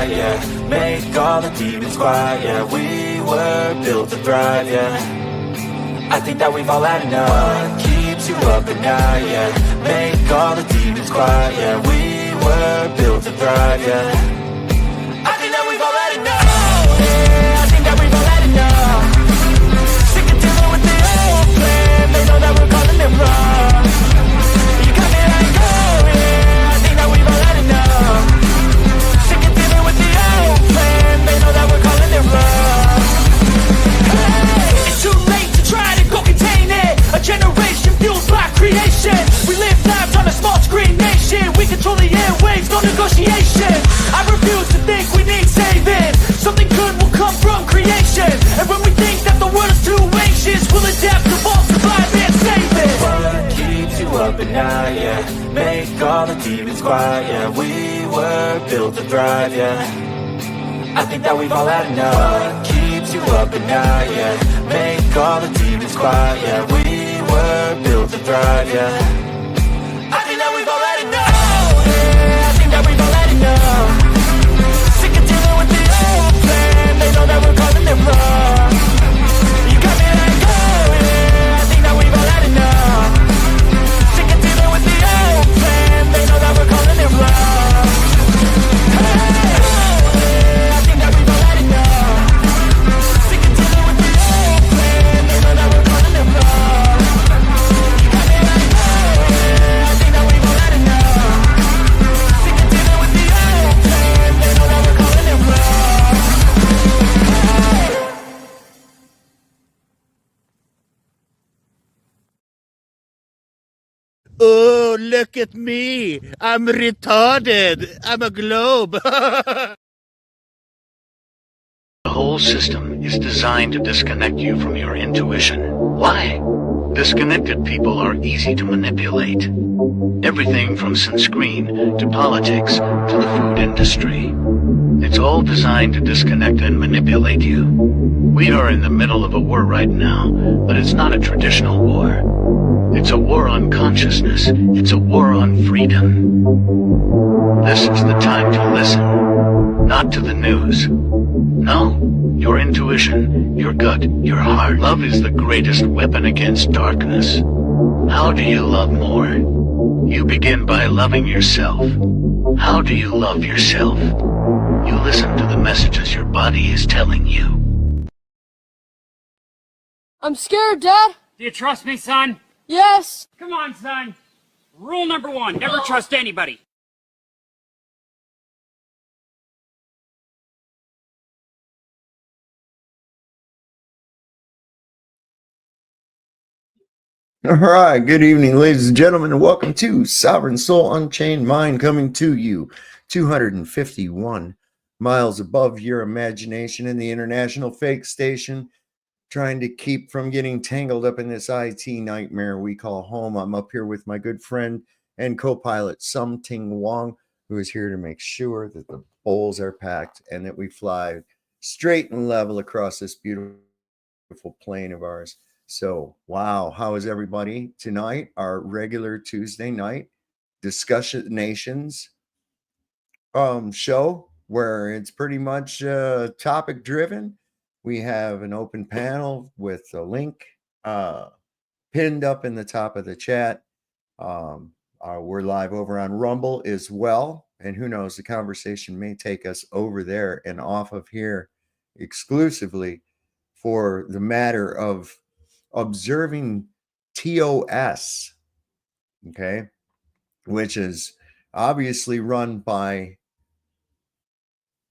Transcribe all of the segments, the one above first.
night, yeah. Make all the demons quiet, yeah. We were built to thrive, yeah. I think that we've all had enough. What keeps you up at night, yeah. Make all the demons quiet, yeah. We were built to thrive, yeah. I think that we've all had enough, yeah. I think that we've all had enough. Sick of dealing with the old plan. They know that we're calling it wrong. You got me like, oh yeah. I think that we've all had enough. Sick of dealing with the old plan. They know that we're calling it wrong. Hey, it's too late to try to go contain it. A generation fueled by creation. We live lives on a small screen nation. We control the airwaves, no negotiation. I refuse to think we need saving. Something good will come from creation. And when we think that the world is too anxious, we'll adapt, evolve, survive, and save it. What keeps you up at night, yeah. Make all the demons quiet, yeah. We were built to thrive, yeah. I think that we've all had enough. What keeps you up at night, yeah. Make all the demons quiet, yeah. We were built to thrive, yeah. I think that we've all had enough, yeah. I think that we've all had enough. Sick of dealing with the old plan. They know that we're calling it wrong. You got me like, oh yeah. I think that we've all had enough. Sick of dealing with the old plan. They know that we're calling it wrong. Hey, oh yeah. I think that we've all had enough. Sick of dealing with the old plan. They know that we're calling it wrong. You got me like, oh yeah. I think that we've all had enough. Sick of dealing with the old plan. They know that we're calling it wrong. Oh, look at me. I'm retarded. I'm a globe. The whole system is designed to disconnect you from your intuition. Why? Disconnected people are easy to manipulate. Everything from sunscreen to politics to the food industry. It's all designed to disconnect and manipulate you. We are in the middle of a war right now, but it's not a traditional war. It's a war on consciousness. It's a war on freedom. This is the time to listen, not to the news. No, your intuition, your gut, your heart. Love is the greatest weapon against darkness. How do you love more? You begin by loving yourself. How do you love yourself? You listen to the messages your body is telling you. I'm scared, Dad. Do you trust me, son? Yes. Come on, son. Rule number 1, never trust anybody. All right, good evening, ladies and gentlemen, and welcome to Sovereign Soul Unchained Mind, coming to you 251 miles above your imagination in the International Fake Station, trying to keep from getting tangled up in this IT nightmare we call home. I'm up here with my good friend and co-pilot Sum Ting Wong, who is here to make sure that the bowls are packed and that we fly straight and level across this beautiful plane of ours. So, wow, how is everybody tonight? Our regular Tuesday night Discussionations show, where it's pretty much topic driven. We have an open panel with a link pinned up in the top of the chat. We're live over on Rumble as well. And who knows, the conversation may take us over there and off of here exclusively for the matter of observing TOS, okay, which is obviously run by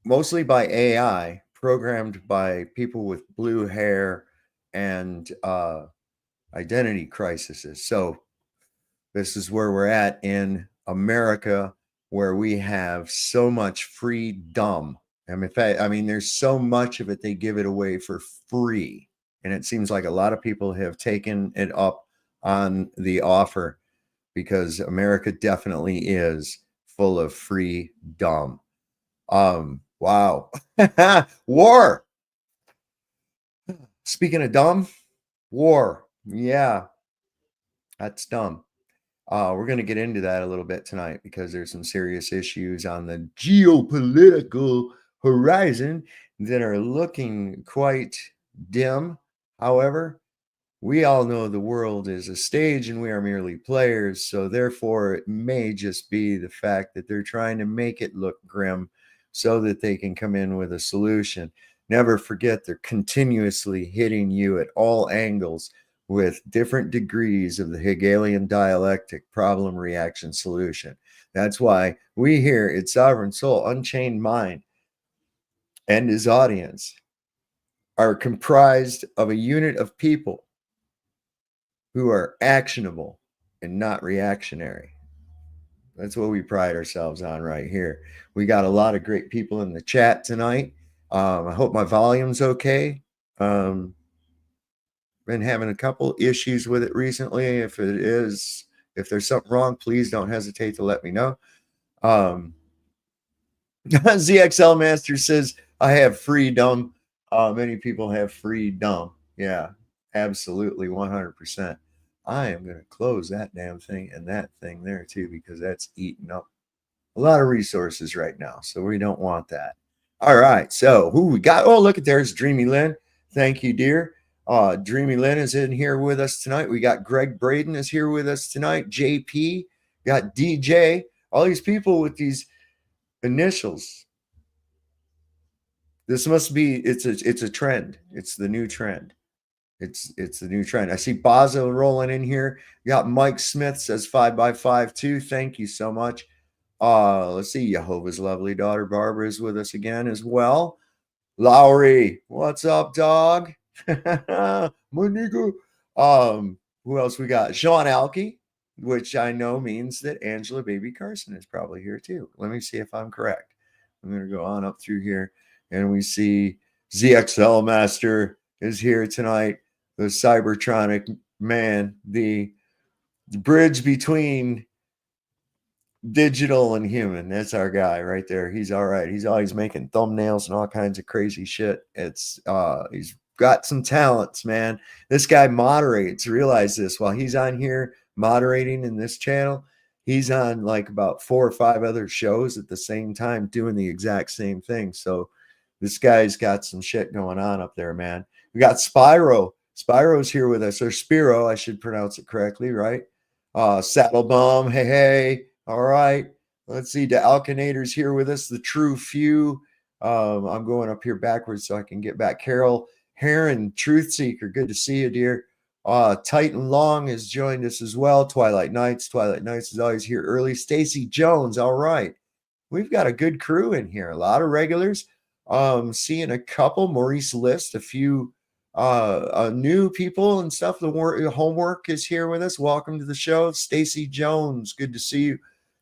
mostly by AI, programmed by people with blue hair and identity crises. So this is where we're at in America, where we have so much freedom. And in fact, I mean, there's so much of it, they give it away for free. And it seems like a lot of people have taken it up on the offer, because America definitely is full of freedom. Wow. War. Speaking of dumb, war. Yeah, that's dumb. We're going to get into that a little bit tonight, because there's some serious issues on the geopolitical horizon that are looking quite dim. However, we all know the world is a stage and we are merely players, so therefore it may just be the fact that they're trying to make it look grim so that they can come in with a solution. Never forget they're continuously hitting you at all angles with different degrees of the Hegelian dialectic problem, reaction, solution. That's why we here at Sovereign Soul, Unchained Mind, and his audience are comprised of a unit of people who are actionable and not reactionary. That's what we pride ourselves on right here. We got a lot of great people in the chat tonight. I hope my volume's okay. Been having a couple issues with it recently. If it is, if there's something wrong, please don't hesitate to let me know. ZXL Master says, I have freedom. Many people have freedom. Yeah, absolutely, 100%. I am going to close that damn thing and that thing there too, because that's eating up a lot of resources right now. So we don't want that. All right. So who we got? Oh, look at there's Dreamy Lynn. Thank you, dear. Dreamy Lynn is in here with us tonight. We got Greg Braden is here with us tonight. JP, got DJ, all these people with these initials. This must be, it's a trend. It's the new trend. It's the new trend. I see Bazo rolling in here. You got Mike Smith says 5x5 too. Thank you so much. Let's see. Jehovah's lovely daughter Barbara is with us again as well. Lowry, what's up, dog? My nigga. Who else we got? Sean Alke, which I know means that Angela Baby Carson is probably here too. Let me see if I'm correct. I'm going to go on up through here, and we see ZXL Master is here tonight. The Cybertronic man, the bridge between digital and human. That's our guy right there. He's all right. He's always making thumbnails and all kinds of crazy shit. It's he's got some talents, man. This guy moderates. Realize this, while he's on here moderating in this channel, he's on like about 4 or 5 other shows at the same time doing the exact same thing. So this guy's got some shit going on up there, man. We got Spyro. Spyro's here with us, or Spiro, I should pronounce it correctly, right? Saddle Bomb, hey. All right. Let's see. The Alkinator's here with us, the True Few. I'm going up here backwards so I can get back. Carol Heron, Truth Seeker, good to see you, dear. Titan Long has joined us as well. Twilight Nights is always here early. Stacy Jones, all right. We've got a good crew in here, a lot of regulars. Seeing a couple, Maurice List, a few new people and stuff. The homework is here with us. Welcome to the show. Stacy Jones, good to see you.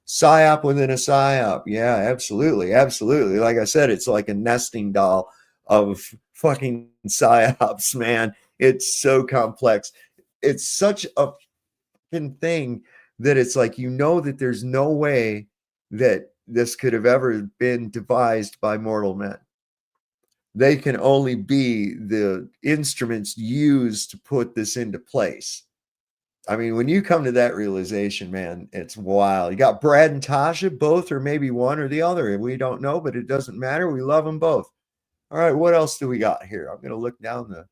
PSYOP within a PSYOP. Yeah, absolutely. Like I said, it's like a nesting doll of fucking PSYOPs, man. It's so complex. It's such a fucking thing that it's like, you know, that there's no way that this could have ever been devised by mortal men. They can only be the instruments used to put this into place. I mean, when you come to that realization, man, it's wild. You got Brad and Tasha, both, or maybe one or the other. We don't know, but it doesn't matter. We love them both. All right, what else do we got here? I'm going to look down the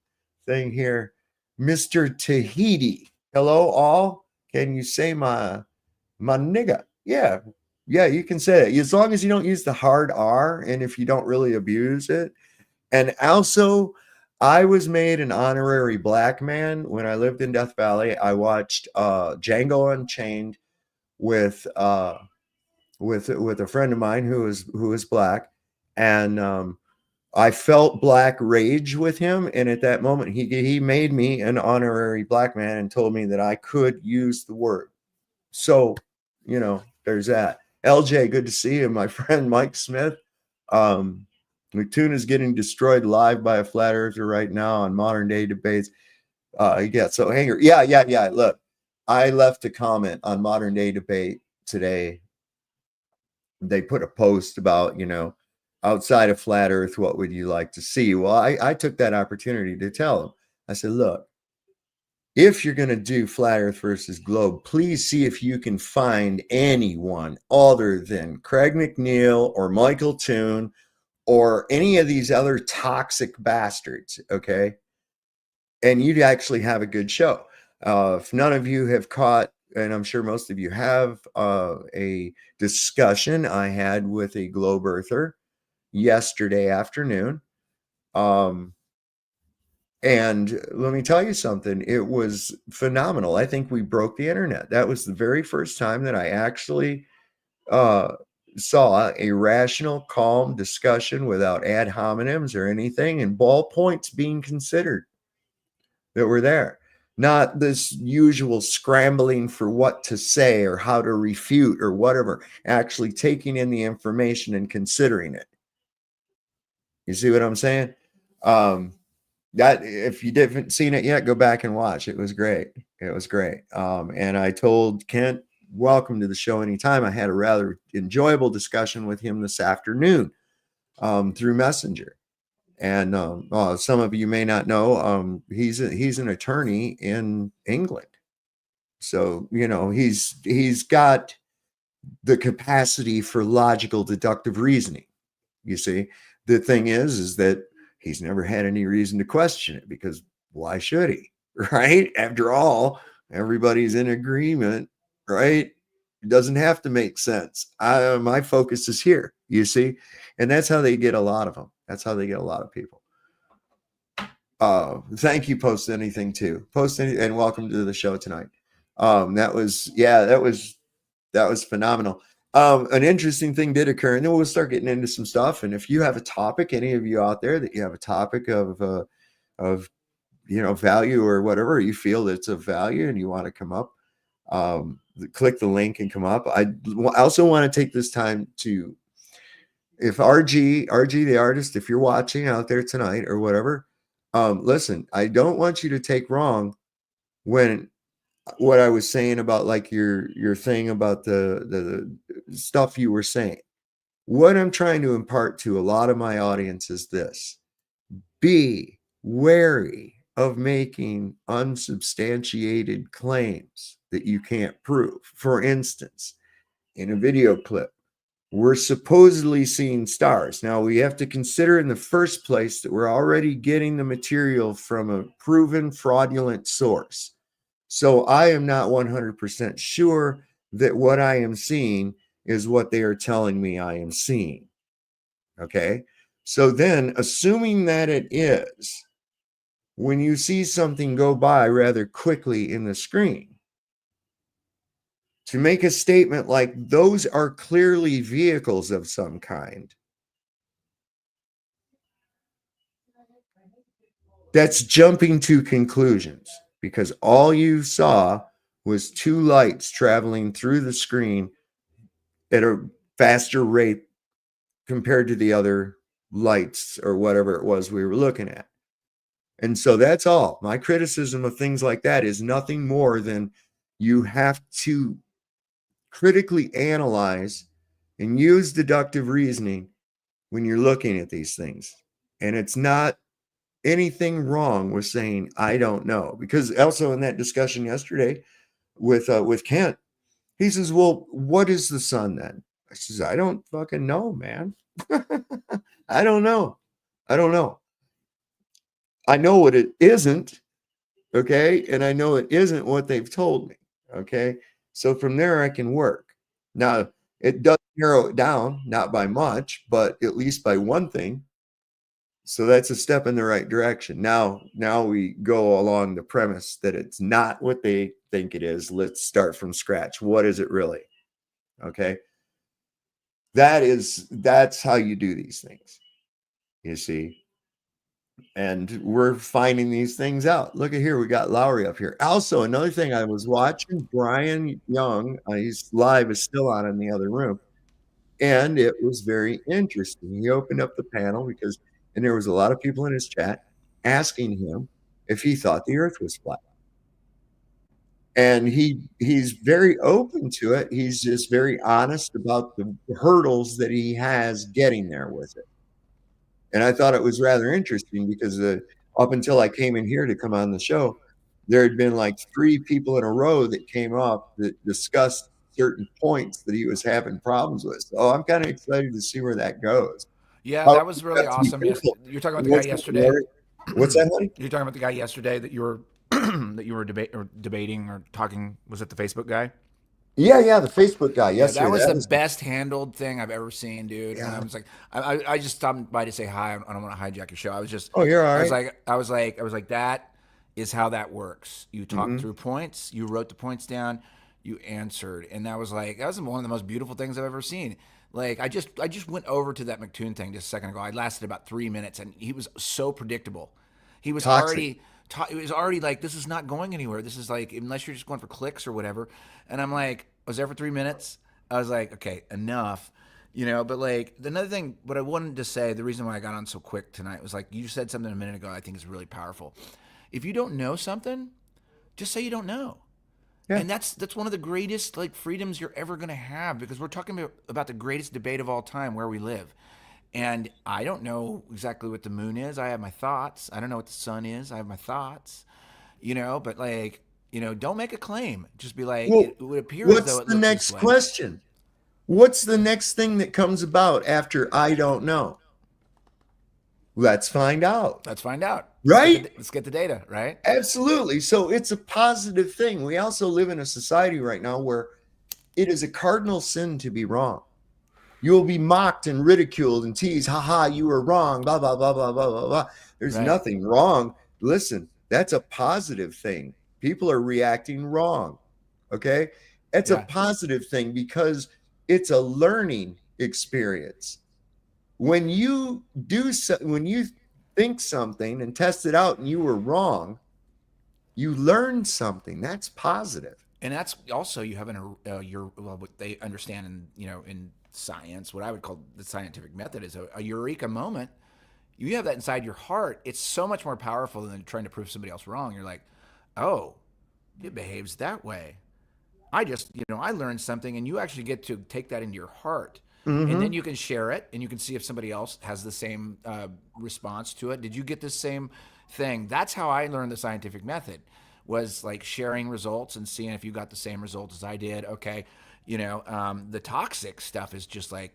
thing here. Mr. Tahiti. Hello, all. Can you say my nigga? Yeah, you can say it. As long as you don't use the hard R, and if you don't really abuse it. And also, I was made an honorary black man when I lived in Death Valley. I watched Django Unchained with a friend of mine who is black, and I felt black rage with him. And at that moment, he made me an honorary black man and told me that I could use the word. So, you know, there's that. LJ, good to see you, my friend Mike Smith. McToon is getting destroyed live by a flat earther right now on modern day debates. So Hanger. Yeah. Look, I left a comment on modern day debate today. They put a post about, you know, outside of flat earth, what would you like to see? Well, I took that opportunity to tell them. I said, look, if you're going to do flat earth versus globe, please see if you can find anyone other than Craig McNeil or Michael Toon or any of these other toxic bastards, okay? And you'd actually have a good show. If none of you have caught, and I'm sure most of you have, a discussion I had with a globe earther yesterday afternoon. And let me tell you something, it was phenomenal. I think we broke the internet. That was the very first time that I actually saw a rational, calm discussion without ad hominems or anything, and ball points being considered that were there. Not this usual scrambling for what to say or how to refute or whatever, actually taking in the information and considering it. You see what I'm saying? That if you haven't seen it yet, go back and watch. It was great. It was great. And I told Kent, welcome to the show anytime. I had a rather enjoyable discussion with him this afternoon through Messenger. And some of you may not know, he's an attorney in England. So, you know, he's got the capacity for logical deductive reasoning. You see, the thing is that he's never had any reason to question it, because why should he? Right? After all, everybody's in agreement, right? It doesn't have to make sense. My focus is here, you see, and that's how they get a lot of them. That's how they get a lot of people. Thank you. Post anything too. Post any, and welcome to the show tonight. That was phenomenal. An interesting thing did occur, and then we'll start getting into some stuff. And if you have a topic, any of you out there that you have a topic of value or whatever, you feel that's of value and you want to come up, click the link and come up. I also want to take this time to, if RG the artist, if you're watching out there tonight or whatever, listen, I don't want you to take wrong what I was saying about like your thing about the stuff you were saying. What I'm trying to impart to a lot of my audience is this: be wary of making unsubstantiated claims that you can't prove. For instance, in a video clip, we're supposedly seeing stars. Now, we have to consider in the first place that we're already getting the material from a proven fraudulent source. So I am not 100% sure that what I am seeing is what they are telling me I am seeing. Okay? So then, assuming that it is, when you see something go by rather quickly in the screen, to make a statement like those are clearly vehicles of some kind, that's jumping to conclusions, because all you saw was two lights traveling through the screen at a faster rate compared to the other lights or whatever it was we were looking at. And so that's all. My criticism of things like that is nothing more than you have to critically analyze and use deductive reasoning when you're looking at these things. And it's not anything wrong with saying, I don't know. Because also in that discussion yesterday with Kent, he says, well, what is the sun then? I says, I don't fucking know, man. I don't know. I don't know. I know what it isn't. Okay. And I know it isn't what they've told me. Okay. So from there, I can work. Now, it does narrow it down, not by much, but at least by one thing. So that's a step in the right direction. Now we go along the premise that it's not what they think it is. Let's start from scratch. What is it really? Okay. That's how you do these things, you see. And we're finding these things out. Look at here. We got Lowry up here. Also, another thing, I was watching Brian Young. He's live, is still on in the other room. And it was very interesting. He opened up the panel and there was a lot of people in his chat asking him if he thought the earth was flat. And he's very open to it. He's just very honest about the hurdles that he has getting there with it. And I thought it was rather interesting because up until I came in here to come on the show, there had been like 3 people in a row that came up that discussed certain points that he was having problems with. So I'm kind of excited to see where that goes. Yeah, How that was really you have to be awesome. Yes, careful. you're talking about the guy What's yesterday. that, honey? You're talking about the guy yesterday that you were that you were debating or talking. Was it the Facebook guy? Yeah, the Facebook guy Yeah, that yesterday. was That the was best handled thing I've ever seen, dude. And I yeah. was like, I just stopped by to say hi. I don't want to hijack your show. I was just, Oh, you're all I was right. like, I was like, that is how that works. You talk Mm-hmm. through points. You wrote the points down. You answered, and that was one of the most beautiful things I've ever seen. Like I just went over to that McToon thing just a second ago. I lasted about 3 minutes, and he was so predictable. He was Toxic. already. It was already like, this is not going anywhere. This is like, unless you're just going for clicks or whatever. And I'm like, I was there for 3 minutes. I was like, okay, enough, But like another thing, what I wanted to say, the reason why I got on so quick tonight was like you said something a minute ago. I think is really powerful. If you don't know something, just say you don't know. Yeah. And that's one of the greatest like freedoms you're ever gonna have, because we're talking about the greatest debate of all time, where we live. And I don't know exactly what the moon is. I have my thoughts. I don't know what the sun is. I have my thoughts. But like, don't make a claim. Just be like, Well, it would appear as what's though it the looks next this way. question? What's the next thing that comes about after I don't know? Let's find out. Let's find out. Right? Let's get the data, right? Absolutely. So it's a positive thing. We also live in a society right now where it is a cardinal sin to be wrong. You will be mocked and ridiculed and teased. Ha, you were wrong. Blah, blah, blah, blah, blah, blah, blah. There's Right. nothing wrong. Listen, that's a positive thing. People are reacting wrong. Okay? It's a Yeah. positive thing because it's a learning experience. When you when you think something and test it out and you were wrong, you learned something. That's positive. And that's also, you have what they understand in science, what I would call the scientific method is a eureka moment. You have that inside your heart. It's so much more powerful than trying to prove somebody else wrong. You're like, oh, it behaves that way. I learned something, and you actually get to take that into your heart. And then you can share it, and you can see if somebody else has the same response to it. Did you get the same thing? That's how I learned the scientific method, was like sharing results and seeing if you got the same results as I did. Okay, the toxic stuff is just like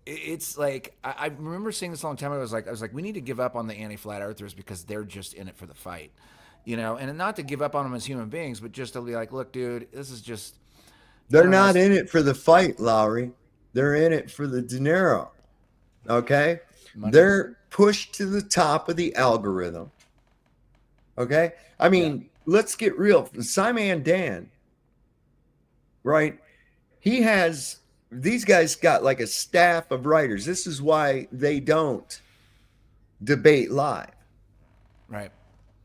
it's like I remember saying this a long time ago. I was like, we need to give up on the anti-flat earthers because they're just in it for the fight, and not to give up on them as human beings, but just to be like, look, dude, this is just. They're not in it for the fight, Lowry. They're in it for the dinero. Okay? Money. They're pushed to the top of the algorithm. Okay? I mean, let's get real. Simon Dan, right? These guys got like a staff of writers. This is why they don't debate live. Right.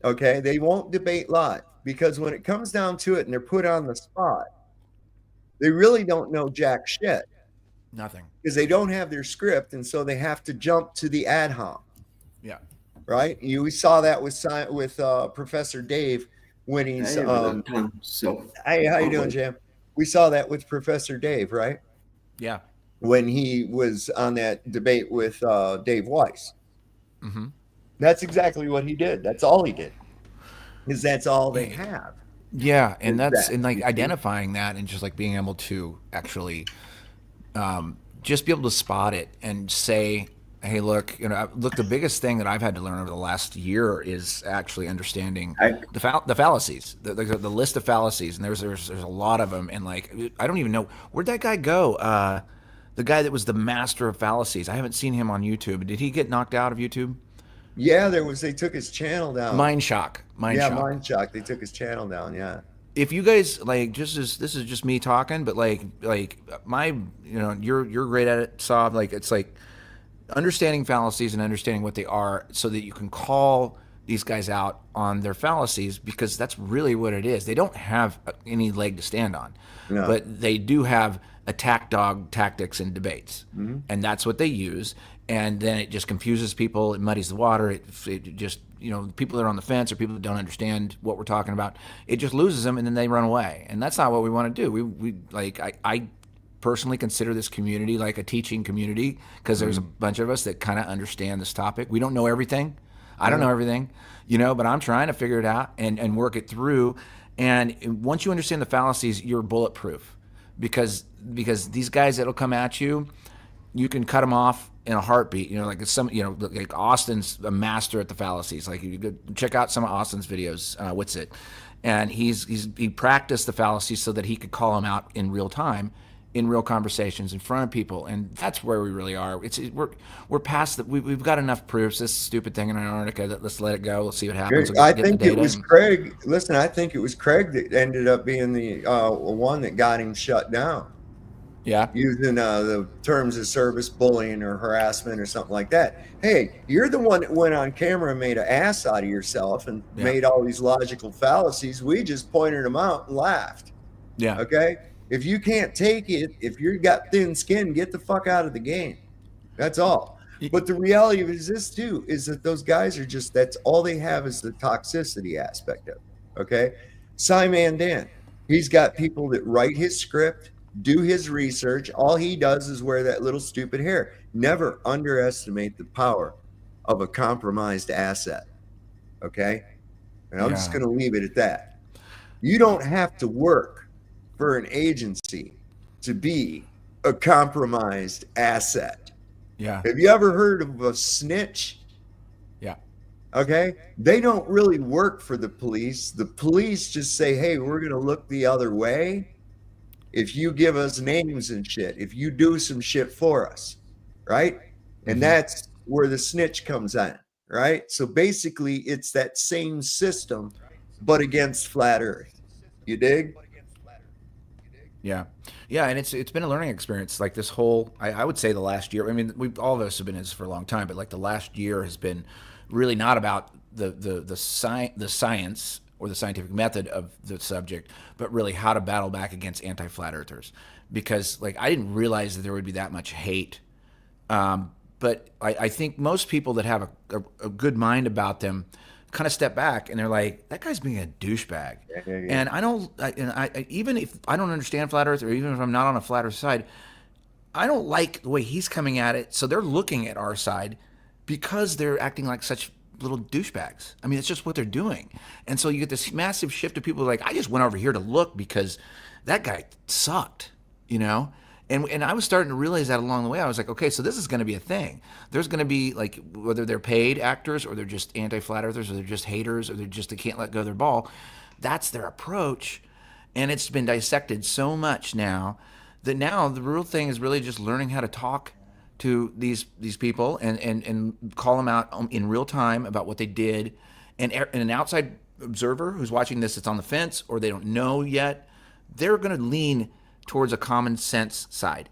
Okay? They won't debate live because when it comes down to it and they're put on the spot, they really don't know jack shit. Nothing. Because they don't have their script, and so they have to jump to the ad hoc. Yeah. Right? We saw that with Professor Dave when he's. Hey, how you doing, Jam? We saw that with Professor Dave, right? Yeah. When he was on that debate with Dave Weiss. Mm-hmm. That's exactly what he did. That's all he did. Because that's all they have. Yeah, and identifying that and just like being able to actually just be able to spot it and say, hey, look, the biggest thing that I've had to learn over the last year is actually understanding the fallacies, the list of fallacies, and there's a lot of them, and like I don't even know where'd that guy go. The guy that was the master of fallacies. I haven't seen him on YouTube. Did he get knocked out of YouTube? Yeah, they took his channel down. Mind shock. Mind shock. They took his channel down. Yeah. If you guys this is just me talking, but like my, you're great at it, Saab. Like it's like understanding fallacies and understanding what they are, so that you can call these guys out on their fallacies, because that's really what it is. They don't have any leg to stand on, but they do have attack dog tactics in debates, and that's what they use. And then it just confuses people. It muddies the water. It just, people that are on the fence or people that don't understand what we're talking about, it just loses them, and then they run away. And that's not what we want to do. I personally consider this community like a teaching community, because there's a bunch of us that kind of understand this topic. We don't know everything. I don't know everything, but I'm trying to figure it out and work it through. And once you understand the fallacies, you're bulletproof, because these guys that'll come at you, you can cut them off in a heartbeat. You know, like some, you know, like Austin's a master at the fallacies. Like you could check out some of Austin's videos, Witsit, and he practiced the fallacies so that he could call them out in real time, in real conversations in front of people, and that's where we really are. We're past that. We've got enough proofs. This stupid thing in Antarctica, that let's let it go. Let's see what happens. I think it was Craig. Listen, I think it was Craig that ended up being the one that got him shut down. Yeah. Using the terms of service, bullying or harassment or something like that. Hey, you're the one that went on camera and made an ass out of yourself and made all these logical fallacies. We just pointed them out and laughed. Yeah. Okay. If you can't take it, if you've got thin skin, get the fuck out of the game. That's all. But the reality of it is this too, is that those guys are just, that's all they have is the toxicity aspect of it. Okay. Simon Dan, he's got people that write his script, do his research. All he does is wear that little stupid hair. Never underestimate the power of a compromised asset. Okay. And I'm just going to leave it at that. You don't have to work for an agency to be a compromised asset. Yeah. Have you ever heard of a snitch? Yeah. Okay. They don't really work for the police. The police just say, hey, we're going to look the other way if you give us names and shit, if you do some shit for us, right? And that's where the snitch comes in, right? So basically, it's that same system, but against flat Earth. You dig? Yeah, yeah, and it's been a learning experience. Like this whole, I would say the last year. I mean, all of us have been in this for a long time, but like the last year has been really not about the science or the scientific method of the subject, but really how to battle back against anti-flat earthers. Because like I didn't realize that there would be that much hate. But I think most people that have a good mind about them kind of step back and they're like, that guy's being a douchebag. And even if I don't understand flat earth, or even if I'm not on a flat earth side, I don't like the way he's coming at it. So they're looking at our side because they're acting like such little douchebags. I mean, it's just what they're doing. And so you get this massive shift of people like, I just went over here to look because that guy sucked, you know? And I was starting to realize that along the way. I was like, okay, so this is going to be a thing. There's going to be like, whether they're paid actors or they're just anti-flat earthers or they're just haters or they can't let go of their ball. That's their approach. And it's been dissected so much now that now the real thing is really just learning how to talk to these people and call them out in real time about what they did. And an outside observer who's watching this that's on the fence or they don't know yet, they're going to lean towards a common sense side.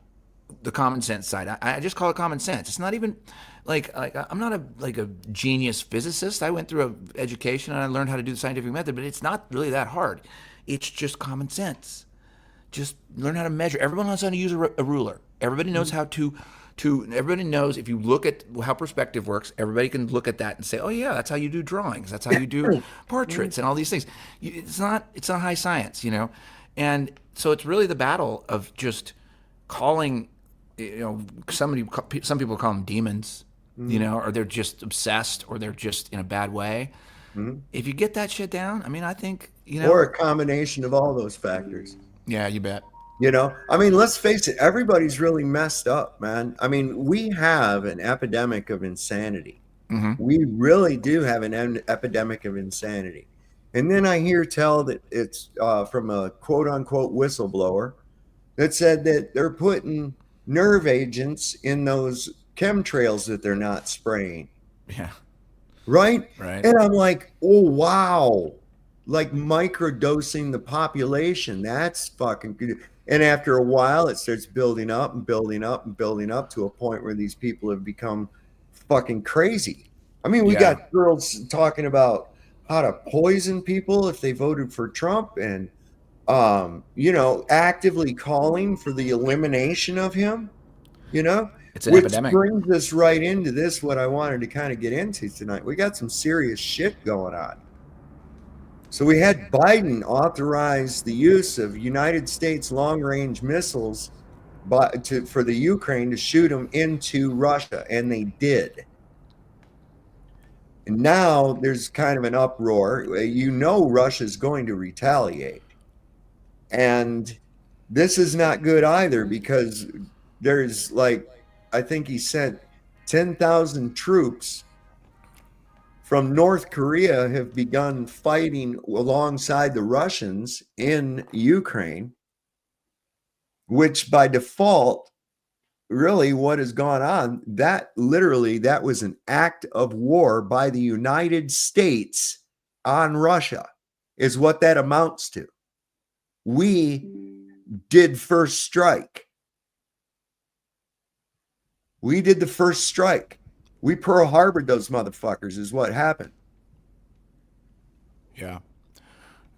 The common sense side. I just call it common sense. It's not even like I'm not a genius physicist. I went through an education and I learned how to do the scientific method, but it's not really that hard. It's just common sense. Just learn how to measure. Everyone knows how to use a ruler. Everybody knows how to everybody knows if you look at how perspective works, everybody can look at that and say, oh yeah, that's how you do drawings. That's how you do portraits and all these things. It's not high science, you know? And so it's really the battle of just calling, you know, some people call them demons, you know, or they're just obsessed or they're just in a bad way. If you get that shit down, I mean, I think, you know. Or a combination of all those factors. Yeah, you bet. You know, I mean, let's face it, everybody's really messed up, man. I mean, we have an epidemic of insanity. We really do have an epidemic of insanity. And then I hear tell that it's from a quote unquote whistleblower that said that they're putting nerve agents in those chemtrails that they're not spraying. Yeah. Right? Right. And I'm like, oh, wow. Like microdosing the population. That's fucking good. And after a while, it starts building up and building up and building up to a point where these people have become fucking crazy. I mean, we got girls talking about how to poison people if they voted for Trump and, you know, actively calling for the elimination of him, you know, it's an which epidemic. Brings us right into this, what I wanted to kind of get into tonight. We got some serious shit going on. So we had Biden authorize the use of United States long-range missiles for the Ukraine to shoot them into Russia, and they did. And now there's kind of an uproar. You know Russia's going to retaliate. And this is not good either because there's like I think he sent 10,000 troops from North Korea have begun fighting alongside the Russians in Ukraine, which by default, really what has gone on, that literally, that was an act of war by the United States on Russia, is what that amounts to. We did first strike. We did the first strike. We Pearl Harbored those motherfuckers is what happened. Yeah.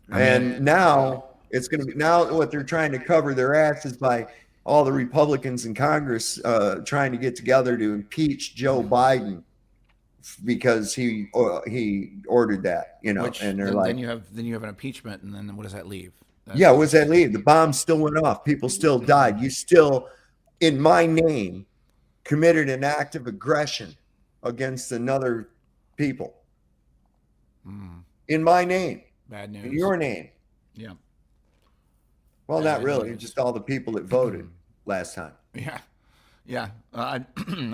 And now it's going to be, now what they're trying to cover their ass is by all the Republicans in Congress trying to get together to impeach Joe Biden because he ordered that, you know. Which, and they're then you have an impeachment, and then what does that leave? yeah, what does that leave? The bomb still went off. People still died. You still, in my name, committed an act of aggression against another people. In my name. Bad news. In your name. Yeah. Well, Bad not really. news. Just all the people that voted last time. Yeah. Yeah. I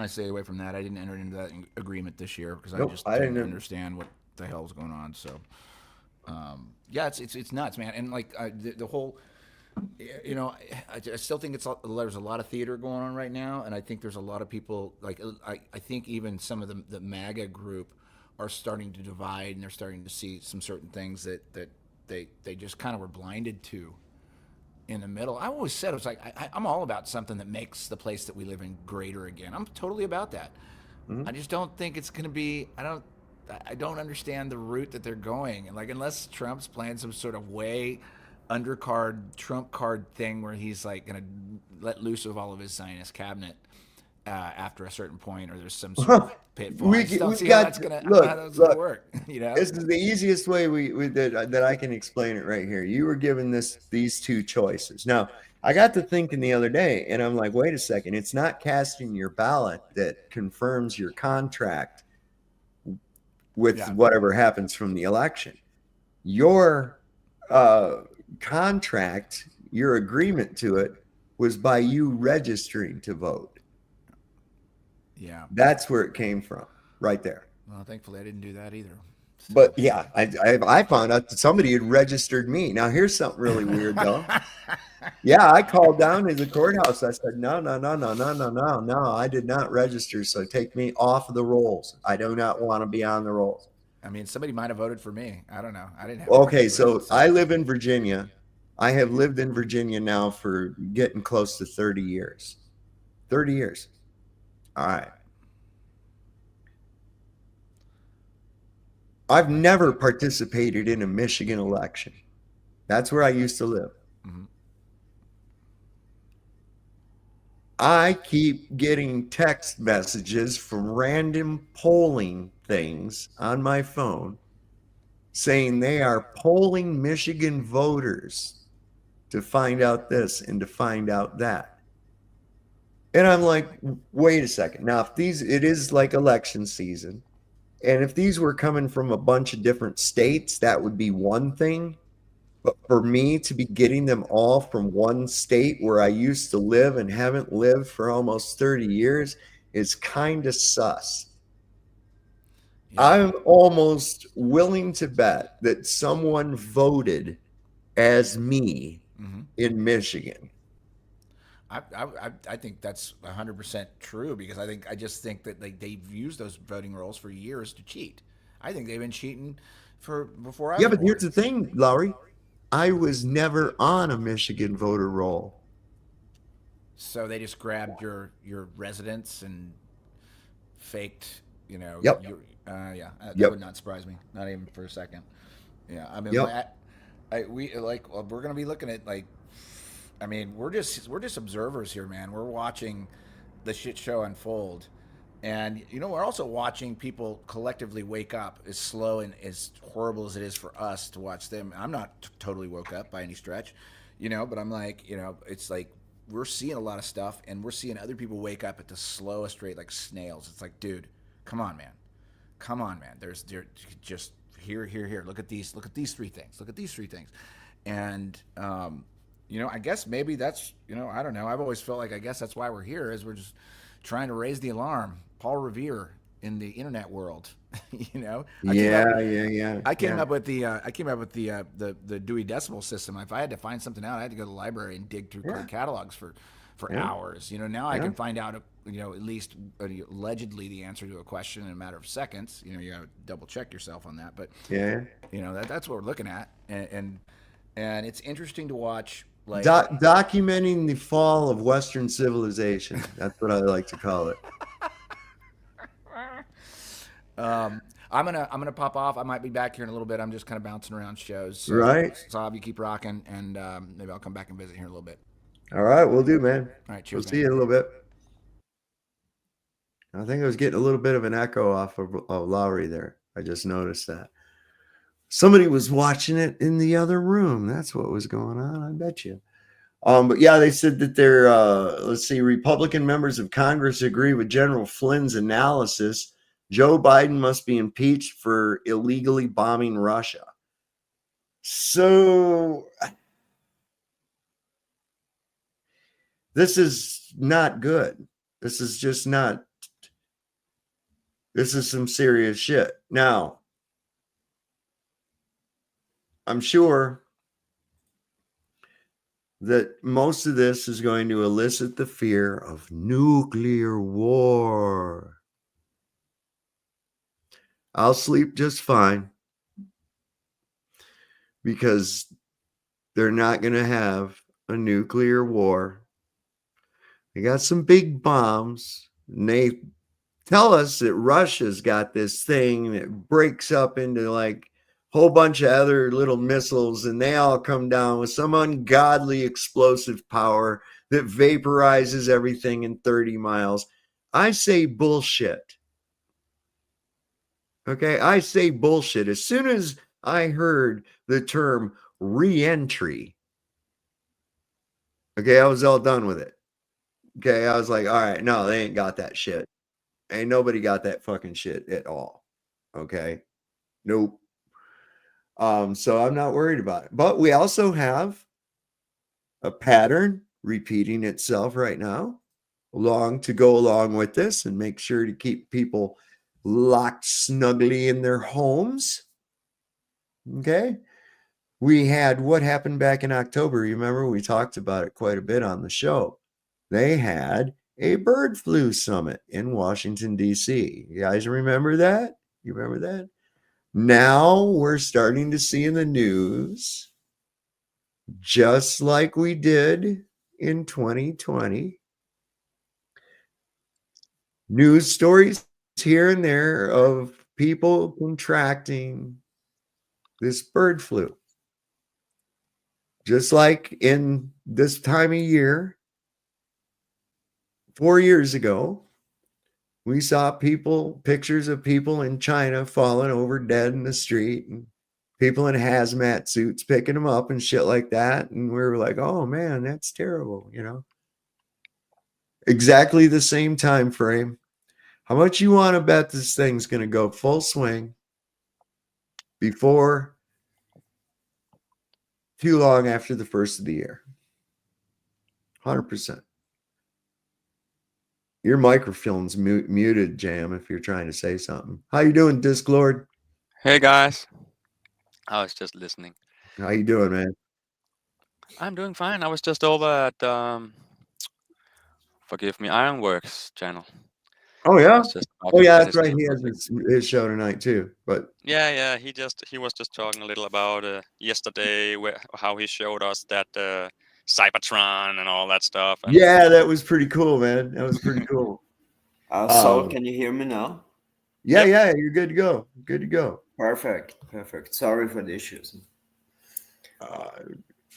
stayed away from that. I didn't enter into that agreement this year because Nope, I just I didn't didn't. understand what the hell was going on. So, yeah, it's nuts, man. And like the whole, you know, I still think there's a lot of theater going on right now, and I think there's a lot of people like I think even some of the MAGA group are starting to divide, and they're starting to see some certain things that they just kind of were blinded to in the middle. I always said, it was like, I'm all about something that makes the place that we live in greater again. I'm totally about that. I just don't think it's going to be, I don't understand the route that they're going. And like, unless Trump's playing some sort of way undercard, Trump card thing where he's like going to let loose of all of his Zionist cabinet after a certain point, or there's some sort of pitfall. I just don't see how that's going to work. You know, this is the easiest way that I can explain it right here. You were given these two choices. Now, I got to thinking the other day, and I'm like, wait a second. It's not casting your ballot that confirms your contract with whatever happens from the election. Your contract, your agreement to it, was by you registering to vote. Yeah. That's where it came from, right there. Well, thankfully I didn't do that either. So. But yeah, I found out that somebody had registered me. Now here's something really weird though. Yeah, I called down to the courthouse. I said, no, I did not register. So take me off of the rolls. I do not want to be on the rolls. I mean, somebody might have voted for me. I don't know. I didn't have. Okay, so I live in Virginia. I have lived in Virginia now for getting close to 30 years. 30 years. All right. I've never participated in a Michigan election. That's where I used to live. Mm-hmm. I keep getting text messages from random polling things on my phone saying they are polling Michigan voters to find out this and to find out that. And I'm like, wait a second. Now, if it is like election season, and if these were coming from a bunch of different states, that would be one thing. But for me to be getting them all from one state where I used to live and haven't lived for almost 30 years is kind of sus. Yeah. I'm almost willing to bet that someone voted as me in Michigan. I think that's 100% true because I just think that they've used those voting rolls for years to cheat. I think they've been cheating before I was but born. Here's the thing, Lowry. I was never on a Michigan voter roll. So they just grabbed your residence and faked, you know. Yep. That would not surprise me, not even for a second. Yeah, I mean, we're gonna be looking at like. I mean, we're just observers here, man. We're watching the shit show unfold, and you know, we're also watching people collectively wake up. As slow and as horrible as it is for us to watch them, I'm not totally woke up by any stretch, you know. But I'm like, you know, it's like we're seeing a lot of stuff, and we're seeing other people wake up at the slowest rate, like snails. It's like, dude, come on, man. There's just here. Look at these 3 things. And I guess maybe that's, I don't know. I've always felt like I guess that's why we're here, is we're just trying to raise the alarm. Paul Revere in the internet world. I came up with the Dewey Decimal System. If I had to find something out, I had to go to the library and dig through clear catalogs for hours. Now I can find out, at least allegedly the answer to a question in a matter of seconds. You got to double check yourself on that, but that's what we're looking at, and it's interesting to watch. Like documenting the fall of Western civilization. That's what I like to call it. I'm gonna pop off. I might be back here in a little bit. I'm just kind of bouncing around shows. So, right. So you keep rocking, and maybe I'll come back and visit here in a little bit. All right, we'll do, man. All right, cheers. We'll see you in a little bit. I think I was getting a little bit of an echo off of Lowry there. I just noticed that. Somebody was watching it in the other room. That's what was going on, I bet you. But yeah, they said that they're, Republican members of Congress agree with General Flynn's analysis. Joe Biden must be impeached for illegally bombing Russia. So this is not good. This is just not. This is some serious shit. Now, I'm sure that most of this is going to elicit the fear of nuclear war. I'll sleep just fine because they're not going to have a nuclear war. They got some big bombs, and they tell us that Russia's got this thing that breaks up into like whole bunch of other little missiles, and they all come down with some ungodly explosive power that vaporizes everything in 30 miles. I say bullshit. Okay, I say bullshit. As soon as I heard the term re-entry, okay, I was all done with it. Okay, I was like, all right, no, they ain't got that shit. Ain't nobody got that fucking shit at all. Okay, nope. So I'm not worried about it. But we also have a pattern repeating itself right now, to go along with this and make sure to keep people locked snugly in their homes. Okay. We had what happened back in October. You remember we talked about it quite a bit on the show. They had a bird flu summit in Washington, D.C. You guys remember that? You remember that? Now we're starting to see in the news, just like we did in 2020, news stories here and there of people contracting this bird flu. Just like in this time of year, 4 years ago, we saw pictures of people in China falling over dead in the street, and people in hazmat suits picking them up and shit like that. And we were like, oh man, that's terrible, Exactly the same time frame. How much you want to bet this thing's going to go full swing before too long after the first of the year? 100%. Your microphone's muted, Jam, if you're trying to say something. How you doing, Disclord? Hey guys, I was just listening. How you doing, man? I'm doing fine. I was just over at forgive me, Ironworks channel. Oh yeah. Was just Oh yeah, that's listening right. He for a has bit. his show tonight too. But Yeah. He was just talking a little about yesterday, how he showed us that Cybertron and all that stuff. And yeah, that was pretty cool, man. That was pretty cool. So can you hear me now? Yeah, Yep. yeah, you're good to go. Good to go. Perfect. Sorry for the issues.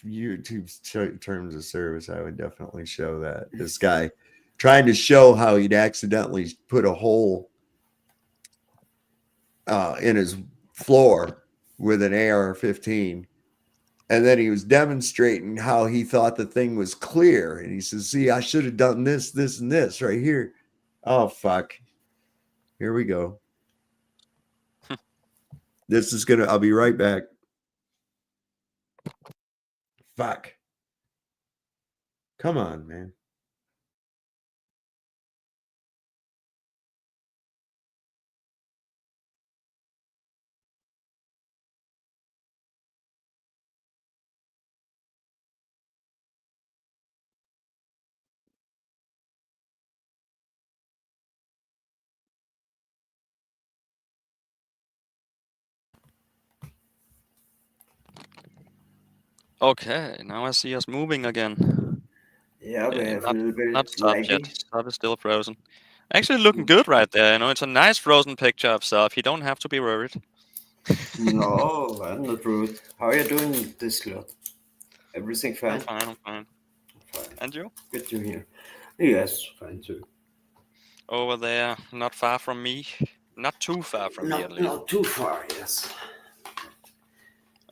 YouTube's terms of service, I would definitely show that. This guy trying to show how he'd accidentally put a hole in his floor with an AR-15. And then he was demonstrating how he thought the thing was clear. And he says, see, I should have done this, this, and this right here. Oh, fuck. Here we go. I'll be right back. Fuck. Come on, man. Okay, now I see us moving again. Yeah, we have a Not little bit not stopped yet. laggy. Sub is still frozen. Actually looking good right there. You know, it's a nice frozen picture of Sub. You don't have to be worried. No, I'm not rude. How are you doing, Discord? Everything I'm fine? fine, I'm fine. Fine. And you? Good to hear. Yes, fine too. Over there, not far from me. Not too far from me, at least. Not too far, yes.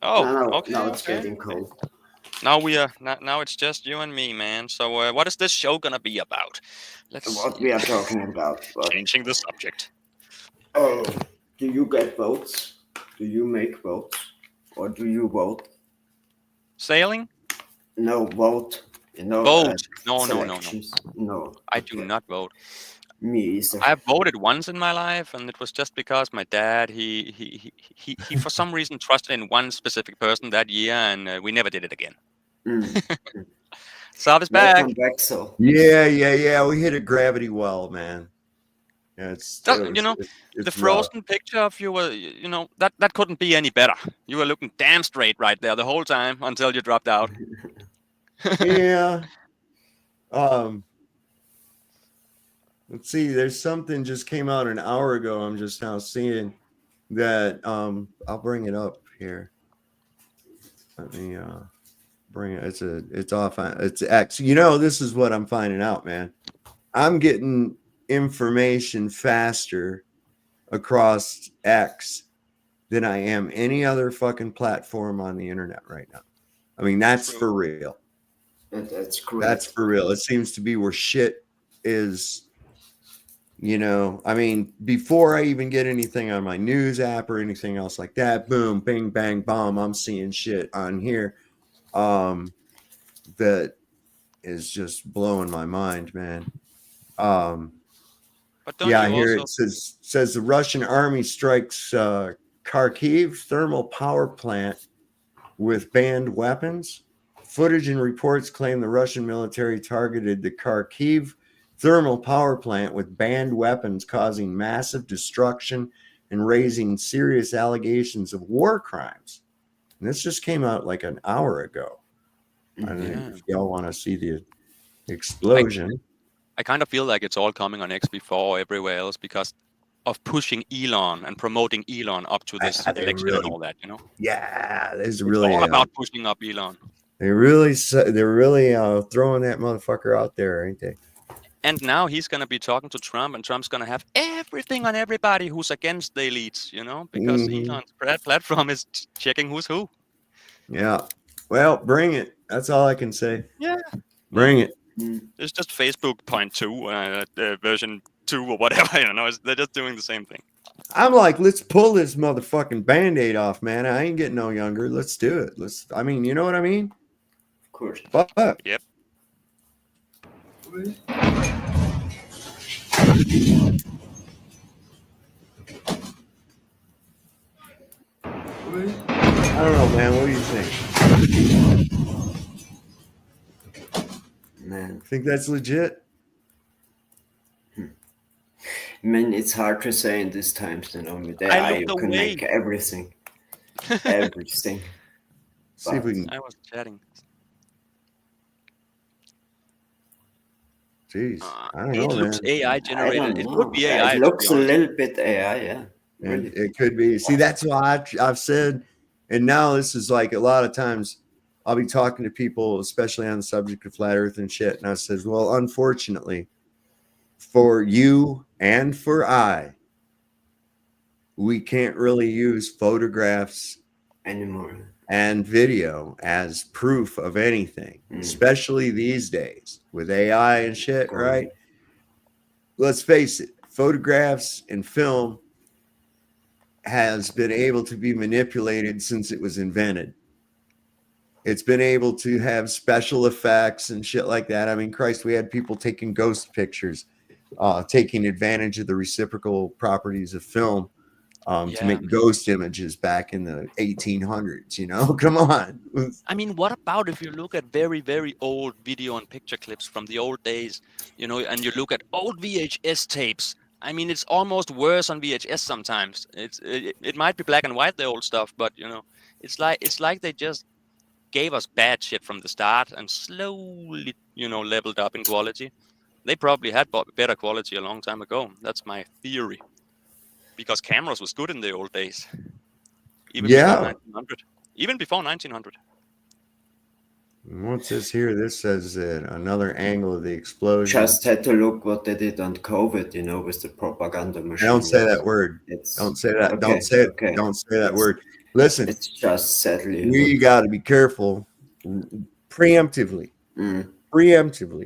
Oh, Now it's okay. getting cold. Now it's just you and me, man. So what is this show gonna be about? Let's What see. we are talking about. Changing the subject. Oh, do you get votes? Do you make votes? Or do you vote? Sailing? No, vote. You know, Vote. No. selections. No. I do not vote. Me either. I voted once in my life, and it was just because my dad he for some reason trusted in one specific person that year, and we never did it again. Saab is back. Welcome back, so. Yeah. We hit a gravity well, man. Yeah, the frozen picture of you were, that couldn't be any better. You were looking damn straight right there the whole time until you dropped out. Yeah. Let's see. There's something just came out an hour ago. I'm just now seeing that. I'll bring it up here. Let me bring it. It's off. It's X. You know, this is what I'm finding out, man. I'm getting information faster across X than I am any other fucking platform on the internet right now. I mean, that's for real. That's great. That's for real. It seems to be where shit is. You know, I mean, before I even get anything on my news app or anything else like that, boom, bing, bang, bomb, I'm seeing shit on here that is just blowing my mind, man. But don't yeah, you here also... it says the Russian army strikes Kharkiv thermal power plant with banned weapons. Footage and reports claim the Russian military targeted the Kharkiv thermal power plant with banned weapons, causing massive destruction and raising serious allegations of war crimes. And this just came out like an hour ago. I don't know if y'all want to see the explosion. I kind of feel like it's all coming on X before everywhere else because of pushing Elon and promoting Elon up to this election and all that, you know? Yeah, it's all about pushing up Elon. They're really throwing that motherfucker out there, ain't they? And now he's going to be talking to Trump, and Trump's going to have everything on everybody who's against the elites, you know, because Elon's platform is checking who's who. Yeah. Well, bring it. That's all I can say. Yeah. Bring it. It's just Facebook 0.2, version 2 or whatever, you know, they're just doing the same thing. I'm like, let's pull this motherfucking Band-Aid off, man. I ain't getting no younger. Let's do it. I mean, you know what I mean? Of course. Fuck. Yep. I don't know, man. What do you think? Man. Think that's legit? I mean, it's hard to say in these times, you know, with AI you can make everything. Everything. See if we can. I was chatting. Jeez, I don't know, it looks man. AI generated. It could be AI. It looks a little bit AI, yeah. Really. It could be. See, that's why I've said, and now this is like a lot of times I'll be talking to people, especially on the subject of flat earth and shit. And I says, well, unfortunately for you and for we can't really use photographs anymore and video as proof of anything, especially these days with AI and shit, right? Let's face it, photographs and film has been able to be manipulated since it was invented. It's been able to have special effects and shit like that. I mean, Christ, we had people taking ghost pictures, taking advantage of the reciprocal properties of film to make ghost images back in the 1800s, you know? Come on. I mean, what about if you look at very, very old video and picture clips from the old days, you know, and you look at old VHS tapes? I mean, it's almost worse on VHS sometimes. It might be black and white, the old stuff, but you know, it's like they just gave us bad shit from the start and slowly, you know, leveled up in quality. They probably had better quality a long time ago. That's my theory. Because cameras was good in the old days. Even before 1900. Even before 1900. What's this here? This says another angle of the explosion. Just had to look what they did on COVID, you know, with the propaganda machine. Don't say that word. Don't say that. Okay, don't say it. Okay. Don't say that word. Listen, it's just sadly. We got to be careful preemptively,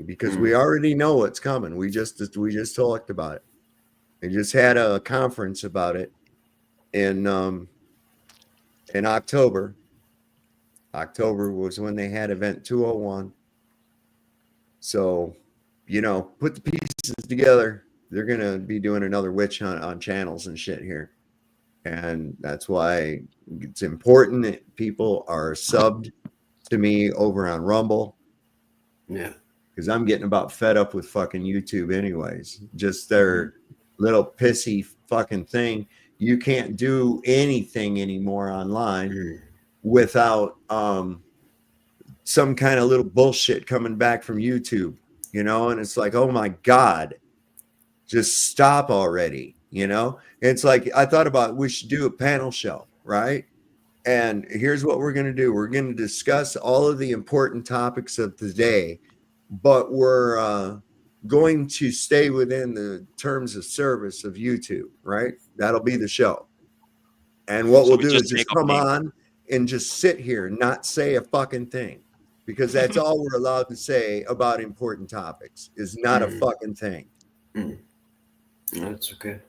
because we already know what's coming. We just talked about it. They just had a conference about it in October. October was when they had event 201. So, you know, put the pieces together. They're going to be doing another witch hunt on channels and shit here. And that's why it's important that people are subbed to me over on Rumble. Yeah. Because I'm getting about fed up with fucking YouTube anyways. Just their little pissy fucking thing. You can't do anything anymore online without some kind of little bullshit coming back from YouTube, you know? And it's like, oh my God, just stop already, you know? It's like, I thought about, we should do a panel show, right? And here's what we're going to do. We're going to discuss all of the important topics of the day, but we're going to stay within the terms of service of YouTube, right? That'll be the show. And what we'll do is just come on and just sit here and not say a fucking thing, because that's all we're allowed to say about important topics is not a fucking thing. That's okay.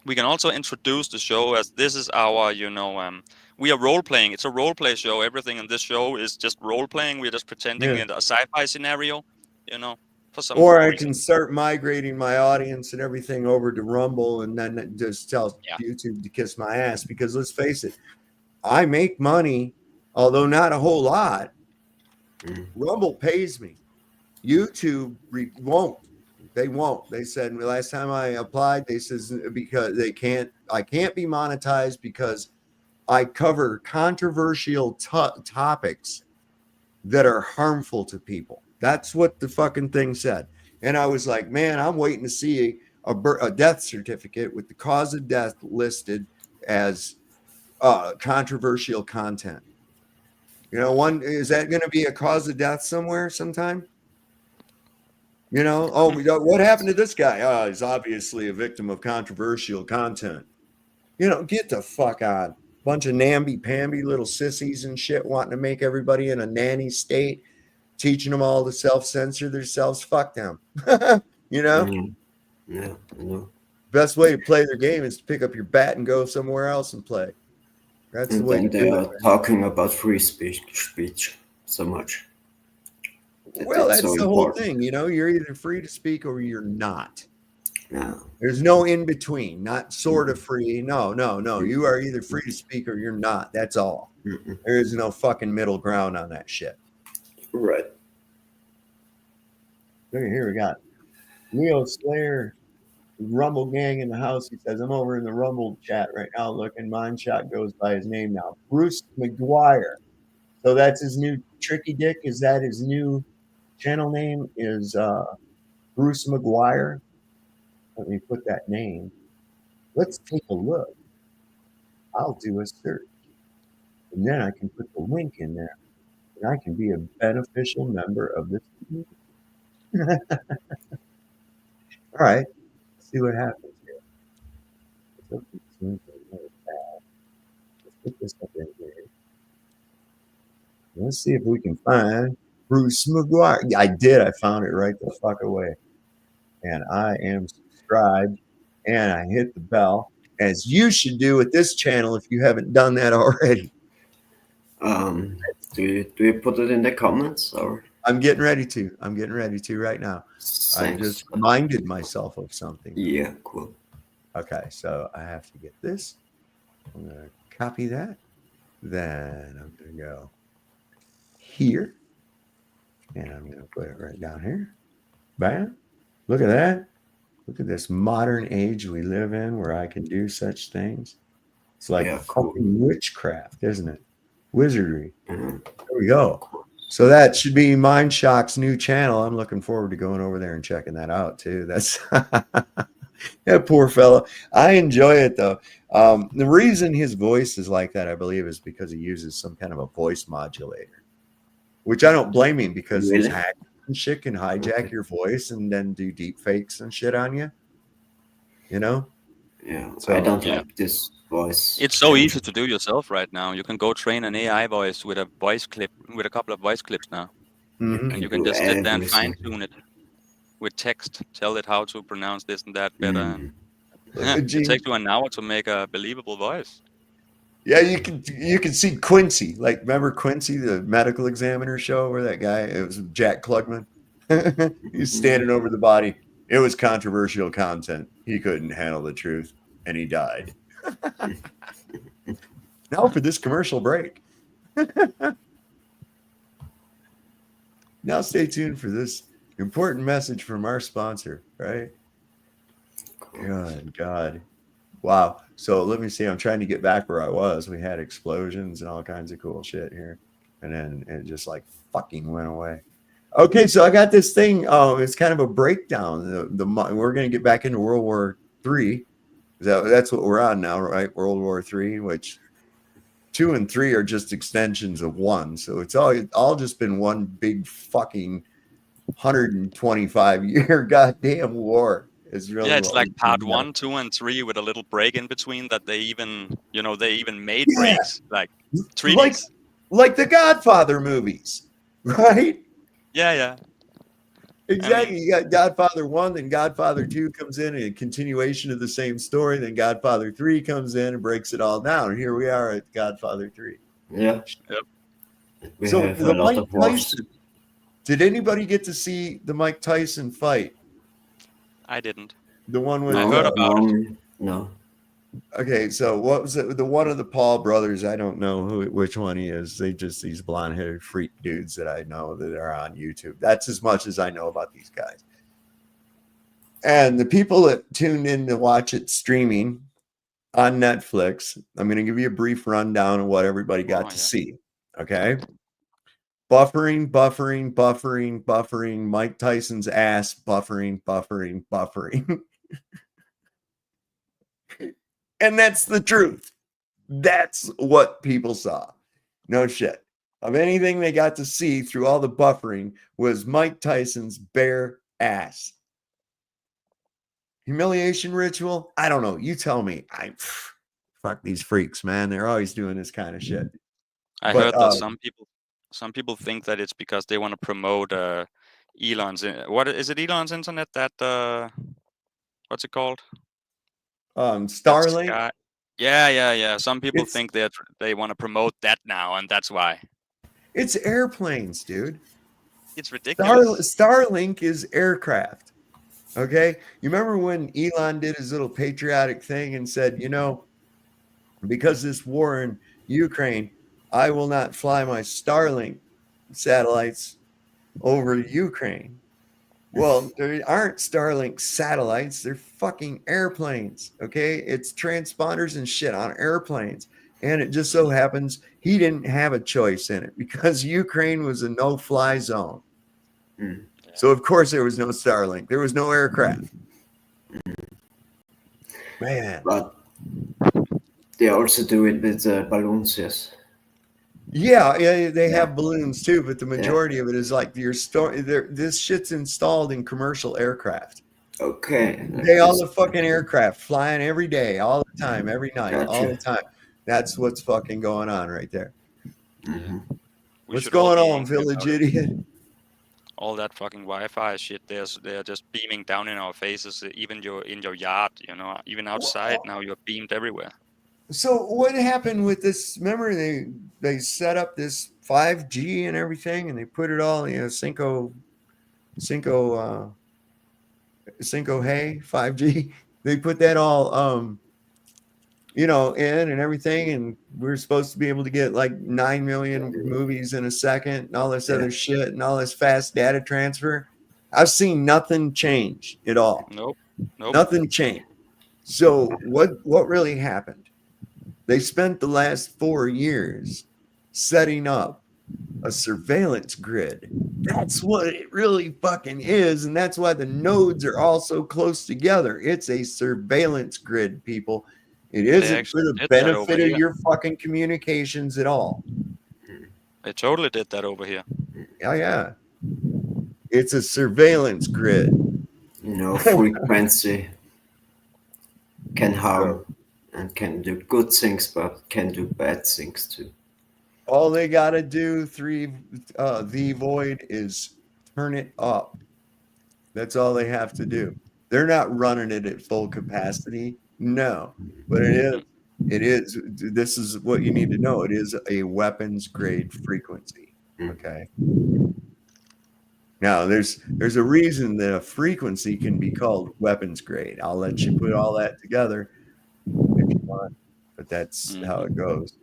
We can also introduce the show as this is our, you know, we are role playing. It's a role play show. Everything in this show is just role playing. We're just pretending in a sci-fi scenario, you know, for some Or I reason. can start migrating my audience and everything over to Rumble and then just tell YouTube to kiss my ass, because let's face it, I make money, although not a whole lot. Rumble pays me. YouTube won't. They won't. They said last time I applied, they says because I can't be monetized because I cover controversial topics that are harmful to people. That's what the fucking thing said. And I was like, man, I'm waiting to see a death certificate with the cause of death listed as controversial content. You know, is that going to be a cause of death somewhere sometime? You know, what happened to this guy? Oh, he's obviously a victim of controversial content. You know, get the fuck on. Bunch of namby-pamby little sissies and shit wanting to make everybody in a nanny state, teaching them all to self-censor themselves. Fuck them. You know? Yeah, I know. Best way to play their game is to pick up your bat and go somewhere else and play. That's the way to do it. Talking about free speech so much. Well, that's the whole thing. You know, you're either free to speak or you're not. No. There's no in between, not sort of free. No. You are either free to speak or you're not. That's all. There is no fucking middle ground on that shit. Right. Look at here, we got Leo Slayer, Rumble Gang in the house. He says, I'm over in the Rumble chat right now looking. Mine shot goes by his name now. Bruce McGuire. So that's his new Tricky Dick. Is that his new channel name? Is Bruce McGuire? Let me put that name. Let's take a look. I'll do a search. And then I can put the link in there. And I can be a beneficial member of this community. All right. Let's see what happens here. Let's put this up in here. Let's see if we can find Bruce McGuire. Yeah, I did. I found it right the fuck away. And I am subscribed. And I hit the bell, as you should do with this channel if you haven't done that already. Do you put it in the comments or? I'm getting ready to. I'm getting ready to right now. Thanks. I just reminded myself of something. Yeah, cool. Okay, so I have to get this. I'm going to copy that. Then I'm going to go here. And I'm going to put it right down here. Bam. Look at that. Look at this modern age we live in where I can do such things. It's like fucking witchcraft, isn't it? Wizardry. There we go. So that should be Mindshock's new channel. I'm looking forward to going over there and checking that out too. That's that poor fella. I enjoy it though. The reason his voice is like that, I believe, is because he uses some kind of a voice modulator, which I don't blame him, because these hackers and shit can hijack your voice and then do deep fakes and shit on you. You know? Yeah. So I don't like this voice. It's so easy to do yourself right now. You can go train an AI voice with a voice clip, with a couple of voice clips now. And you can just sit there and fine tune it with text, tell it how to pronounce this and that better. And it takes you an hour to make a believable voice. Yeah, you can see Quincy. Like, remember Quincy, the medical examiner show, where that guy, it was Jack Klugman. He's standing over the body. It was controversial content. He couldn't handle the truth, and he died. Now for this commercial break. Now stay tuned for this important message from our sponsor, right? Good God. Wow. So let me see. I'm trying to get back where I was. We had explosions and all kinds of cool shit here. And then it just like fucking went away. Okay, so I got this thing. It's kind of a breakdown. We're going to get back into World War III. That's what we're on now, right? World War III, which 2 and 3 are just extensions of 1. So it's all just been one big fucking 125-year goddamn war. It's really it's like part 1, 2, and 3 with a little break in between that they even made breaks, like treaties. Like the Godfather movies, right? Yeah. Exactly. You got Godfather 1, then Godfather 2 comes in, and a continuation of the same story. Then Godfather 3 comes in and breaks it all down. And here we are at Godfather 3. Yeah. Yep. So the Mike Tyson. Did anybody get to see the Mike Tyson fight? I didn't. The one with I heard about it. No. Okay, so what was it? The one of the Paul brothers. I don't know which one he is. They just these blonde-haired freak dudes that I know that are on YouTube. That's as much as I know about these guys. And the people that tuned in to watch it streaming on Netflix, I'm going to give you a brief rundown of what everybody got to see. Okay. Buffering. Mike Tyson's ass. Buffering. And that's the truth. That's what people saw. No shit. Of anything they got to see through all the buffering was Mike Tyson's bare ass. Humiliation ritual? I don't know. You tell me. Fuck these freaks, man. They're always doing this kind of shit. I heard that some people think that it's because they want to promote Elon's. What is it? Elon's internet? That what's it called? Starlink. Yeah. Some people think that they want to promote that now, and that's why. It's airplanes, dude. It's ridiculous. Starlink is aircraft. Okay, you remember when Elon did his little patriotic thing and said, because this war in Ukraine, I will not fly my Starlink satellites over Ukraine. Well, there aren't Starlink satellites. They're fucking airplanes, okay? It's transponders and shit on airplanes. And it just so happens he didn't have a choice in it because Ukraine was a no-fly zone. So, of course, there was no Starlink. There was no aircraft. Man. But they also do it with balloons, yes. Yeah, they have balloons too, but the majority of it is like this shit's installed in commercial aircraft. Okay. All the fucking aircraft flying every day, all the time, every night, all the time. That's what's fucking going on right there. Mm-hmm. What's going on, village idiot? All that fucking Wi-Fi shit, they're just beaming down in our faces, even in your yard, even outside. Now you're beamed everywhere. So what happened with this? Remember they set up this 5G and everything, and they put it all, Cinco Hey 5G. They put that all in and everything, and we're supposed to be able to get like 9 million movies in a second and all this other shit and all this fast data transfer. I've seen nothing change at all. Nope. Nothing changed. So what really happened? They spent the last 4 years setting up a surveillance grid. That's what it really fucking is, and that's why the nodes are all so close together. It's a surveillance grid, people. It isn't for the benefit of your fucking communications at all. They totally did that over here. Yeah. It's a surveillance grid. Frequency can harm and can do good things, but can do bad things too. All they got to do, the void, is turn it up. That's all they have to do. They're not running it at full capacity. No, but it is. This is what you need to know. It is a weapons grade frequency. Okay. Now, there's a reason that a frequency can be called weapons grade. I'll let you put all that together if you want, but that's how it goes.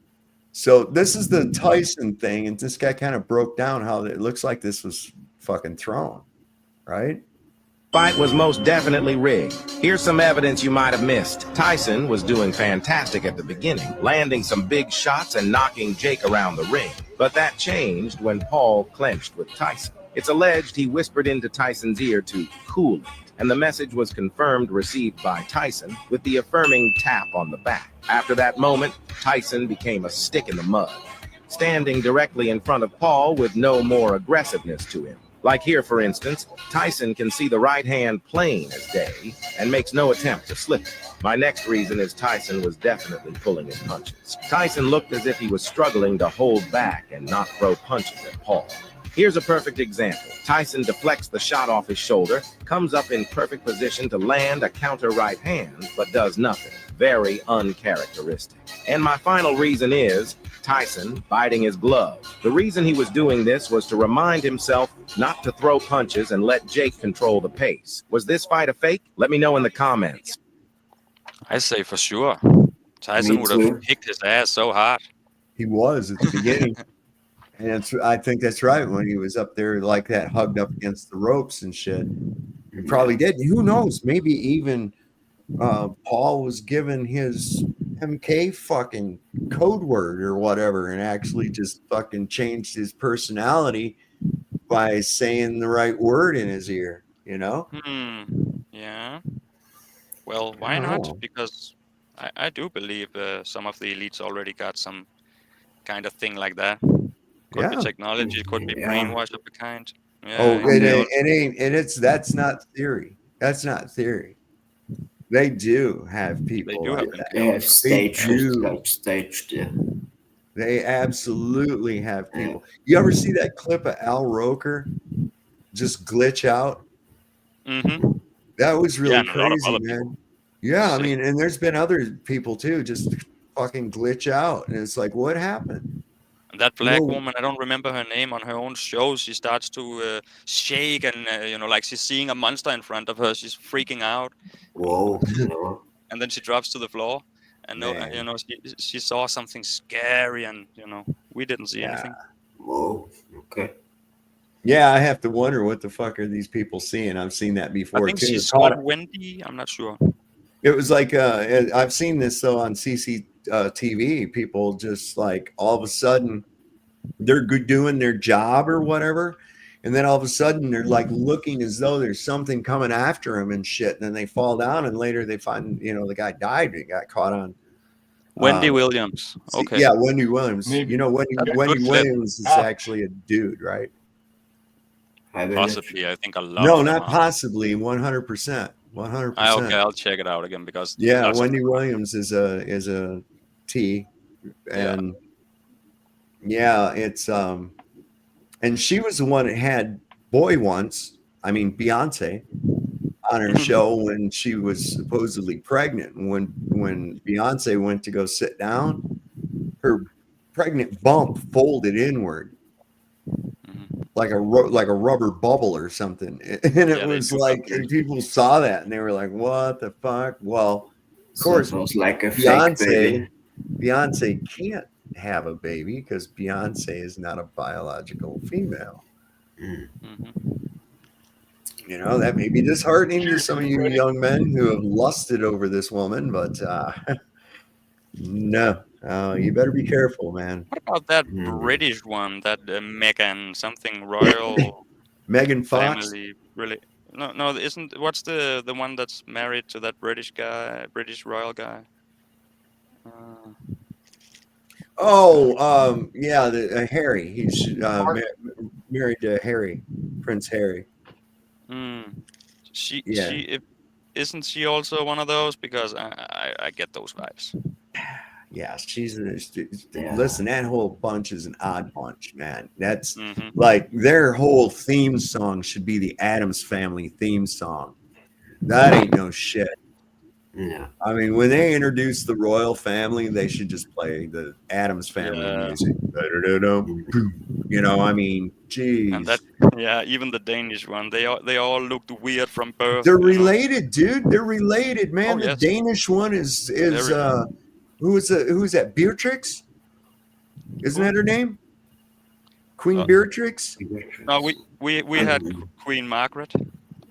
So this is the Tyson thing, and this guy kind of broke down how it looks like this was fucking thrown, right? Fight was most definitely rigged. Here's some evidence you might have missed. Tyson was doing fantastic at the beginning, landing some big shots and knocking Jake around the ring. But that changed when Paul clenched with Tyson. It's alleged he whispered into Tyson's ear to cool it, and the message was confirmed received by Tyson with the affirming tap on the back. After that moment, Tyson became a stick in the mud, standing directly in front of Paul with no more aggressiveness to him. Like here, for instance, Tyson can see the right hand plain as day and makes no attempt to slip it. My next reason is Tyson was definitely pulling his punches. Tyson looked as if he was struggling to hold back and not throw punches at Paul. Here's a perfect example. Tyson deflects the shot off his shoulder, comes up in perfect position to land a counter right hand, but does nothing. Very uncharacteristic. And my final reason is Tyson biting his glove. The reason he was doing this was to remind himself not to throw punches and let Jake control the pace. Was this fight a fake? Let me know in the comments. I say for sure. Tyson would have kicked his ass so hard. He was at the beginning. And I think that's right. When he was up there like that, hugged up against the ropes and shit, he probably did. Who knows? Maybe even Paul was given his MK fucking code word or whatever, and actually just fucking changed his personality by saying the right word in his ear. Yeah. Well, why not? Because I do believe some of the elites already got some kind of thing like that. Could be technology, could be brainwash of a kind. That's not theory. That's not theory. They do have people. They do like have that. They have staged. They absolutely have people. You ever see that clip of Al Roker just glitch out? Mm-hmm. That was really crazy, man. Yeah, I mean, and there's been other people too, just fucking glitch out, and it's like, what happened? And that black woman, I don't remember her name, on her own show, she starts to shake and, like she's seeing a monster in front of her. She's freaking out. Whoa. And then she drops to the floor. And, she saw something scary and, we didn't see anything. Whoa. Okay. Yeah, I have to wonder what the fuck are these people seeing. I've seen that before, I think she saw Wendy. I'm not sure. It was like, I've seen this, though, on CCTV. People just like all of a sudden they're doing their job or whatever. And then all of a sudden they're like looking as though there's something coming after them and shit. And then they fall down and later they find, the guy died. He got caught on. Wendy Williams. Okay. Yeah, Wendy Williams. Maybe. Wendy Williams is actually a dude, right? Possibly. I think a lot. No, not possibly. 100%. 100%. Okay, I'll check it out again because Wendy Williams is a T, and it's and she was the one that had Boy once. I mean Beyonce on her show when she was supposedly pregnant. When Beyonce went to go sit down, her pregnant bump folded inward like a rubber bubble or something, and it was like, and people saw that and they were like, "What the fuck?" Well, of course, it was like a fake baby. Beyonce can't have a baby because Beyonce is not a biological female. You know, that may be disheartening to some of you young men who have lusted over this woman, but no, you better be careful, man. What about that British one, that Meghan something royal? Megan Fox? Family, really? No, isn't, what's the one that's married to that British guy, British royal guy? Yeah, Harry. He's married to Harry, Prince Harry. Isn't she also one of those? Because I get those vibes. Yeah, listen, that whole bunch is an odd bunch, man. That's like their whole theme song should be the Addams Family theme song. That ain't no shit. Yeah. I mean, when they introduce the royal family, they should just play the Addams Family music. You know, I mean, geez. And that, even the Danish one, they all looked weird from birth. They're related, dude. They're related, man. Oh, the Danish one is who's that? Beatrix? Isn't that her name? Queen Beatrix? No, we had Queen Margaret.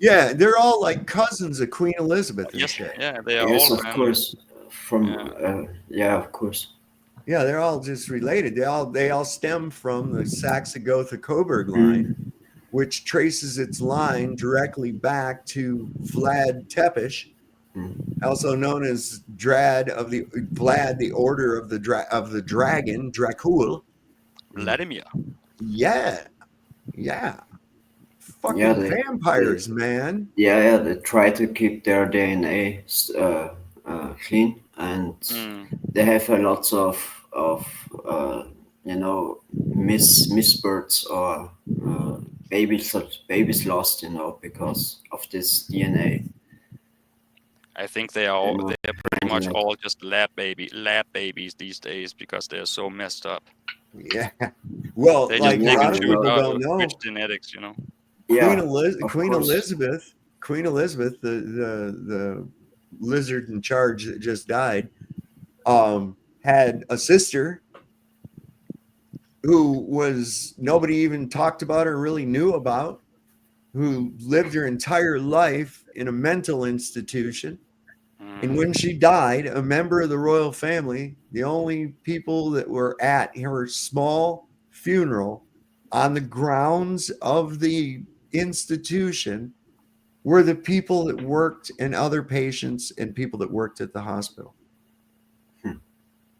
Yeah, they're all like cousins of Queen Elizabeth and yes, shit. Yeah, they are yes, all. Of course. Of course. Yeah, they're all just related. They all stem from the Saxe-Gotha-Coburg line, which traces its line directly back to Vlad Tepes, also known as Vlad, the Order of the Dragon, Dracul. Vladimir. Yeah. Fucking vampires, man. Yeah, they try to keep their DNA clean, and they have a lots of misbirths or babies lost, because of this DNA. I think they are pretty much all just lab babies these days because they're so messed up. Yeah. Well, they like just a lot of people don't know. Rich genetics, Queen Elizabeth, the lizard in charge that just died, had a sister who was nobody even talked about or really knew about, who lived her entire life in a mental institution. And when she died, a member of the royal family, the only people that were at her small funeral on the grounds of the institution were the people that worked and other patients and people that worked at the hospital.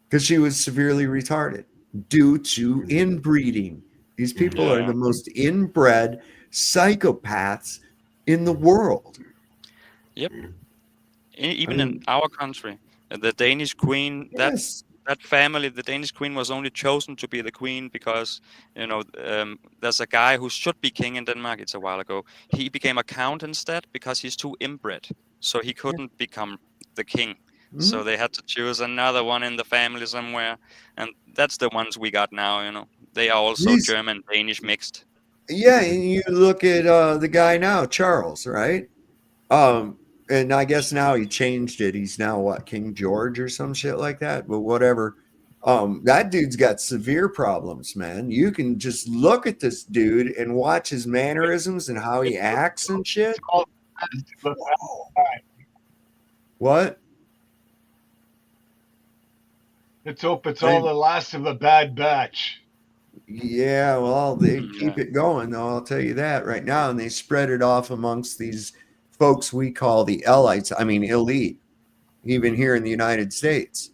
Because she was severely retarded due to inbreeding. These people are the most inbred psychopaths in the world. Yep. Even in our country, the Danish queen, that family, the Danish queen was only chosen to be the queen because, there's a guy who should be king in Denmark. It's a while ago. He became a count instead because he's too inbred. So he couldn't become the king. So they had to choose another one in the family somewhere. And that's the ones we got now, They are also German, Danish mixed. Yeah, and you look at the guy now, Charles, right? And I guess now he changed it. He's now what, King George or some shit like that? But whatever. That dude's got severe problems, man. You can just look at this dude and watch his mannerisms and how he acts and shit. What? Let's hope it's all the last of the bad batch. Yeah, well, they keep it going, though. I'll tell you that right now. And they spread it off amongst these folks we call the elites. I mean, elite, even here in the United States.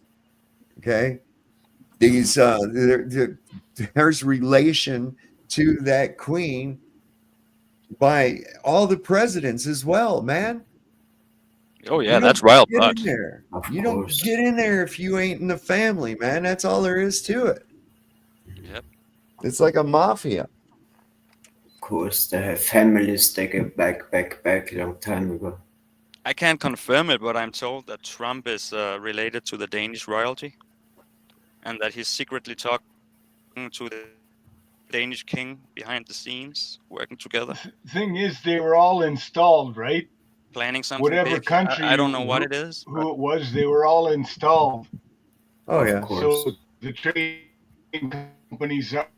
Okay. These, there's relation to that queen by all the presidents as well, man. Oh, yeah, that's wild. You don't get in there if you ain't in the family, man. That's all there is to it. Yep. It's like a mafia. Of course, they have families they go back a long time ago. I can't confirm it, but I'm told that Trump is related to the Danish royalty, and that he's secretly talking to the Danish king behind the scenes, working together, Thing is, they were all installed, right? planning something Whatever big. country I don't know what it is, but who it was, they were all installed. Oh Of yeah. course. So the trading companies that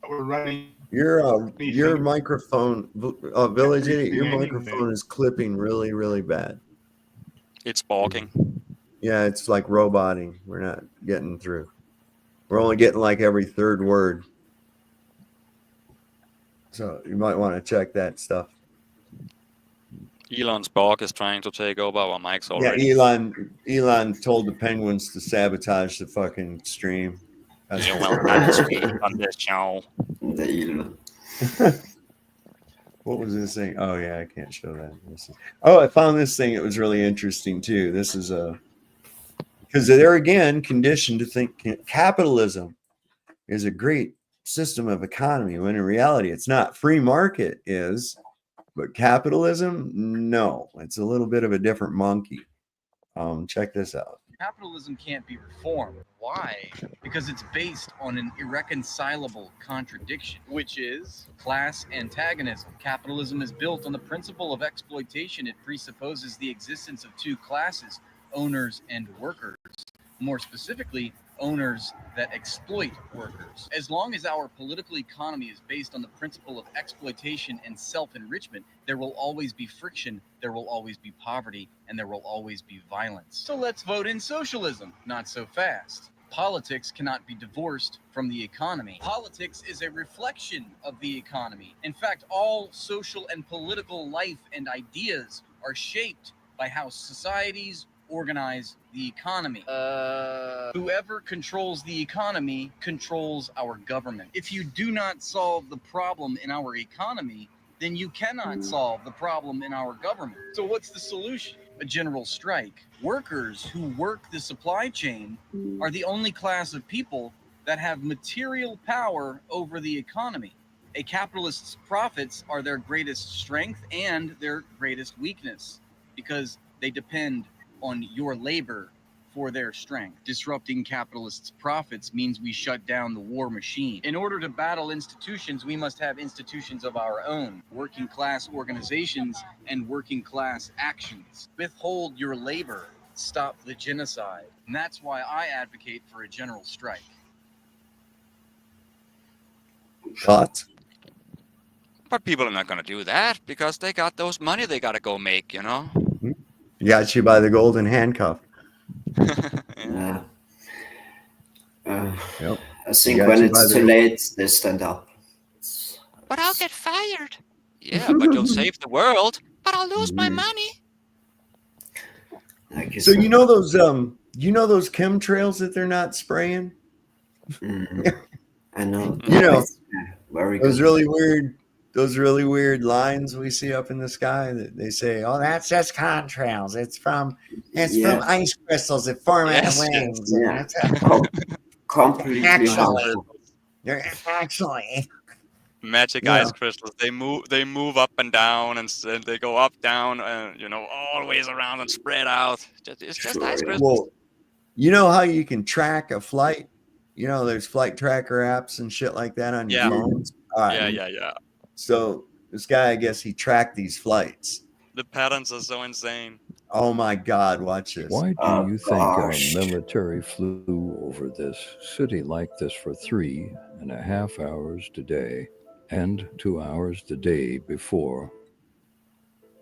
were running Your microphone, Village Idiot, your everything microphone anyway. is clipping really, really bad. it's balking. Yeah, it's like roboting. We're not getting through. We're only getting like every third word. So you might want to check that stuff. Elon's Borg is trying to take over our mics already. Yeah, Elon told the penguins to sabotage the fucking stream. That's You will not speak on this show. The Elon. What was this thing? Oh yeah, I can't show that. Oh, I found this thing. It was really interesting too. This is because they're again conditioned to think capitalism is a great system of economy, when in reality it's not. Free market is, but capitalism, no. It's a little bit of a different monkey. Check this out. Capitalism can't be reformed. Why? Because it's based on an irreconcilable contradiction, which is class antagonism. Capitalism is built on the principle of exploitation. It presupposes the existence of two classes, owners and workers. More specifically, owners that exploit workers. As long as our political economy is based on the principle of exploitation and self-enrichment, there will always be friction, there will always be poverty, and there will always be violence. So let's vote in socialism. Not so fast. Politics cannot be divorced from the economy. Politics is a reflection of the economy. In fact, all social and political life and ideas are shaped by how societies organize the economy. Whoever controls the economy controls our government. If you do not solve the problem in our economy, then you cannot solve the problem in our government. So what's the solution? A general strike. Workers who work the supply chain are the only class of people that have material power over the economy. A capitalist's profits are their greatest strength and their greatest weakness, because they depend on your labor for their strength. Disrupting capitalists' profits means we shut down the war machine. In order to battle institutions, we must have institutions of our own, working class organizations and working class actions. Withhold your labor, stop the genocide. And that's why I advocate for a general strike. Thoughts? But people are not going to do that because they got those money they got to go make, you know? Got you by the golden handcuff. Yeah. Yep. I think when it's too late, they stand up. But I'll get fired. Yeah, but you'll save the world. But I'll lose my money. So you know those chemtrails that they're not spraying? I know. You know, very those good. really weird lines we see up in the sky that they say, "Oh, that's just contrails. It's from ice crystals that form out of wings." Yeah. Completely. They're actually magic ice crystals. They move up and down, and they go up, down, and always around and spread out. It's just ice crystals. Well, you know how you can track a flight? You know, there's flight tracker apps and shit like that on your phones. All right. Yeah. So this guy, I guess he tracked these flights. The patterns are so insane. Oh my God, watch this. Why do you think our military flew over this city like this for 3.5 hours today and 2 hours the day before?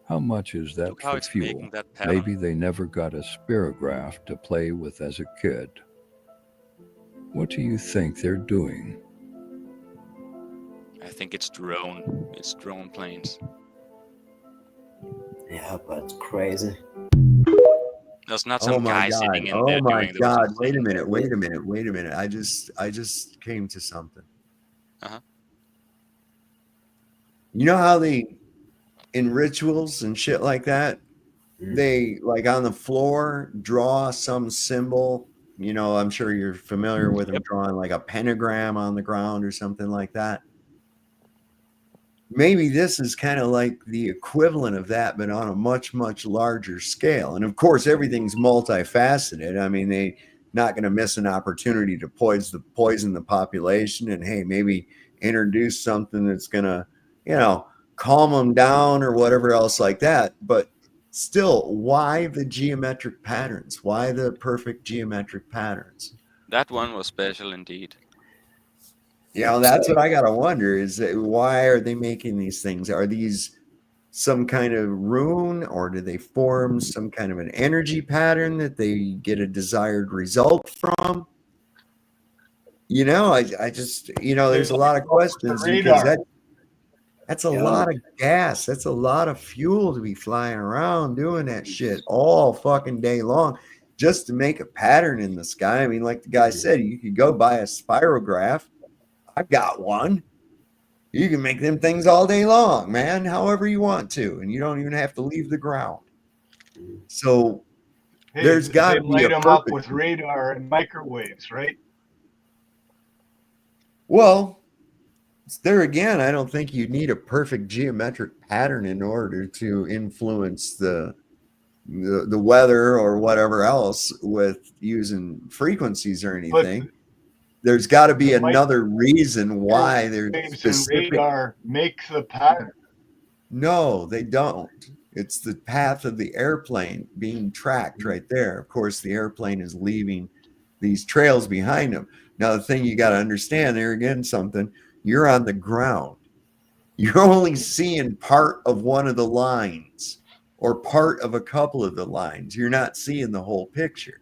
How much is that for fuel? Maybe they never got a spirograph to play with as a kid. What do you think they're doing? I think it's drone. It's drone planes. Yeah, but crazy. There's not some guy sitting in there doing my those God! things. Wait a minute! I just came to something. You know how they, in rituals and shit like that, they like on the floor draw some symbol. You know, I'm sure you're familiar with them drawing like a pentagram on the ground or something like that. maybe this is kind of like the equivalent of that, but on a much, much larger scale. And of course, everything's multifaceted. I mean, they not going to miss an opportunity to poison the population, and hey, maybe introduce something that's going to, calm them down or whatever else like that. But still, why the geometric patterns? Why the perfect geometric patterns? That one was special indeed. That's what I gotta wonder is that why are they making these things? Are these some kind of rune, or do they form some kind of an energy pattern that they get a desired result from? I just, there's a lot of questions because that's a lot of gas. That's a lot of fuel to be flying around doing that shit all fucking day long just to make a pattern in the sky. I mean, like the guy said, you could go buy a spirograph. I've got one. You can make them things all day long, man, however you want to, and you don't even have to leave the ground. So there's got to be light them up with radar and microwaves, right? Well, there again, I don't think you need a perfect geometric pattern in order to influence the weather or whatever else with using frequencies or anything. There's got to be another reason why there's specific. Radar make the pattern. No, they don't. It's the path of the airplane being tracked right there. Of course, the airplane is leaving these trails behind them. Now, the thing you got to understand there again, you're on the ground. You're only seeing part of one of the lines or part of a couple of the lines. You're not seeing the whole picture.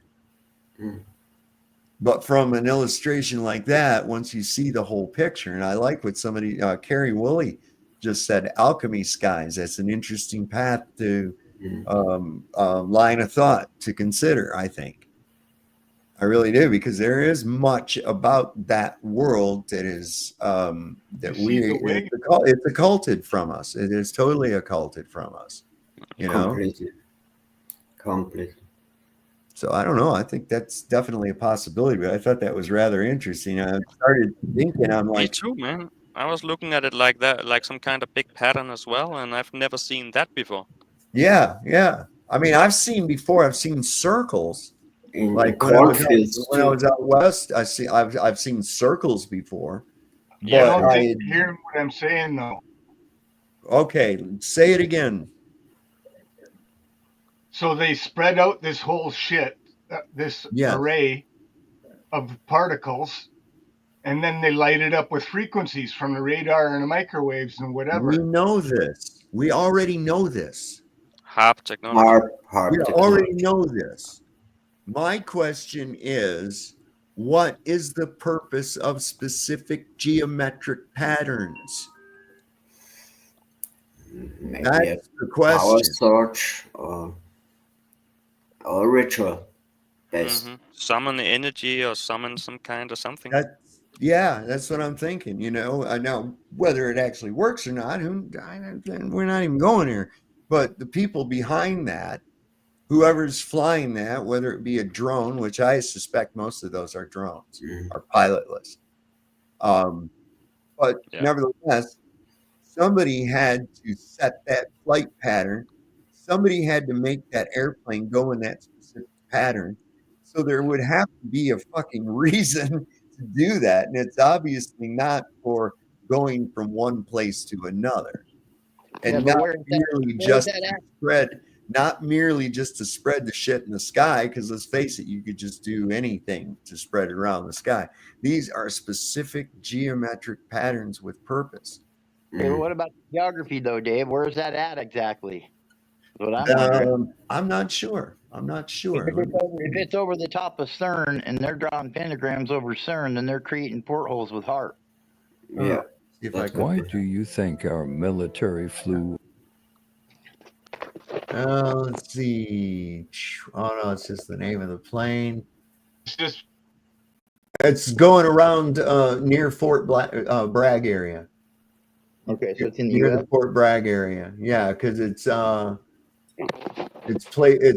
But from an illustration like that, once you see the whole picture, and I like what somebody, Carrie Woolley, just said, alchemy skies. That's an interesting path to line of thought to consider, I think. I really do, because there is much about that world that is it's occulted from us. It is totally occulted from us. Completely. So I don't know. I think that's definitely a possibility, but I thought that was rather interesting. I started thinking, I'm like, me too, man. I was looking at it like that, like some kind of big pattern as well, and I've never seen that before. Yeah. I mean, I've seen circles. Like when I was out west, I've seen circles before. Yeah, I don't think you're hearing what I'm saying though. Okay, say it again. So they spread out this whole shit, this array of particles, and then they light it up with frequencies from the radar and the microwaves and whatever. We know this. We already know this. HARP technology. We already know this. My question is, what is the purpose of specific geometric patterns? Maybe that's the question. Power source or ritual based. Summon energy or summon some kind of something. That's what I'm thinking. Now whether it actually works or not, we're not even going here. But the people behind that, whoever's flying that, whether it be a drone, which I suspect most of those are drones, are pilotless. But nevertheless, somebody had to set that flight pattern. Somebody had to make that airplane go in that specific pattern. So there would have to be a fucking reason to do that. And it's obviously not for going from one place to another. And not merely just to spread the shit in the sky, because let's face it, you could just do anything to spread it around the sky. These are specific geometric patterns with purpose. Okay, what about geography though, Dave? Where's that at exactly? I'm not sure. If it's over the top of CERN and they're drawing pentagrams over CERN, then they're creating portholes with HARP. Yeah. Why do you think our military flew? Let's see. Oh no, it's just the name of the plane. It's going around near Fort Bragg area. Okay, so it's in the near US? the Fort Bragg area. Yeah, because its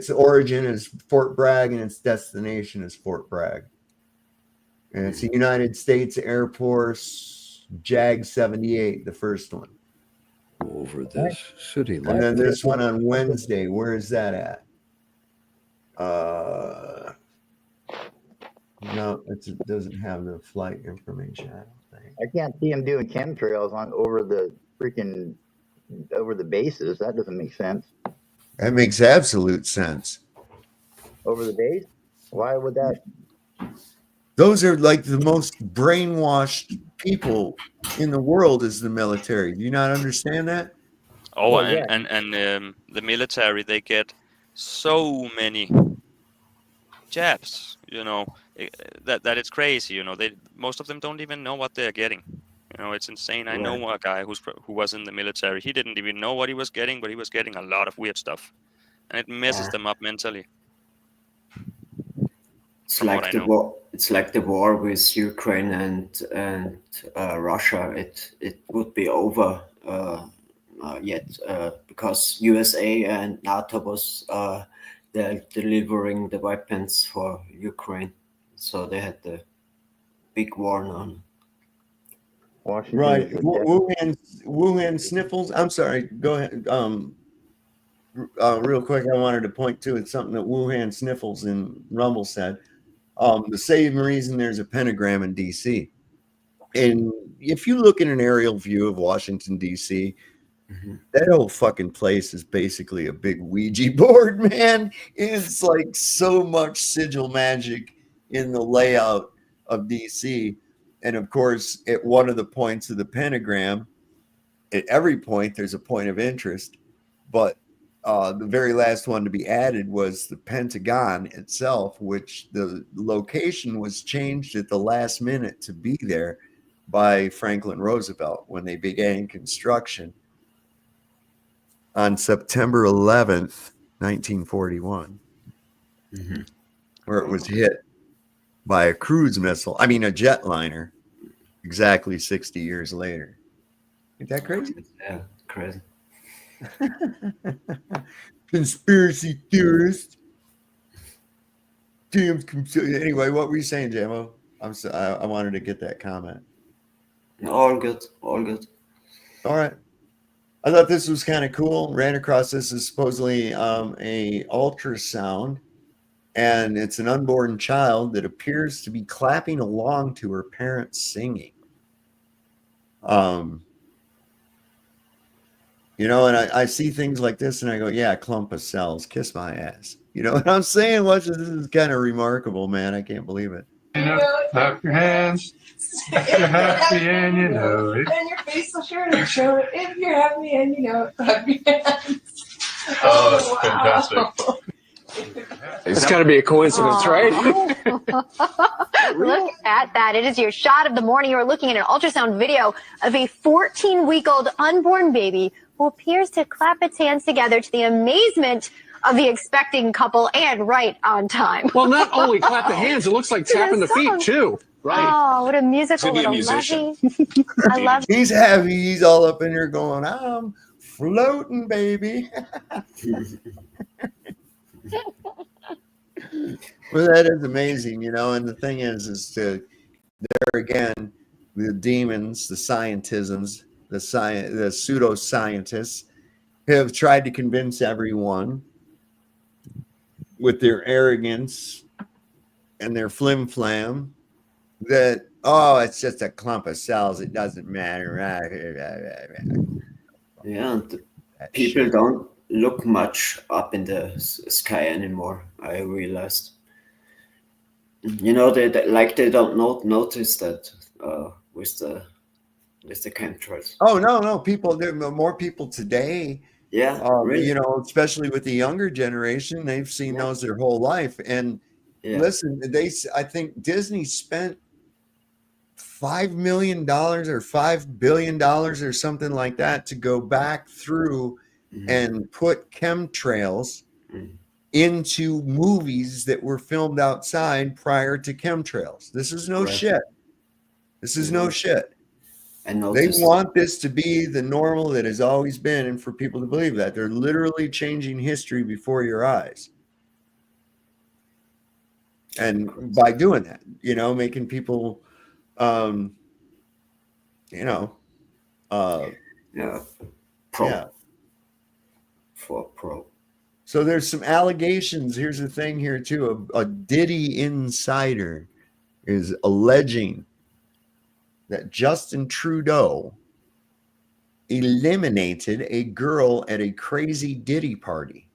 origin is Fort Bragg and its destination is Fort Bragg. And it's the United States Air Force JAG 78, the first one. over this city. And then this one on Wednesday, where is that at? No, it doesn't have the flight information, I don't think. I can't see them doing chemtrails over the bases. That doesn't make sense. That makes absolute sense. Over the base? Why would that? Those are like the most brainwashed people in the world is the military. Do you not understand that? Oh, well, and the military, they get so many jabs, that it's crazy. Most of them don't even know what they're getting. It's insane. I know a guy who was in the military. He didn't even know what he was getting, but he was getting a lot of weird stuff, and it messes them up mentally. It's like the war. It's like the war with Ukraine and Russia. It would be over yet because USA and NATO was they're delivering the weapons for Ukraine, so they had the big war on. Washington right, Wuhan sniffles. I'm sorry. Go ahead. Real quick, I wanted to point to it's something that Wuhan sniffles in Rumble said. The same reason there's a pentagram in DC. And if you look at an aerial view of Washington, DC, that whole fucking place is basically a big Ouija board, man. It's like so much sigil magic in the layout of DC. And of course, at one of the points of the pentagram, at every point, there's a point of interest. But the very last one to be added was the Pentagon itself, which the location was changed at the last minute to be there by Franklin Roosevelt when they began construction on September 11th, 1941, where it was hit by a cruise missile. I mean, a jetliner, exactly 60 years later. Isn't that crazy? Yeah, crazy. Conspiracy theorist. Anyway, what were you saying, Jamo? I wanted to get that comment. All good. All good. All right. I thought this was kind of cool. Ran across this as supposedly a ultrasound, and it's an unborn child that appears to be clapping along to her parents singing. And I see things like this and I go, yeah, clump of cells, kiss my ass. You know what I'm saying? This is kind of remarkable, man. I can't believe it. Clap your hands. If you're happy and you know it. And your face will surely show it. If you're happy and you know it, clap your hands. Oh, that's fantastic. It's got to be a coincidence, right? Look at that. It is your shot of the morning. You're looking at an ultrasound video of a 14-week-old unborn baby who appears to clap its hands together to the amazement of the expecting couple and right on time. Well, not only clap the hands, it looks like tapping the feet too. Right. Oh, what a musical little musician. I love it. He's happy. He's all up in here going, I'm floating, baby. Well, that is amazing, and the thing is there again, the demons, the scientisms, the pseudoscientists have tried to convince everyone with their arrogance and their flim-flam that, it's just a clump of cells. It doesn't matter. Yeah, people don't look much up in the sky anymore. I realized. They don't notice that with the chemtrails. Oh no! There are more people today. Yeah, really. Especially with the younger generation, they've seen those their whole life. And listen, I think Disney spent $5 million or $5 billion or something like that to go back through and put chemtrails into movies that were filmed outside prior to chemtrails. This is no shit. This is no shit. They want this to be the normal that has always been, and for people to believe that. They're literally changing history before your eyes. And by doing that, making people, pro. Yeah. For pro. So there's some allegations. Here's the thing here too. A Diddy insider is alleging that Justin Trudeau eliminated a girl at a crazy Diddy party.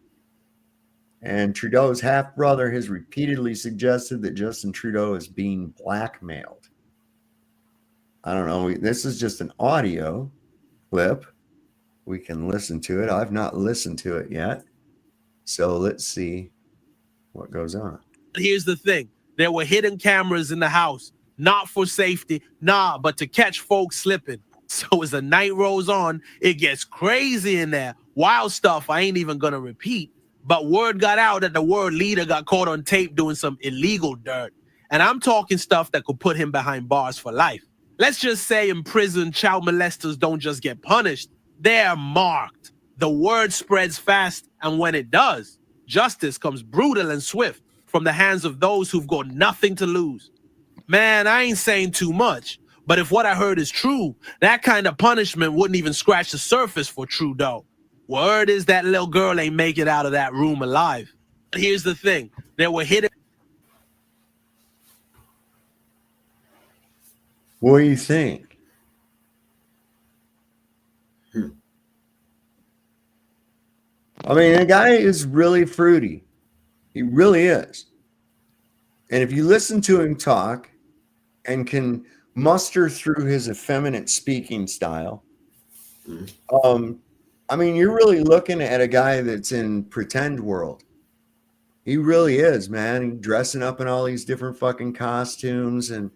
And Trudeau's half-brother has repeatedly suggested that Justin Trudeau is being blackmailed. I don't know. This is just an audio clip. We can listen to it. I've not listened to it yet. So let's see what goes on. Here's the thing. There were hidden cameras in the house, not for safety, but to catch folks slipping. So as the night rolls on, it gets crazy in there. Wild stuff I ain't even gonna repeat. But word got out that the world leader got caught on tape doing some illegal dirt. And I'm talking stuff that could put him behind bars for life. Let's just say in prison, child molesters don't just get punished. They're marked. The word spreads fast, and when it does, justice comes brutal and swift from the hands of those who've got nothing to lose. Man, I ain't saying too much, but if what I heard is true, that kind of punishment wouldn't even scratch the surface for Trudeau. Word is that little girl ain't make it out of that room alive. Here's the thing. There were hidden... What do you think? I mean, the guy is really fruity. He really is. And if you listen to him talk and can muster through his effeminate speaking style, I mean, you're really looking at a guy that's in pretend world. He really is, man. He's dressing up in all these different fucking costumes. And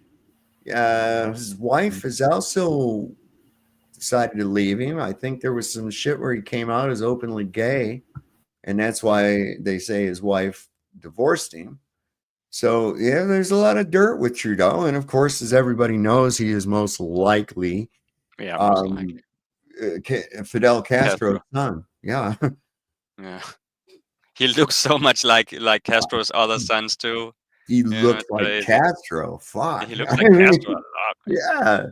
his wife has also decided to leave him. I think there was some shit where he came out as openly gay. And that's why they say his wife divorced him. So, yeah, there's a lot of dirt with Trudeau. And, of course, as everybody knows, he is most likely, Fidel Castro's son. Yeah. Yeah. He looks so much like Castro's other sons, too. He looks like Castro. Fuck. He looks like Castro a lot. Yeah.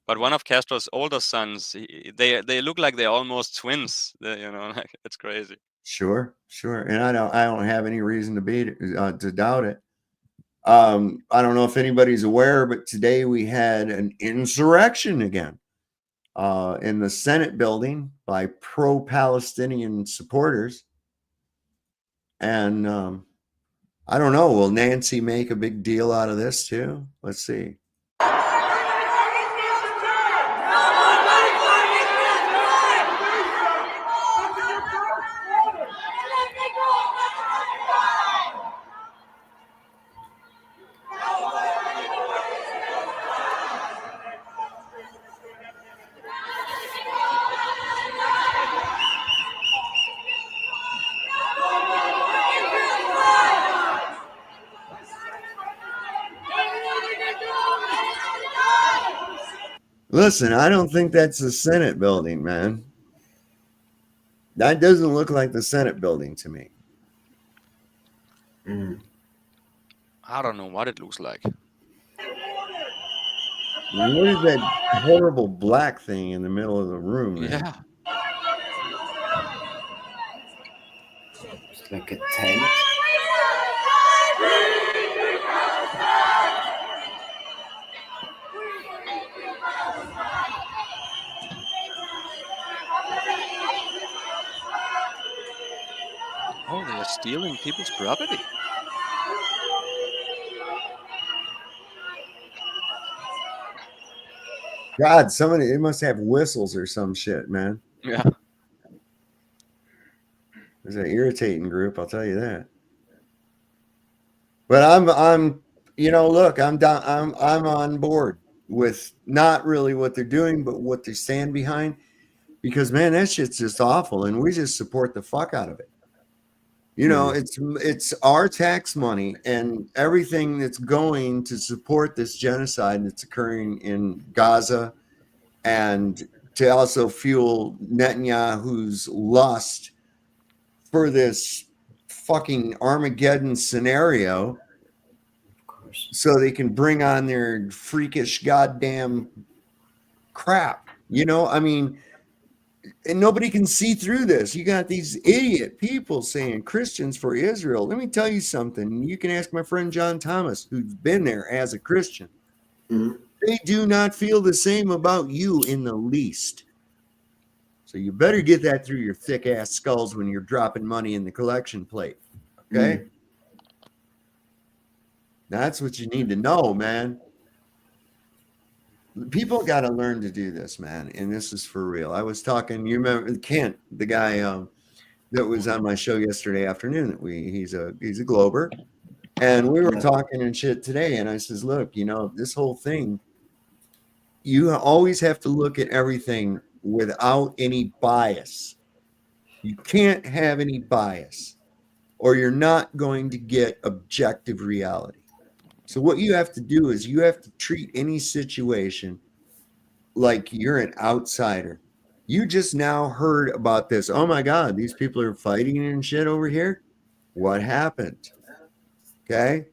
But one of Castro's older sons, they look like they're almost twins. Like, it's crazy. Sure. And I don't have any reason to doubt it. I don't know if anybody's aware, but today we had an insurrection again in the Senate building by pro-Palestinian supporters. And I don't know, will Nancy make a big deal out of this too? Let's see. Listen, I don't think that's the Senate building, man. That doesn't look like the Senate building to me. I don't know what it looks like. What is that horrible black thing in the middle of the room, man? Yeah. It's like a tent. Oh, they are stealing people's property. God, they must have whistles or some shit, man. Yeah. There's an irritating group, I'll tell you that. But I'm look, I'm on board with not really what they're doing, but what they stand behind. Because man, that shit's just awful, and we just support the fuck out of it. It's our tax money and everything that's going to support this genocide that's occurring in Gaza, and to also fuel Netanyahu's lust for this fucking Armageddon scenario, of course, so they can bring on their freakish goddamn crap. I mean, And nobody can see through this. You got these idiot people saying Christians for Israel. Let me tell you something. You can ask my friend John Thomas, who's been there as a Christian. They do not feel the same about you in the least. So you better get that through your thick ass skulls when you're dropping money in the collection plate. Okay? That's what you need to know, man. People got to learn to do this, man. And this is for real. I was talking, you remember Kent, the guy that was on my show yesterday afternoon. He's a Glober. And we were talking and shit today. And I says, look, you know, this whole thing, you always have to look at everything without any bias. You can't have any bias, or you're not going to get objective reality. So what you have to do is you have to treat any situation like you're an outsider. You just now heard about this. Oh my God, these people are fighting and shit over here. What happened? Okay.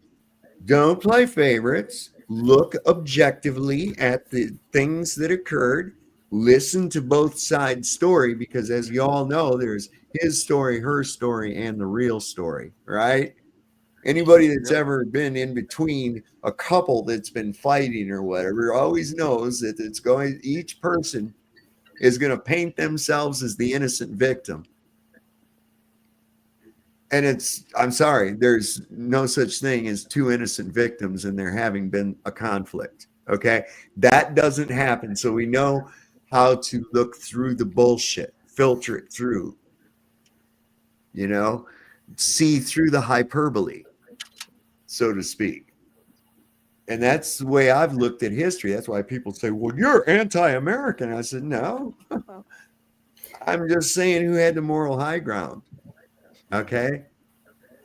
Don't play favorites. Look objectively at the things that occurred. Listen to both sides' story, because as you all know, there's his story, her story, and the real story, right? Anybody that's ever been in between a couple that's been fighting or whatever always knows that each person is going to paint themselves as the innocent victim. And I'm sorry, there's no such thing as two innocent victims and there having been a conflict. Okay. That doesn't happen. So we know how to look through the bullshit, filter it through, you know, see through the hyperbole, so to speak. And that's the way I've looked at history. That's why people say, well, you're anti-American. I said, no, I'm just saying who had the moral high ground. Okay.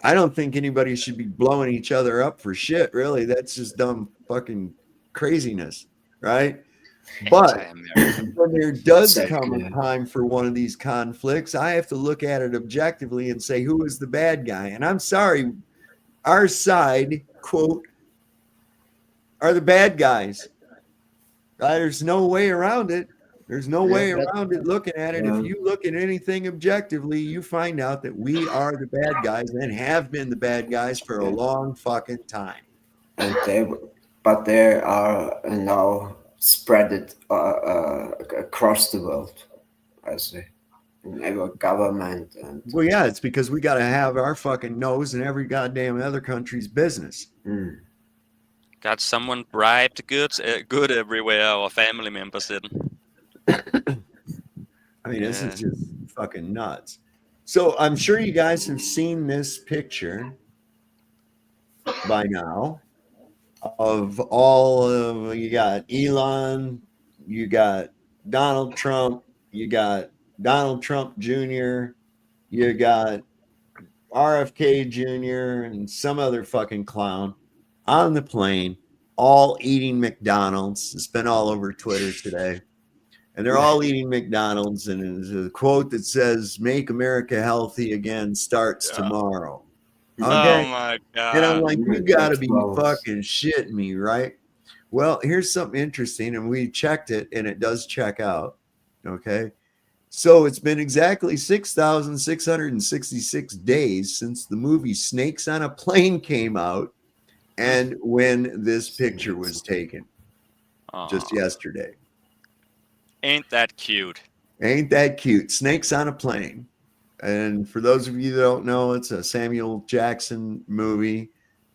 I don't think anybody should be blowing each other up for shit. Really. That's just dumb fucking craziness. Right. But when there does come a time for one of these conflicts, I have to look at it objectively and say, who is the bad guy? And I'm sorry, our side, quote, are the bad guys. There's no way around it. There's no way around it looking at it. If you look at anything objectively, you find out that we are the bad guys and have been the bad guys for a long fucking time. But they are now spread it across the world, I say. In our government. Well, yeah, it's because we got to have our fucking nose in every goddamn other country's business. Got someone bribed good everywhere our family members didn't. I mean, this is just fucking nuts. So I'm sure you guys have seen this picture by now of all of, you got Elon, you got Donald Trump, you got Donald Trump Jr., you got RFK Jr., and some other fucking clown on the plane, all eating McDonald's. It's been all over Twitter today. And they're all eating McDonald's, and there's a quote that says, "Make America healthy again starts tomorrow." Okay? Oh my God. And I'm like, you gotta be fucking shitting me, right? Well, here's something interesting, and we checked it, and it does check out. Okay. So it's been exactly 6,666 days since the movie Snakes on a Plane came out, and when this picture was taken just yesterday. Ain't that cute? Ain't that cute? Snakes on a Plane. And for those of you that don't know, it's a Samuel Jackson movie.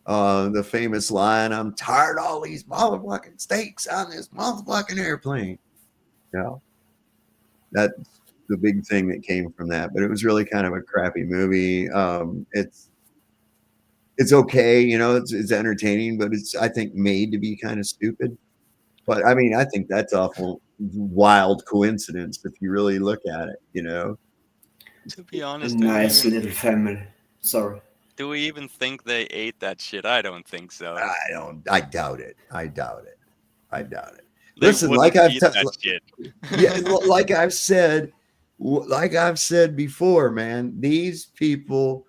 The famous line, "I'm tired of all these motherfucking snakes on this motherfucking airplane." Yeah. That's the big thing that came from that. But it was really kind of a crappy movie. It's okay, you know, it's entertaining, but it's, I think, made to be kind of stupid. But I mean, I think that's awful wild coincidence if you really look at it, you know. To be honest, nice little family. Sorry. Do we even think they ate that shit? I don't think so. I doubt it. I doubt it. Listen, like I've said before, man, these people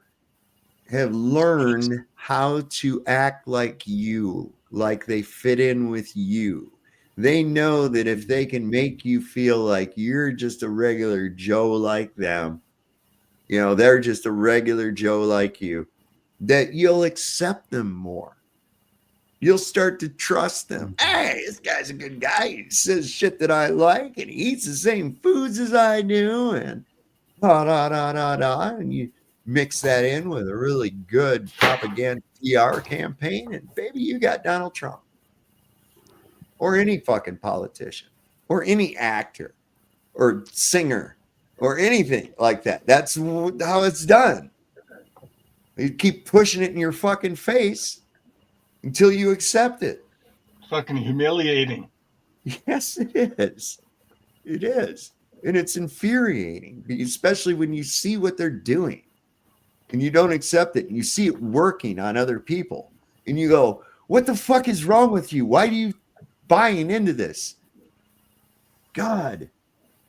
have learned how to act like you, like they fit in with you. They know that if they can make you feel like you're just a regular Joe like them, you know, they're just a regular Joe like you, that you'll accept them more. You'll start to trust them. Hey, this guy's a good guy. He says shit that I like, and he eats the same foods as I do, and and you mix that in with a really good propaganda PR campaign, and baby, you got Donald Trump. Or any fucking politician, or any actor, or singer, or anything like that. That's how it's done. You keep pushing it in your fucking face until you accept it. Fucking humiliating. Yes, it is. It is. And it's infuriating, especially when you see what they're doing and you don't accept it and you see it working on other people and you go, what the fuck is wrong with you? Why do you buying into this? God.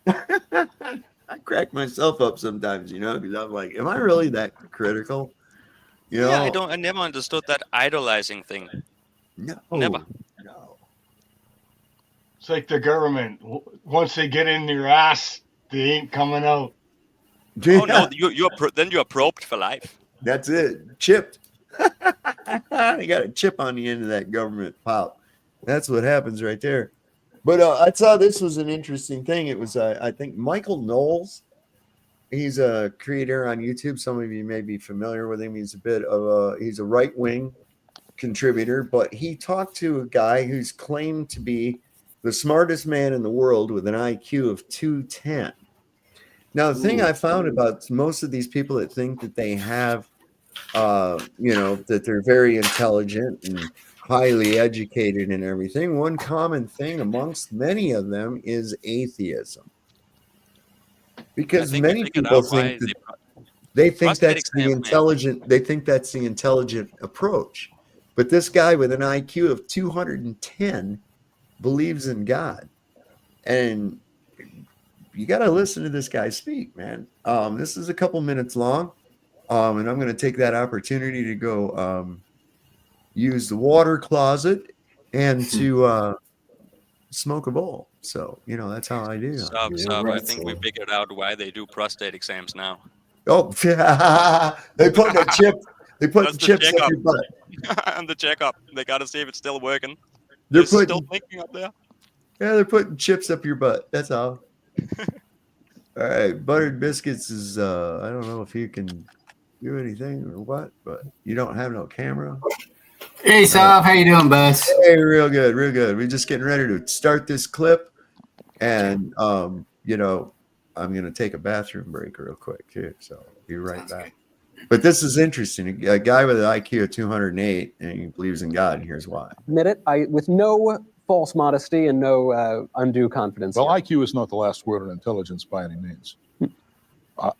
I crack myself up sometimes, you know, because I'm like, am I really that critical? You know? Yeah, I never understood that idolizing thing. No. Never. No. It's like the government. Once they get in your ass, they ain't coming out. Oh no, then you're probed for life. That's it. Chipped. They got a chip on the end of that government pop. That's what happens right there. But I saw this was an interesting thing. It was, I think, Michael Knowles. He's a creator on YouTube. Some of you may be familiar with him. He's he's a right-wing contributor, but he talked to a guy who's claimed to be the smartest man in the world with an IQ of 210. Now, the thing I found about most of these people that think that they have, you know, that they're very intelligent and highly educated and everything, one common thing amongst many of them is atheism. Because many people think that they think that's the intelligent, they think that's the intelligent approach. But this guy with an IQ of 210 believes in God. And you got to listen to this guy speak, man. This is a couple minutes long. And I'm going to take that opportunity to go use the water closet and to smoke a bowl. So, you know, that's how I do. Stop. I think we figured out why they do prostate exams now. Oh, they put a chip. They put the chips up your butt. And the checkup. They got to see if it's still working. They're still thinking up there. Yeah, they're putting chips up your butt. That's all. All right, buttered biscuits is. I don't know if you can do anything or what, but you don't have no camera. Hey, Sav, how you doing, bud? Hey, real good, real good. We're just getting ready to start this clip, and you know, I'm gonna take a bathroom break real quick too. So be right back. But this is interesting. A guy with an IQ of 208 and he believes in God, and here's why. Admit it, with no false modesty and no undue confidence. Well, IQ is not the last word on intelligence by any means.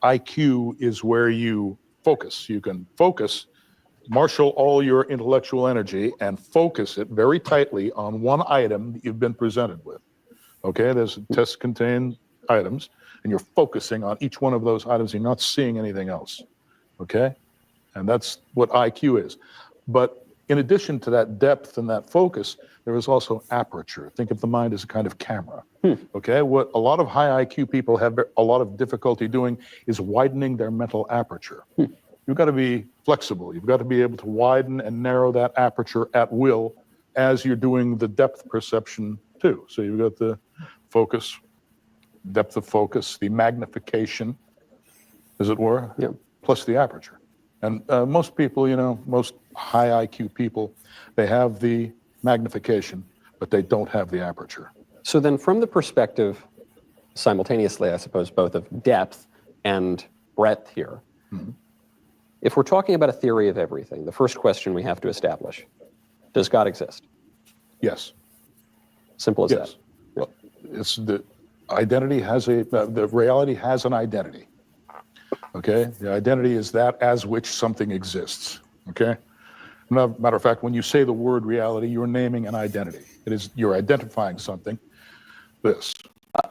IQ is where you focus. You can focus, marshal all your intellectual energy and focus it very tightly on one item that you've been presented with. Okay, there's tests contain items, and you're focusing on each one of those items. You're not seeing anything else. Okay, and that's what IQ is. But in addition to that depth and that focus, there is also aperture. Think of the mind as a kind of camera. Okay, what a lot of high IQ people have a lot of difficulty doing is widening their mental aperture. You've got to be flexible. You've got to be able to widen and narrow that aperture at will as you're doing the depth perception too. So you've got the focus, depth of focus, the magnification, as it were, plus the aperture. And most people, you know, most high IQ people, they have the magnification, but they don't have the aperture. So then from the perspective, simultaneously, I suppose, both of depth and breadth here, if we're talking about a theory of everything, the first question we have to establish, does God exist? Yes. Simple as that. Well, it's the identity has the reality has an identity. Okay, the identity is that as which something exists. Okay, matter of fact, when you say the word reality, you're naming an identity. It is, you're identifying something. This.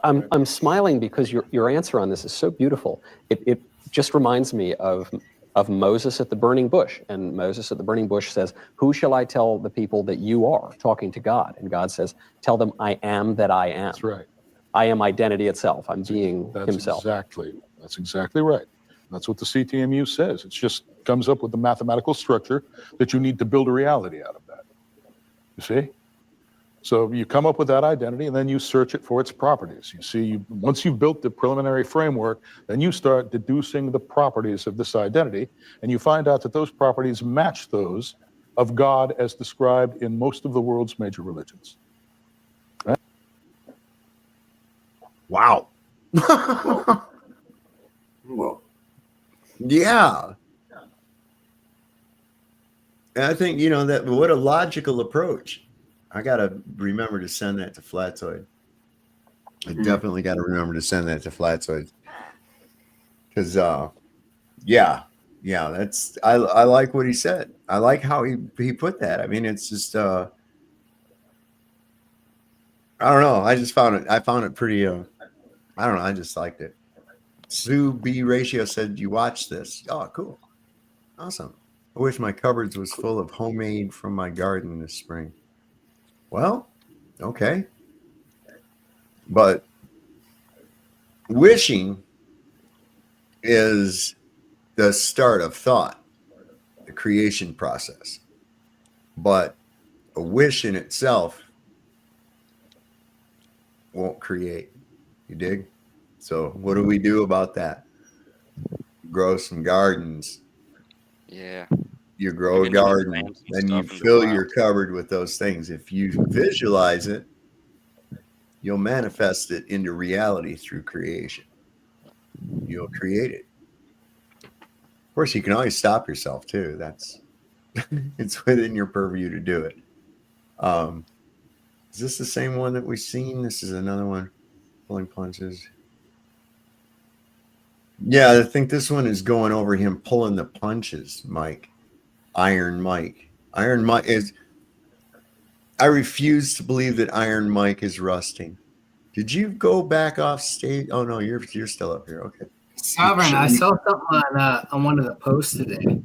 I'm smiling because your answer on this is so beautiful. It just reminds me of of Moses at the burning bush. And Moses at the burning bush says, who shall I tell the people that you are? Talking to God. And God says, tell them I am that I am. That's right. I am identity itself. I'm being himself. That's exactly right. That's what the CTMU says. It just comes up with the mathematical structure that you need to build a reality out of that. You see? So you come up with that identity and then you search it for its properties. You see, once you've built the preliminary framework, then you start deducing the properties of this identity, and you find out that those properties match those of God as described in most of the world's major religions. Right? Wow. Well, yeah. And I think, you know, that what a logical approach. I got to remember to send that to Flatzoid. I definitely got to remember to send that to Flatzoid. Because, that's, I like what he said. I like how he put that. I mean, it's just, I don't know. I found it pretty, I don't know. I just liked it. Sue B Ratio said, you watched this. Oh, cool. Awesome. I wish my cupboards was full of homemade from my garden this spring. Well, okay. But wishing is the start of thought, the creation process. But a wish in itself won't create. You dig? So what do we do about that? Grow some gardens. Yeah. You grow a garden, and you fill your cupboard with those things. If you visualize it, you'll manifest it into reality through creation. You'll create it. Of course, you can always stop yourself too. That's it's within your purview to do it. Is this the same one that we've seen? This is another one. Pulling punches. Yeah, I think this one is going over him pulling the punches, Mike. Iron Mike. Iron Mike is. I refuse to believe that Iron Mike is rusting. Did you go back off stage? Oh no, you're still up here. Okay. Sovereign, I saw something on one of the posts today.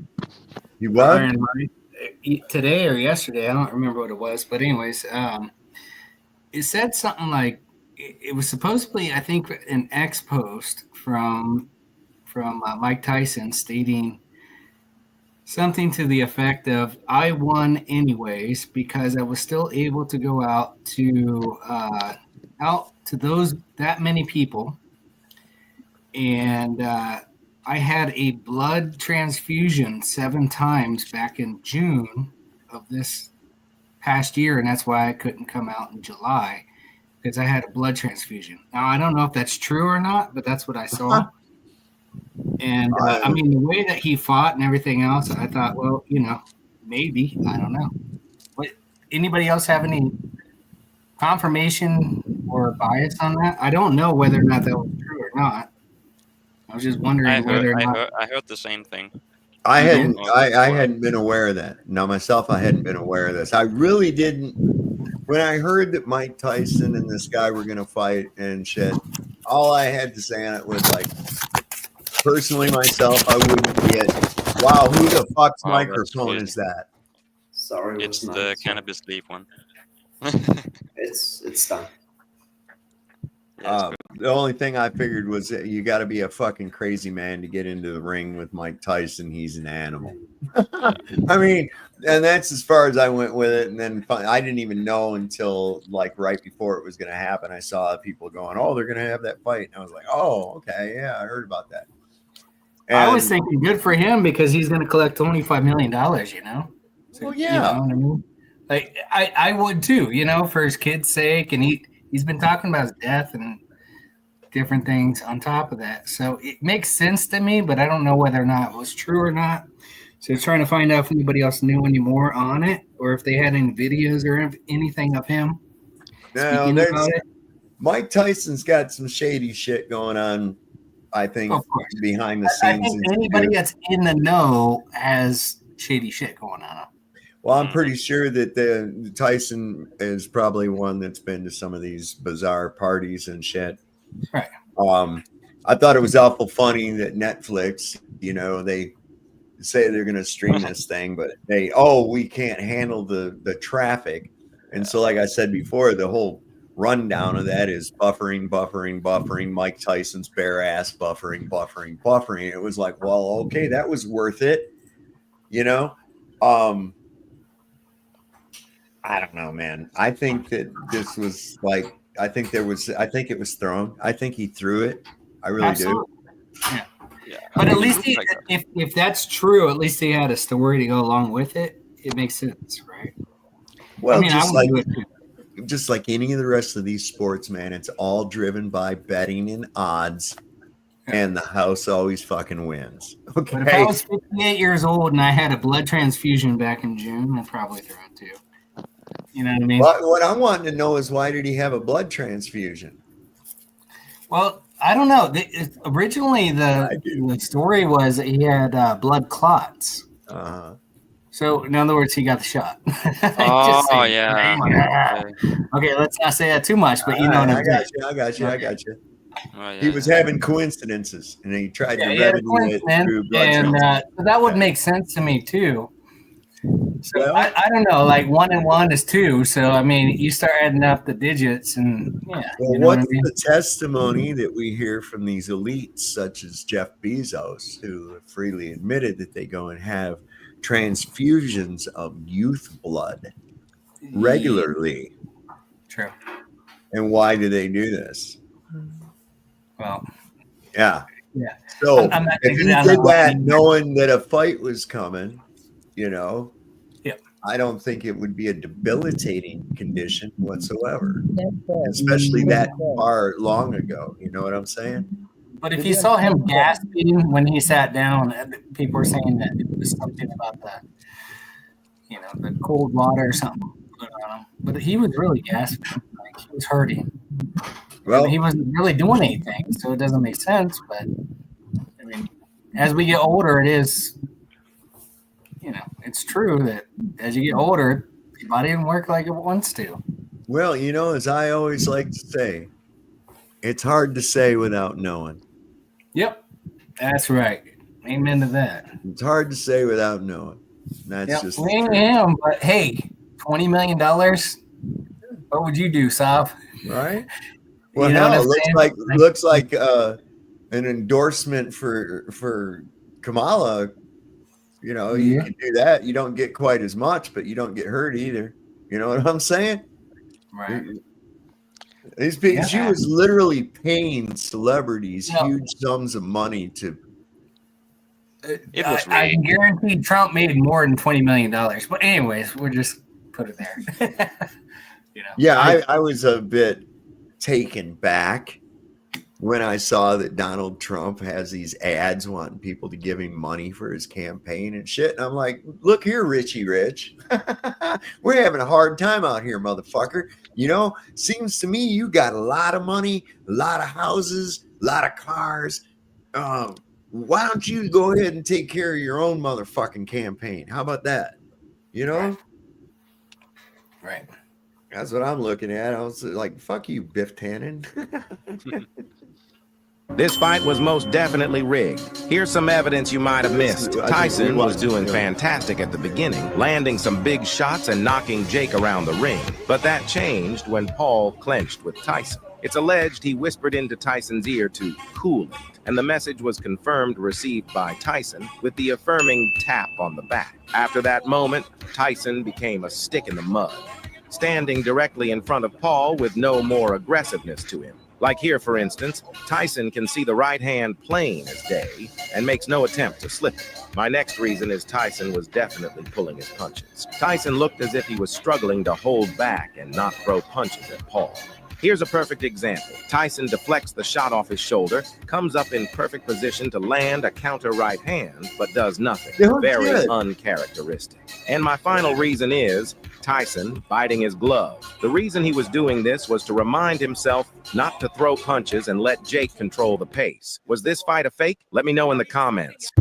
You what? Iron Mike, today or yesterday, I don't remember what it was, but anyways, it said something like it was supposedly, I think, an X post from Mike Tyson stating something to the effect of, I won anyways because I was still able to go out to that many people, and I had a blood transfusion 7 times back in June of this past year, and that's why I couldn't come out in July, because I had a blood transfusion. Now, I don't know if that's true or not, but that's what I saw. And I mean, the way that he fought and everything else, I thought, well, you know, maybe, I don't know. But anybody else have any confirmation or bias on that? I don't know whether or not that was true or not. I was just wondering whether or not. I heard the same thing. I hadn't been aware of that. Now myself, I hadn't been aware of this. I really didn't. When I heard that Mike Tyson and this guy were going to fight and shit, all I had to say on it was like, personally, myself, I wouldn't get, wow, who the fuck's microphone is that? Sorry, it's the cannabis leaf one. It's done. The only thing I figured was that you got to be a fucking crazy man to get into the ring with Mike Tyson. He's an animal. I mean, and that's as far as I went with it. And then I didn't even know until like right before it was going to happen. I saw people going, "Oh, they're going to have that fight," and I was like, "Oh, okay, yeah, I heard about that." And I was thinking good for him because he's going to collect $25 million, you know? So, well, yeah. You know what I mean? Like, I would too, you know, for his kid's sake. And he's been talking about his death and different things on top of that. So it makes sense to me, but I don't know whether or not it was true or not. So trying to find out if anybody else knew any more on it or if they had any videos or anything of him. No, Mike Tyson's got some shady shit going on, I think, behind the scenes. I think anybody that's in the know has shady shit going on. Well, I'm pretty sure that the Tyson is probably one that's been to some of these bizarre parties and shit. Right. I thought it was awful funny that Netflix, you know, they say they're going to stream this thing, but we can't handle the traffic. And so, like I said before, the whole rundown of that is buffering, Mike Tyson's bare ass, buffering. It was like, well, okay, that was worth it. You know? I don't know, man. I think that this was like, I think it was thrown. I think he threw it. I really do. Yeah. But at least if that's true, at least he had a story to go along with it. It makes sense, right? Well, I mean, just like any of the rest of these sports, man, it's all driven by betting and odds, and the house always fucking wins. Okay. But if I was 58 years old and I had a blood transfusion back in June, I'd probably throw it too. You know what I mean? What I wanted to know is, why did he have a blood transfusion? Well, I don't know. Originally, the story was that he had blood clots. So, in other words, he got the shot. Oh, yeah. Okay, let's not say that too much, but you know what I mean. I got you. Oh, yeah, he was having coincidences, and he tried to revenue it through blood and that would make sense to me, too. So, I don't know, like 1 and 1 is 2. So, I mean, you start adding up the digits and, Well, you know what's what I mean? the testimony that we hear from these elites, such as Jeff Bezos, who have freely admitted that they go and have transfusions of youth blood regularly? True. And why do they do this? Well, yeah. So, if you did that knowing that a fight was coming, you know, I don't think it would be a debilitating condition whatsoever, especially that far long ago. You know what I'm saying? But if you saw him gasping when he sat down, people were saying that it was something about the cold water or something put on him. But he was really gasping. Like, he was hurting. Well, he wasn't really doing anything, so it doesn't make sense. But, I mean, as we get older, it is, it's true that as you get older, your body doesn't work like it wants to. Well, as I always like to say, it's hard to say without knowing. Yep, that's right. Amen to that. It's hard to say without knowing. That's just him. But hey, $20 million. What would you do, Sav? Right. Well, it looks like an endorsement for Kamala. You can do that. You don't get quite as much, but you don't get hurt either. You know what I'm saying? Right. These people, she was literally paying celebrities huge sums of money to. I guarantee Trump made more than $20 million. But anyways, we'll just put it there. Yeah, I was a bit taken back when I saw that Donald Trump has these ads wanting people to give him money for his campaign and shit. And I'm like, look here, Richie Rich. We're having a hard time out here, motherfucker. Seems to me you got a lot of money, a lot of houses, a lot of cars. Why don't you go ahead and take care of your own motherfucking campaign? How about that? Right. That's what I'm looking at. I was like, fuck you, Biff Tannen. This fight was most definitely rigged. Here's some evidence you might have missed. Tyson was doing fantastic at the beginning, landing some big shots and knocking Jake around the ring. But that changed when Paul clenched with Tyson. It's alleged he whispered into Tyson's ear to cool it, and the message was confirmed received by Tyson with the affirming tap on the back. After that moment, Tyson became a stick in the mud, standing directly in front of Paul with no more aggressiveness to him. Like here, for instance, Tyson can see the right hand plain as day and makes no attempt to slip it. My next reason is Tyson was definitely pulling his punches. Tyson looked as if he was struggling to hold back and not throw punches at Paul. Here's a perfect example. Tyson deflects the shot off his shoulder, comes up in perfect position to land a counter right hand, but does nothing. Very uncharacteristic. And my final reason is Tyson biting his glove. The reason he was doing this was to remind himself not to throw punches and let Jake control the pace. Was this fight a fake? Let me know in the comments.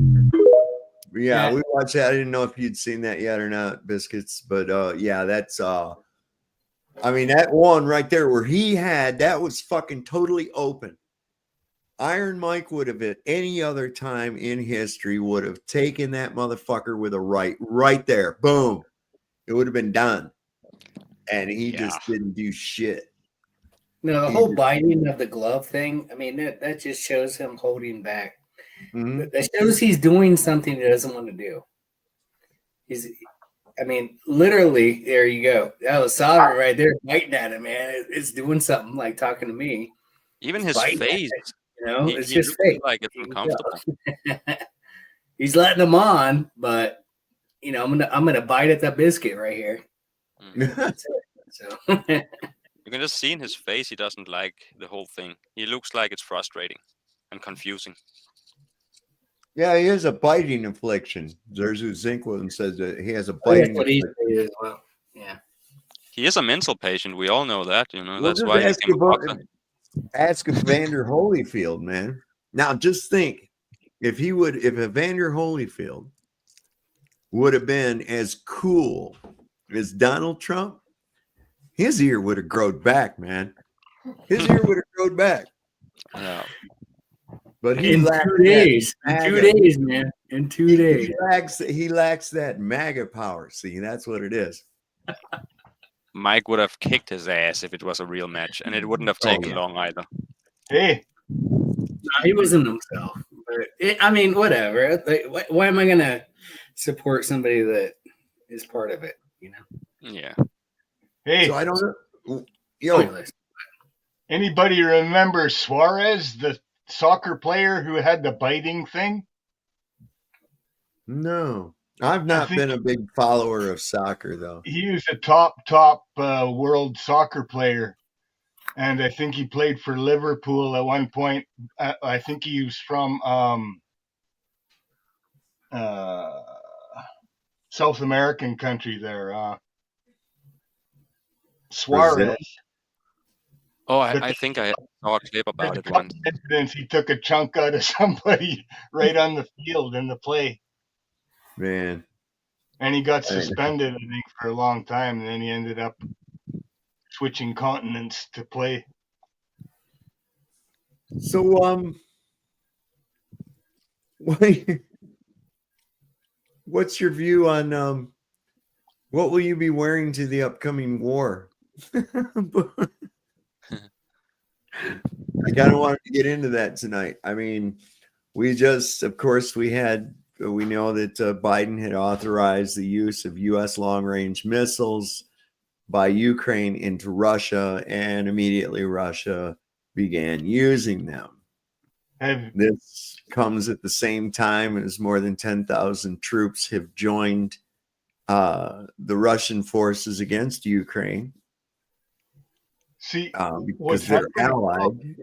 Yeah, we watched that. I didn't know if you'd seen that yet or not, Biscuits. But that's that one right there where he had, that was fucking totally open. Iron Mike would have at any other time in history would have taken that motherfucker with a right there. Boom. It would have been done. And he just didn't do shit. No, the whole biting of the glove thing, I mean, that just shows him holding back. Mm-hmm. That shows he's doing something he doesn't want to do. Literally, there you go. That was Sovereign right there biting at him, man. It's doing something like talking to me. Even his face, it's just fake. Like it's uncomfortable. He's letting him on, but I'm gonna bite at that biscuit right here. That's it. So you can just see in his face he doesn't like the whole thing. He looks like it's frustrating and confusing. Yeah, he has a biting affliction. Zerzu Zinkwin says that he has a biting affliction. As well. Yeah. He is a mental patient. We all know that, Well, that's just why he became a boxer. Ask Evander Holyfield, man. Now, just think if Evander Holyfield would have been as cool as Donald Trump, his ear would have grown back, man. His ear would have grown back. Yeah. But he in 2 days. In 2 days, man. In 2 days. He lacks that MAGA power. See, that's what it is. Mike would have kicked his ass if it was a real match, and it wouldn't have taken long either. Hey. No, he wasn't himself. But whatever. Why am I going to support somebody that is part of it, Yeah. Hey. So I don't know. Anybody remember Suarez, the soccer player who had the biting thing? No. I've not been a big follower of soccer, though. He was a top world soccer player, and I think he played for Liverpool at one point. I think he was from South American country there. Suarez. Brazil? Oh, I think I saw a clip about it once. He took a chunk out of somebody right on the field in the play. Man. And he got suspended, I think, for a long time, and then he ended up switching continents to play. So, what's your view on what will you be wearing to the upcoming war? I kind of wanted to get into that tonight. I mean, we know that Biden had authorized the use of U.S. long-range missiles by Ukraine into Russia, and immediately Russia began using them. This comes at the same time as more than 10,000 troops have joined the Russian forces against Ukraine. See, because they're allied.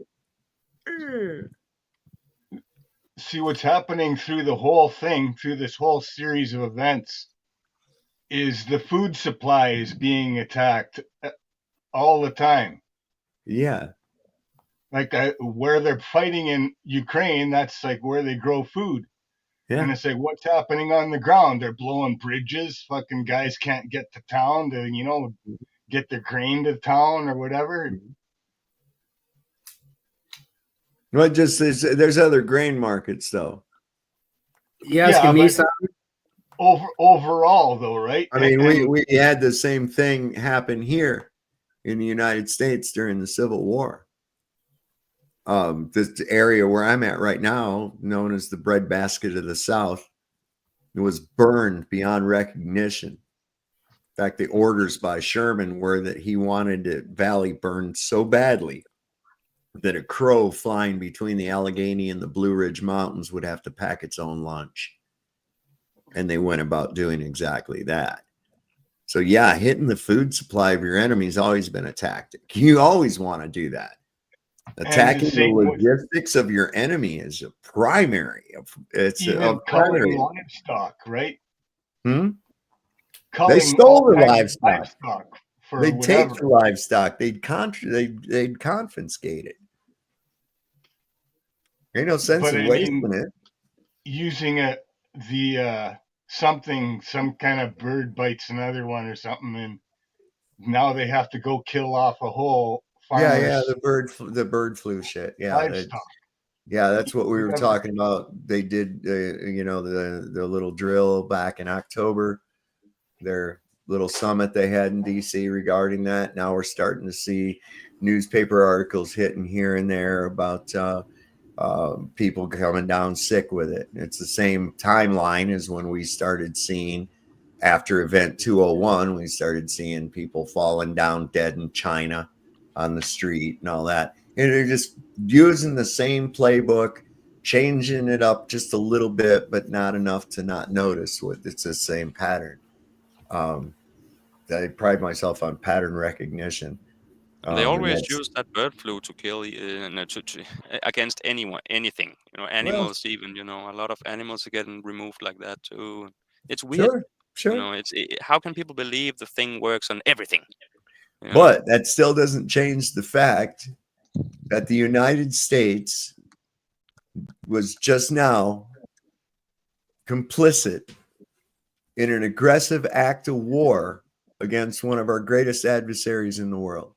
See, what's happening through the whole thing, through this whole series of events, is the food supply is being attacked all the time. Yeah. Like where they're fighting in Ukraine, that's like where they grow food. Yeah. And it's like, what's happening on the ground? They're blowing bridges. Fucking guys can't get to town to, get their grain to town or whatever. Well, there's other grain markets, though. Overall, though, right? I mean, we had the same thing happen here in the United States during the Civil War. This area where I'm at right now, known as the breadbasket of the South, it was burned beyond recognition. In fact, the orders by Sherman were that he wanted the valley burned so badly that a crow flying between the Allegheny and the Blue Ridge Mountains would have to pack its own lunch. And they went about doing exactly that. So yeah, hitting the food supply of your enemy has always been a tactic. You always want to do that. Attacking the logistics of your enemy is a primary. It's a primary. Livestock, right? They stole the livestock. They'd whatever. take the livestock. They'd confiscate it. Ain't no sense in wasting it. Using some kind of bird bites another one or something, and now they have to go kill off a whole farmer's the bird flu shit. Yeah, livestock. Yeah, that's what we were talking about. They did, the little drill back in October, their little summit they had in DC regarding that. Now we're starting to see newspaper articles hitting here and there about people coming down sick with it. It's the same timeline as when we started seeing after Event 201, we started seeing people falling down dead in China on the street and all that. And they're just using the same playbook, changing it up just a little bit, but not enough to not notice what it's the same pattern. I pride myself on pattern recognition. They always use that bird flu to kill against anyone, anything. Animals even. A lot of animals are getting removed like that too. It's weird. Sure. How can people believe the thing works on everything? But that still doesn't change the fact that the United States was just now complicit in an aggressive act of war against one of our greatest adversaries in the world.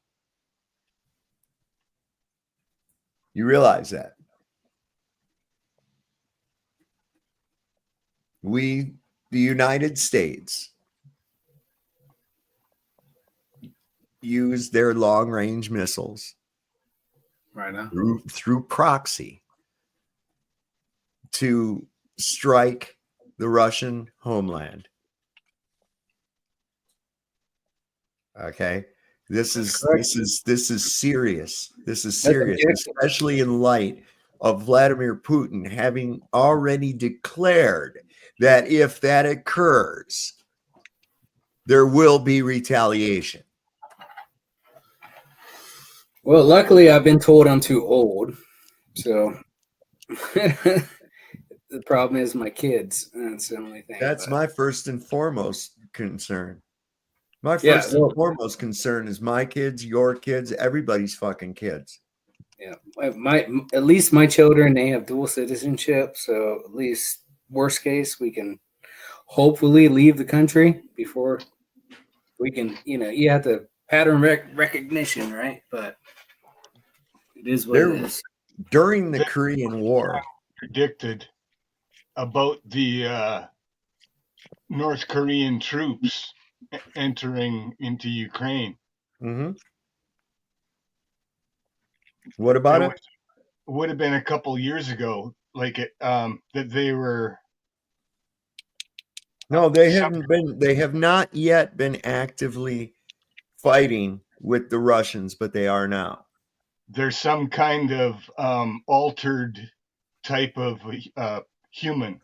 You realize that? The United States, used their long-range missiles right now through proxy to strike the Russian homeland. Okay, this is serious. This is serious, especially in light of Vladimir Putin having already declared that if that occurs, there will be retaliation. Well, luckily, I've been told I'm too old, so the problem is my kids. That's the only thing. That's my first and foremost concern. My first and foremost concern is my kids, your kids, everybody's fucking kids. Yeah, at least my children, they have dual citizenship, so at least worst case we can hopefully leave the country before we can. You have to pattern recognition, right? But it is what it is. During the Korean War, predicted about the North Korean troops entering into Ukraine. Mm-hmm. What about it? Would have been a couple years ago, that they were. No, they haven't been. They have not yet been actively fighting with the Russians, but they are now. There's some kind of altered type of human,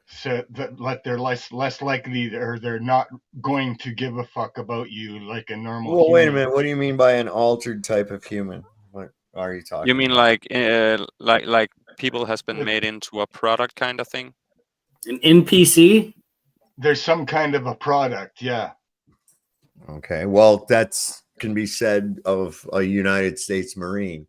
so that they're less likely, or they're not going to give a fuck about you like a normal. Well, wait a minute. What do you mean by an altered type of human? What are you talking? You mean like people has been made into a product kind of thing? An NPC? There's some kind of a product, yeah. Okay, well, that's can be said of a United States Marine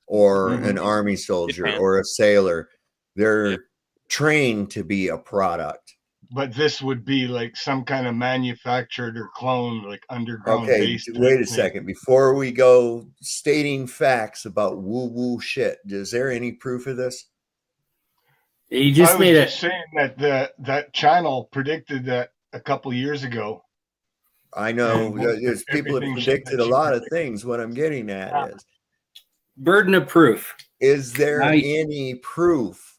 or an Army soldier or a sailor. They're trained to be a product. But this would be like some kind of manufactured or cloned, like underground. Okay, wait a second. Before we go stating facts about woo-woo shit, is there any proof of this? You just I was just saying that that channel predicted that a couple years ago. I know there's people have predicted a lot of things. What I'm getting at is burden of proof. Is there any proof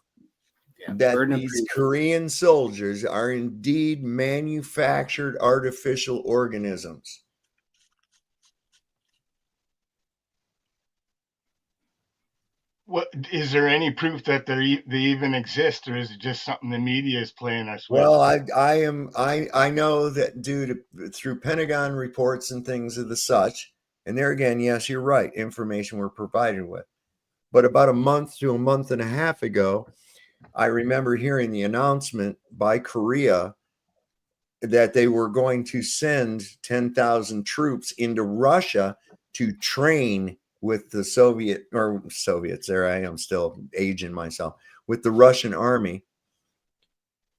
that these Korean soldiers are indeed manufactured artificial organisms? What is there any proof that they even exist, or is it just something the media is playing us with? Well, I know that through Pentagon reports and things of the such, and there again, yes, you're right, information we're provided with. But about a month to a month and a half ago, I remember hearing the announcement by Korea that they were going to send 10,000 troops into Russia to train with the Soviets. There I am, still aging myself, with the Russian army,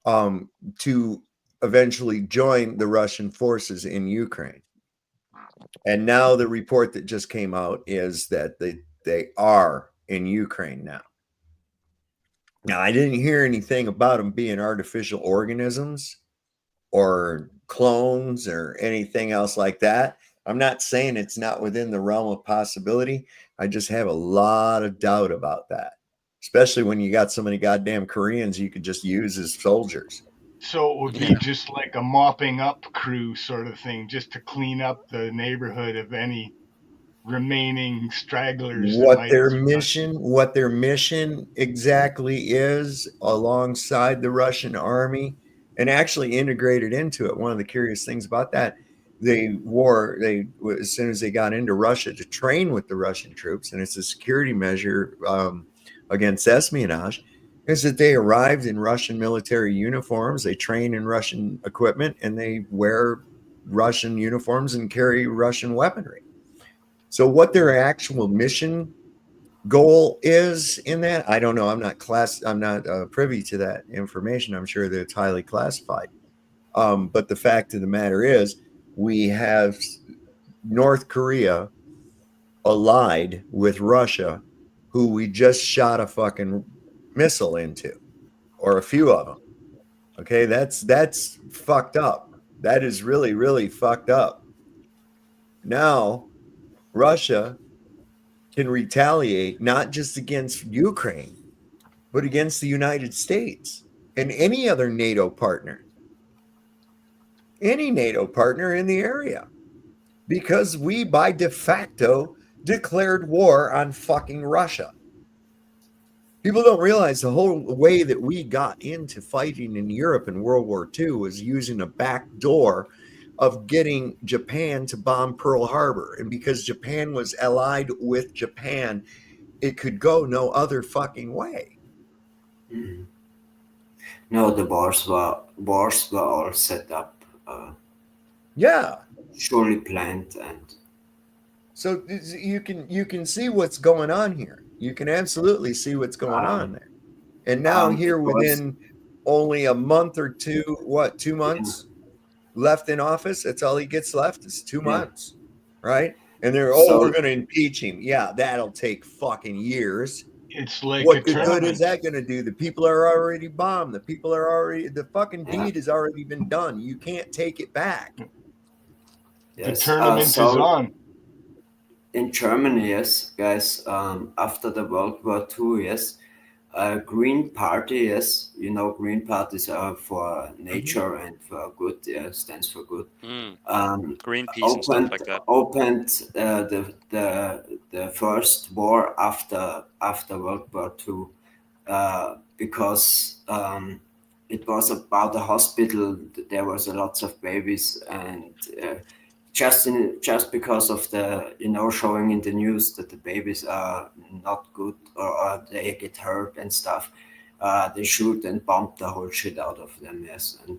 to eventually join the Russian forces in Ukraine. And now the report that just came out is that they are in Ukraine now. Now, I didn't hear anything about them being artificial organisms or clones or anything else like that. I'm not saying it's not within the realm of possibility. I just have a lot of doubt about that, especially when you got so many goddamn Koreans you could just use as soldiers. So it would be just like a mopping up crew sort of thing, just to clean up the neighborhood of any remaining stragglers. What their mission exactly is, alongside the Russian army, and actually integrated into it. One of the curious things about that, they as soon as they got into Russia to train with the Russian troops, and it's a security measure against espionage, is that they arrived in Russian military uniforms, they train in Russian equipment, and they wear Russian uniforms and carry Russian weaponry. So what their actual mission goal is in that, I don't know. I'm not privy to that information. I'm sure that it's highly classified. But the fact of the matter is, we have North Korea allied with Russia, who we just shot a fucking missile into, or a few of them. Okay, that's fucked up. That is really, really fucked up. Now, Russia can retaliate not just against Ukraine, but against the United States and any other NATO partner. Any NATO partner in the area. Because we, by de facto, declared war on fucking Russia. People don't realize the whole way that we got into fighting in Europe in World War II was using a back door of getting Japan to bomb Pearl Harbor. And because Japan was allied with Japan, it could go no other fucking way. Mm. No, the wars were all set up. Surely planned, and so you can see what's going on here. You can absolutely see what's going on there. And now here within only a month or two, 2 months left in office, that's all he gets left is 2 months, right? And they're we're going to impeach him. Yeah, that'll take fucking years. It's like what good is that going to do? The people are already bombed. The fucking deed has already been done. You can't take it back. The tournament is on. In Germany, yes, guys, after the World War II, yes, Green Party, yes, Green parties are for nature and for good, stands for good. Greenpeace and stuff like that. Opened the first war after World War II because it was about a hospital. There was lots of babies, and just because of the showing in the news that the babies are not good or they get hurt and stuff, they shoot and bomb the whole shit out of them. Yes, and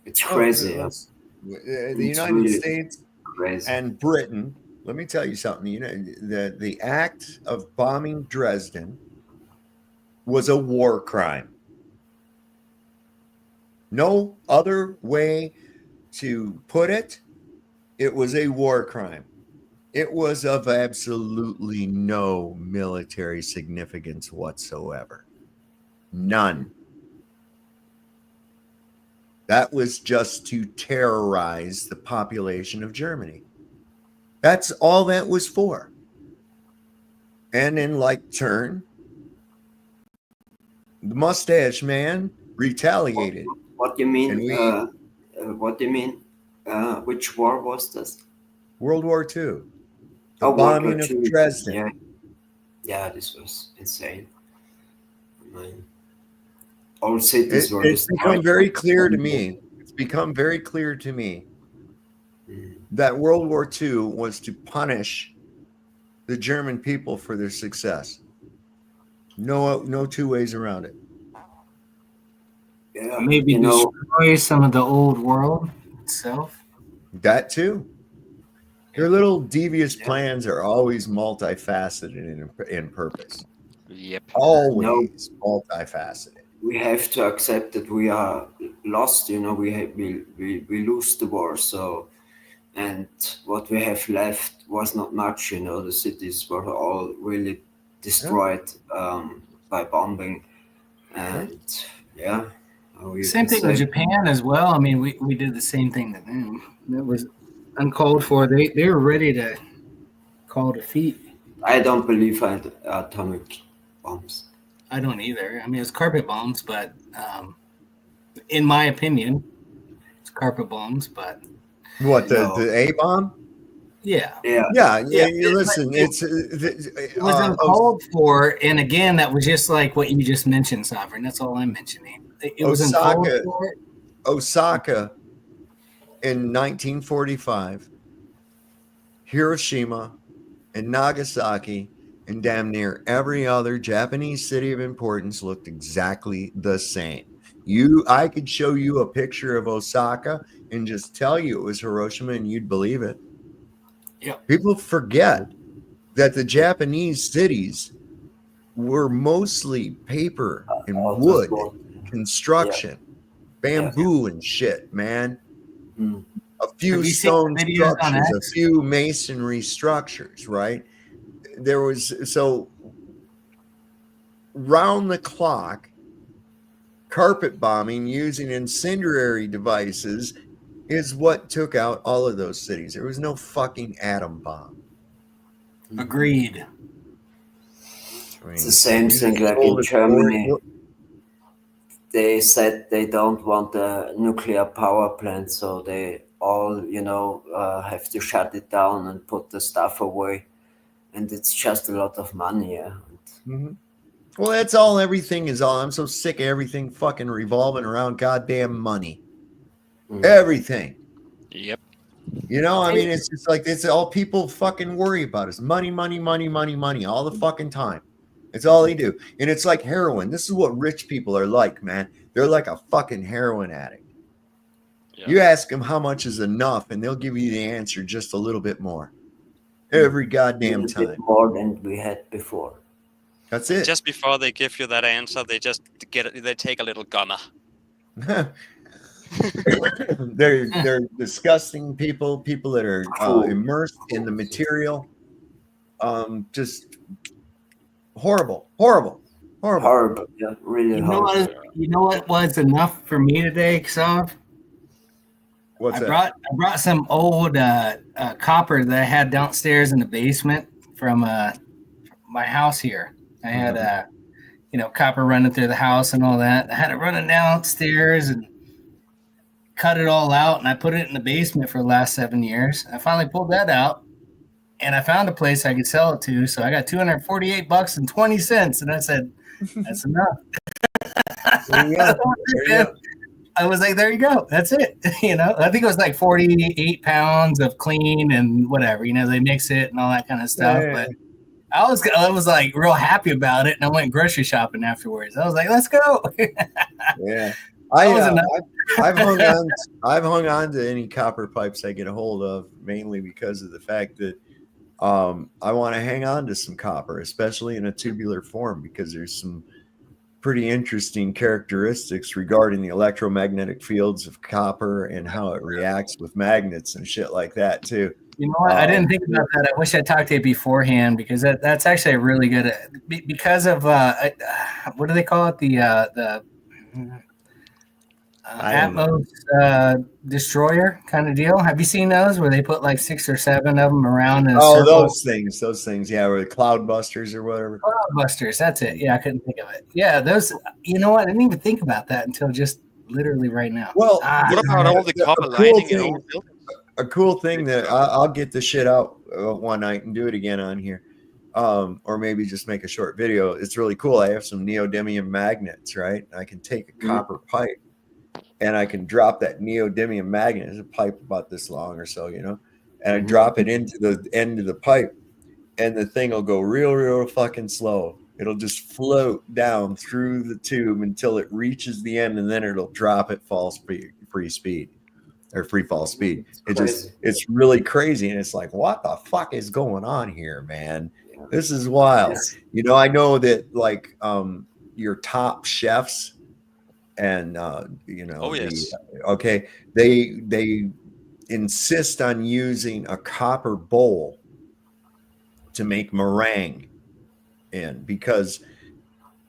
it's crazy. The United States and Britain. Let me tell you something. The act of bombing Dresden was a war crime. No other way to put it. It was a war crime. It was of absolutely no military significance whatsoever. None. That was just to terrorize the population of Germany. That's all that was for. And in like turn, the mustache man retaliated. What do you mean? What do you mean? Which war was this? World War II. The bombing of Dresden. Yeah, this was insane. I mean, all cities were It's become very clear to me. It's become very clear to me that World War II was to punish the German people for their success. No two ways around it. Yeah, maybe destroy some of the old world itself. That too. Their little devious plans are always multifaceted in purpose. Yep. Always multifaceted. We have to accept that we are lost. We lose the war. So, and what we have left was not much. The cities were all really destroyed by bombing, and yeah. Same thing with Japan as well. I mean, we did the same thing to them. It was uncalled for. They were ready to call defeat. I don't believe in atomic bombs. I don't either. I mean, it's carpet bombs, but in my opinion, it's carpet bombs. But what the A bomb? Yeah. Listen, it was uncalled for, and again, that was just like what you just mentioned, Sovereign. That's all I'm mentioning. It was uncalled for. Osaka in 1945, Hiroshima, and Nagasaki, and damn near every other Japanese city of importance looked exactly the same. I could show you a picture of Osaka and just tell you it was Hiroshima, and you'd believe it. Yeah. People forget that the Japanese cities were mostly paper and wood construction, bamboo and shit, man. A few stone structures, a few masonry structures, right? There was, so round the clock carpet bombing using incendiary devices is what took out all of those cities. There was no fucking atom bomb. Agreed. I mean, it's the same thing like in Germany. They said they don't want a nuclear power plant, so they all, have to shut it down and put the stuff away. And it's just a lot of money, yeah. Well, that's all everything is all. I'm so sick of everything fucking revolving around goddamn money. Everything. Yep. I mean, it's just like, it's all people fucking worry about is money, money, money, money, money all the fucking time. It's all they do. And it's like heroin. This is what rich people are like, man. They're like a fucking heroin addict. Yeah. You ask them how much is enough, and they'll give you the answer just a little bit more. Every goddamn time. Bit more than we had before. That's it. Just before they give you that answer, they just they take a little gunner. They're disgusting people that are immersed in the material. Just horrible. Yeah, really horrible. You know what was enough for me today, Xav? What's that? I brought some old copper that I had downstairs in the basement from my house here. I had copper running through the house and all that. I had it running downstairs and cut it all out, and I put it in the basement for the last 7 years. I finally pulled that out, and I found a place I could sell it to. So I got $248.20, and I said, "That's enough." There you go. I was like, "There you go. That's it." I think it was like 48 pounds of clean and whatever. They mix it and all that kind of stuff. But I was like real happy about it, and I went grocery shopping afterwards. I was like, "Let's go." Yeah. I've hung on to any copper pipes I get a hold of, mainly because of the fact that I want to hang on to some copper, especially in a tubular form, because there's some pretty interesting characteristics regarding the electromagnetic fields of copper and how it reacts with magnets and shit like that too. You know what? I didn't think about that. I wish I talked to you beforehand, because that's actually a really good because of what do they call it? The Atmos destroyer kind of deal. Have you seen those where they put like 6 or 7 of them around in a circle? those things, yeah, or the cloud busters or whatever. Cloud busters, that's it. Yeah, I couldn't think of it. Yeah, those. You know what? I didn't even think about that until just literally right now. Well, what about all the copper lighting in old buildings? A cool thing that I'll get this shit out one night and do it again on here, or maybe just make a short video. It's really cool. I have some neodymium magnets, right? I can take a copper pipe, and I can drop that neodymium magnet. It's a pipe about this long or so, and I drop it into the end of the pipe, and the thing will go real fucking slow. It'll just float down through the tube until it reaches the end, and then it'll drop at free fall speed. It's really crazy, and it's like, what the fuck is going on here, man? This is wild. I know that like your top chefs and they insist on using a copper bowl to make meringue, in, because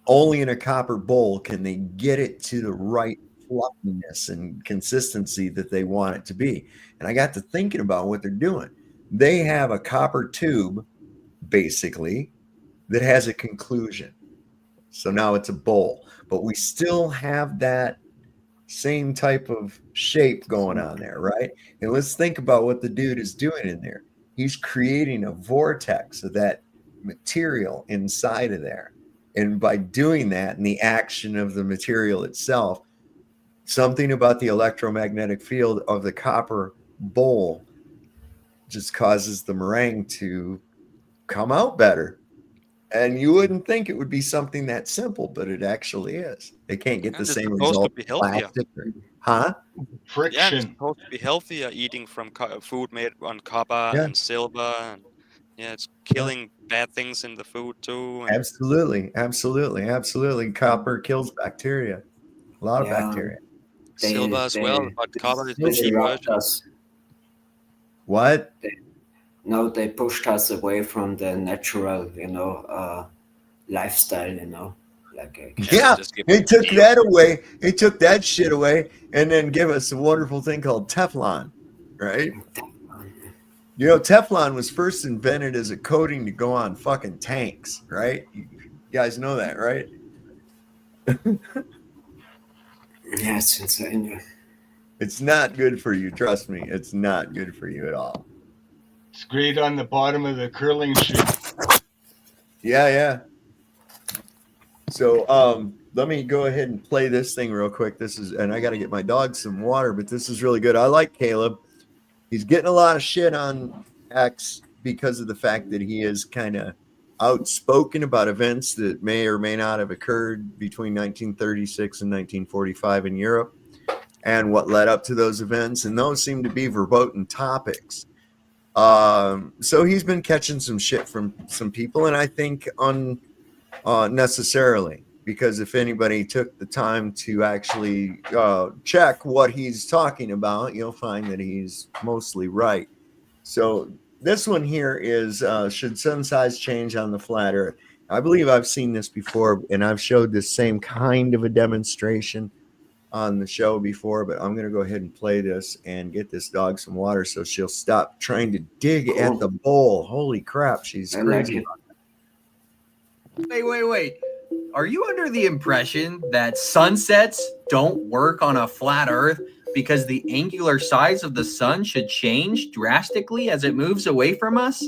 only in a copper bowl can they get it to the right fluffiness and consistency that they want it to be. And I got to thinking about what they're doing. They have a copper tube, basically, that has a conclusion. So now it's a bowl, but we still have that same type of shape going on there, right? And let's think about what the dude is doing in there. He's creating a vortex of that material inside of there. And by doing that and the action of the material itself, something about the electromagnetic field of the copper bowl just causes the meringue to come out better. And you wouldn't think it would be something that simple, but it actually is. They can't get the same result. To be healthier. Huh? Friction. Yeah, it's supposed to be healthier eating from food made on copper and silver, and it's killing bad things in the food too. And Absolutely. Copper kills bacteria, a lot of bacteria. Silver as well, but copper is the cheap version. What? They pushed us away from the natural, lifestyle, They took that away. They took that shit away and then give us a wonderful thing called Teflon, right? Teflon was first invented as a coating to go on fucking tanks, right? You guys know that, right? Yeah, it's insane. It's not good for you. Trust me. It's not good for you at all. It's great on the bottom of the curling sheet. Yeah. So let me go ahead and play this thing real quick. And I got to get my dog some water, but this is really good. I like Caleb. He's getting a lot of shit on X because of the fact that he is kind of outspoken about events that may or may not have occurred between 1936 and 1945 in Europe and what led up to those events. And those seem to be verboten topics. So he's been catching some shit from some people, and I think unnecessarily, because if anybody took the time to actually check what he's talking about, you'll find that he's mostly right. So this one here is, should sun size change on the flat earth? I believe I've seen this before, and I've showed this same kind of a demonstration on the show before, but I'm going to go ahead and play this and get this dog some water so she'll stop trying to dig at the bowl. Holy crap, she's crazy. Wait. Are you under the impression that sunsets don't work on a flat earth because the angular size of the sun should change drastically as it moves away from us?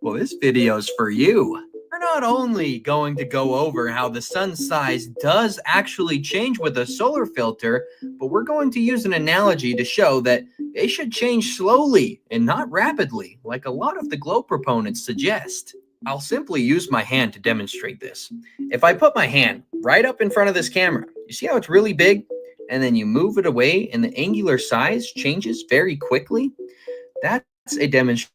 Well, this video's for you. We're not only going to go over how the sun's size does actually change with a solar filter, but we're going to use an analogy to show that they should change slowly and not rapidly, like a lot of the globe proponents suggest. I'll simply use my hand to demonstrate this. If I put my hand right up in front of this camera, you see how it's really big? And then you move it away and the angular size changes very quickly? That's a demonstration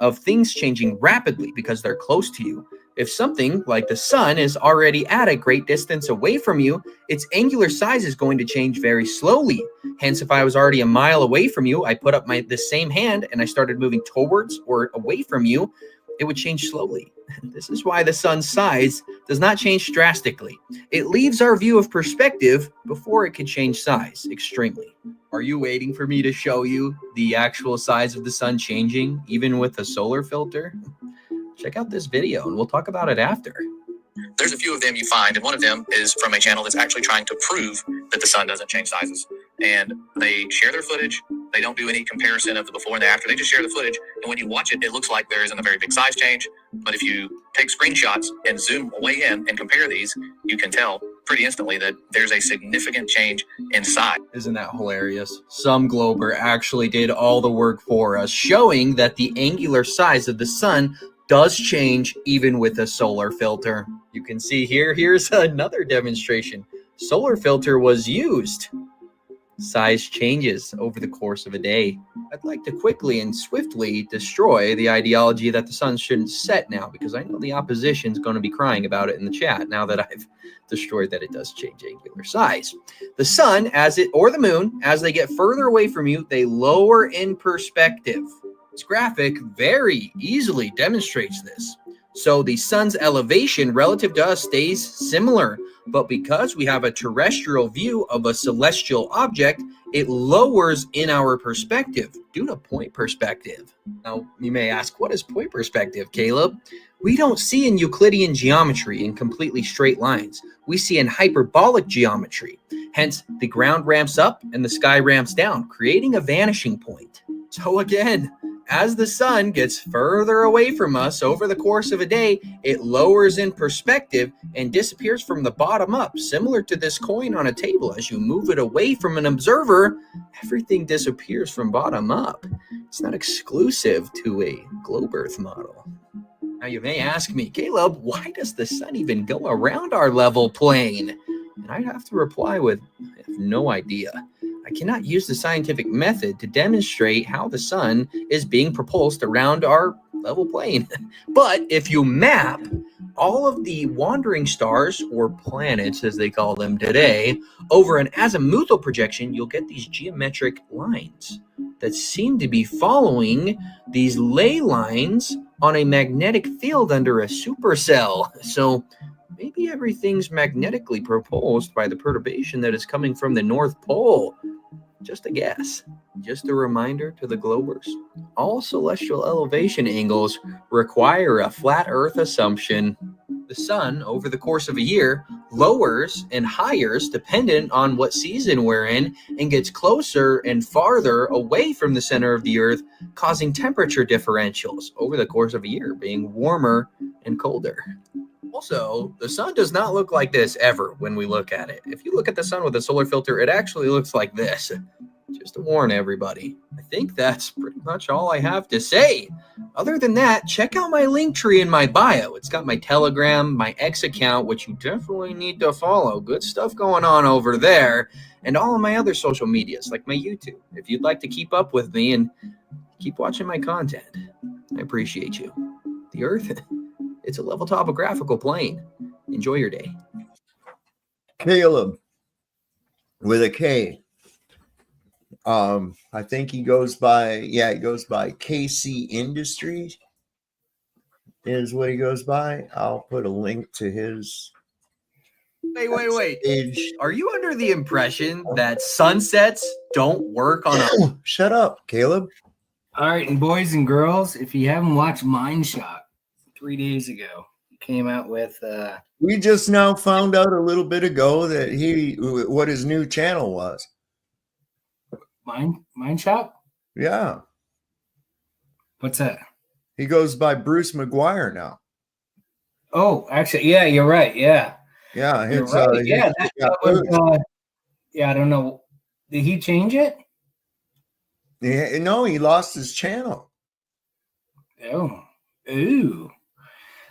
of things changing rapidly because they're close to you. If something like the sun is already at a great distance away from you, its angular size is going to change very slowly. Hence, if I was already a mile away from you, I put up the same hand and I started moving towards or away from you, it would change slowly. This is why the sun's size does not change drastically. It leaves our view of perspective before it can change size extremely. Are you waiting for me to show you the actual size of the sun changing, even with a solar filter? Check out this video and we'll talk about it after. There's a few of them you find, and one of them is from a channel that's actually trying to prove that the sun doesn't change sizes. And they share their footage. They don't do any comparison of the before and the after. They just share the footage. And when you watch it, it looks like there isn't a very big size change. But if you take screenshots and zoom way in and compare these, you can tell pretty instantly that there's a significant change in size. Isn't that hilarious? Some glober actually did all the work for us, showing that the angular size of the sun does change even with a solar filter. You can see here's another demonstration. Solar filter was used. Size changes over the course of a day. I'd like to quickly and swiftly destroy the ideology that the sun shouldn't set now, because I know the opposition's going to be crying about it in the chat now that I've destroyed that it does change angular size. The sun, or the moon, as they get further away from you, they lower in perspective. This graphic very easily demonstrates this. So the sun's elevation relative to us stays similar. But because we have a terrestrial view of a celestial object, it lowers in our perspective due to point perspective. Now, you may ask, what is point perspective, Caleb? We don't see in Euclidean geometry in completely straight lines. We see in hyperbolic geometry. Hence, the ground ramps up and the sky ramps down, creating a vanishing point. So again, as the sun gets further away from us over the course of a day, it lowers in perspective and disappears from the bottom up, similar to this coin on a table. As you move it away from an observer, everything disappears from bottom up. It's not exclusive to a globe Earth model. Now you may ask me, Caleb, why does the sun even go around our level plane? And I'd have to reply with, I have no idea. I cannot use the scientific method to demonstrate how the sun is being propulsed around our level plane. But if you map all of the wandering stars, or planets as they call them today, over an azimuthal projection, you'll get these geometric lines that seem to be following these ley lines on a magnetic field under a supercell. So maybe everything's magnetically propulsed by the perturbation that is coming from the North Pole. Just a guess. Just a reminder to the globers. All celestial elevation angles require a flat Earth assumption. The sun, over the course of a year, lowers and highes dependent on what season we're in, and gets closer and farther away from the center of the Earth, causing temperature differentials over the course of a year, being warmer and colder. Also, the sun does not look like this ever when we look at it. If you look at the sun with a solar filter, it actually looks like this. Just to warn everybody. I think that's pretty much all I have to say. Other than that, check out my link tree in my bio. It's got my Telegram, my X account, which you definitely need to follow. Good stuff going on over there. And all of my other social medias, like my YouTube. If you'd like to keep up with me and keep watching my content, I appreciate you. The Earth, it's a level topographical plane. Enjoy your day. Caleb with a K. I think he goes by KC Industries is what he goes by. I'll put a link to his. Wait. Are you under the impression that sunsets don't work on a... Shut up, Caleb. All right, and boys and girls, if you haven't watched Mind Shot 3 days ago, he came out with we just now found out a little bit ago that what his new channel was. Mind Shot? Yeah. What's that? He goes by Bruce McGuire now. Oh, actually, yeah, you're right. Yeah. Yeah. You're right. That was, I don't know. Did he change it? Yeah, no, he lost his channel. Oh. Ooh.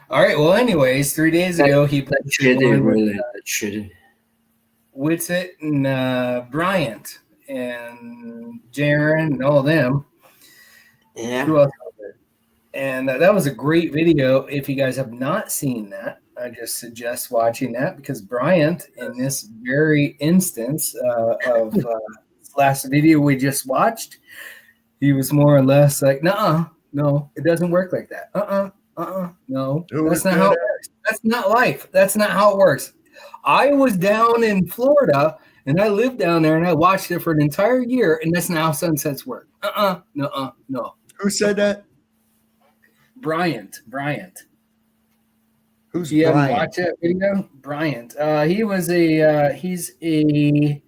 All right. Well, anyways, 3 days ago, he played Shitty. Witsit and Bryant and Jaron and all of them. Yeah. Who else was there? And that was a great video. If you guys have not seen that, I just suggest watching that, because Bryant, in this very instance of last video we just watched, he was more or less like, no, it doesn't work like that. No, that's not how it works. That's not life. That's not how it works. I was down in Florida, and I lived down there, and I watched it for an entire year, and that's not how sunsets work. No. Who said that? Bryant. Who's you Bryant? Haven't watched that video? Bryant. He's a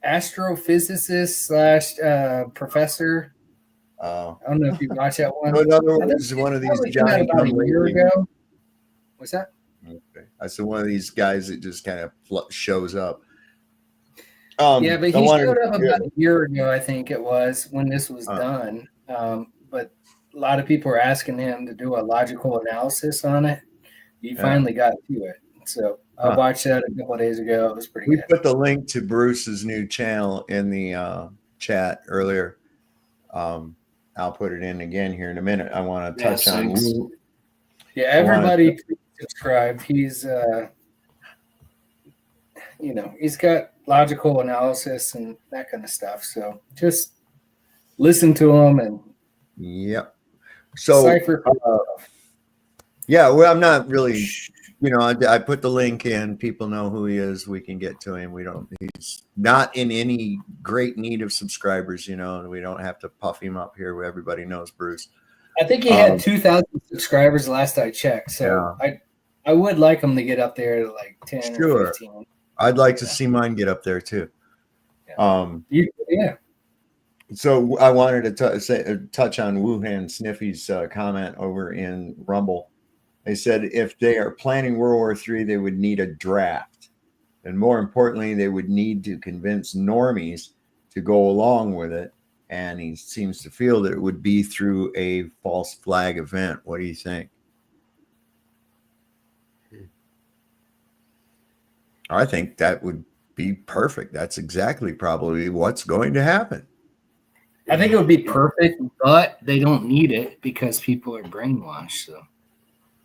astrophysicist / professor. I don't know if you watched that one. In other words, one of these giant about a year ago. What's that? Okay. I said one of these guys that just kind of shows up. Yeah, but he showed up about a year ago, I think it was, when this was done. But a lot of people are asking him to do a logical analysis on it. He finally got to it. So I watched that a couple of days ago. It was pretty good. We put the link to Bruce's new channel in the chat earlier. I'll put it in again here in a minute. I want to touch on. Yeah, everybody subscribe. He's he's got logical analysis and that kind of stuff. So just listen to him and So Yeah, well, I'm not really, I put the link in. People know who he is. We can get to him. He's not in any great need of subscribers, and we don't have to puff him up here. Everybody knows Bruce. I think he had 2,000 subscribers last I checked. So I would like him to get up there to like 10 or 15. I'd like to see mine get up there too. Yeah. So I wanted to touch on Wuhan Sniffy's comment over in Rumble. They said if they are planning World War III, they would need a draft. And more importantly, they would need to convince normies to go along with it. And he seems to feel that it would be through a false flag event. What do you think? I think that would be perfect. That's exactly probably what's going to happen. I think it would be perfect, but they don't need it because people are brainwashed. So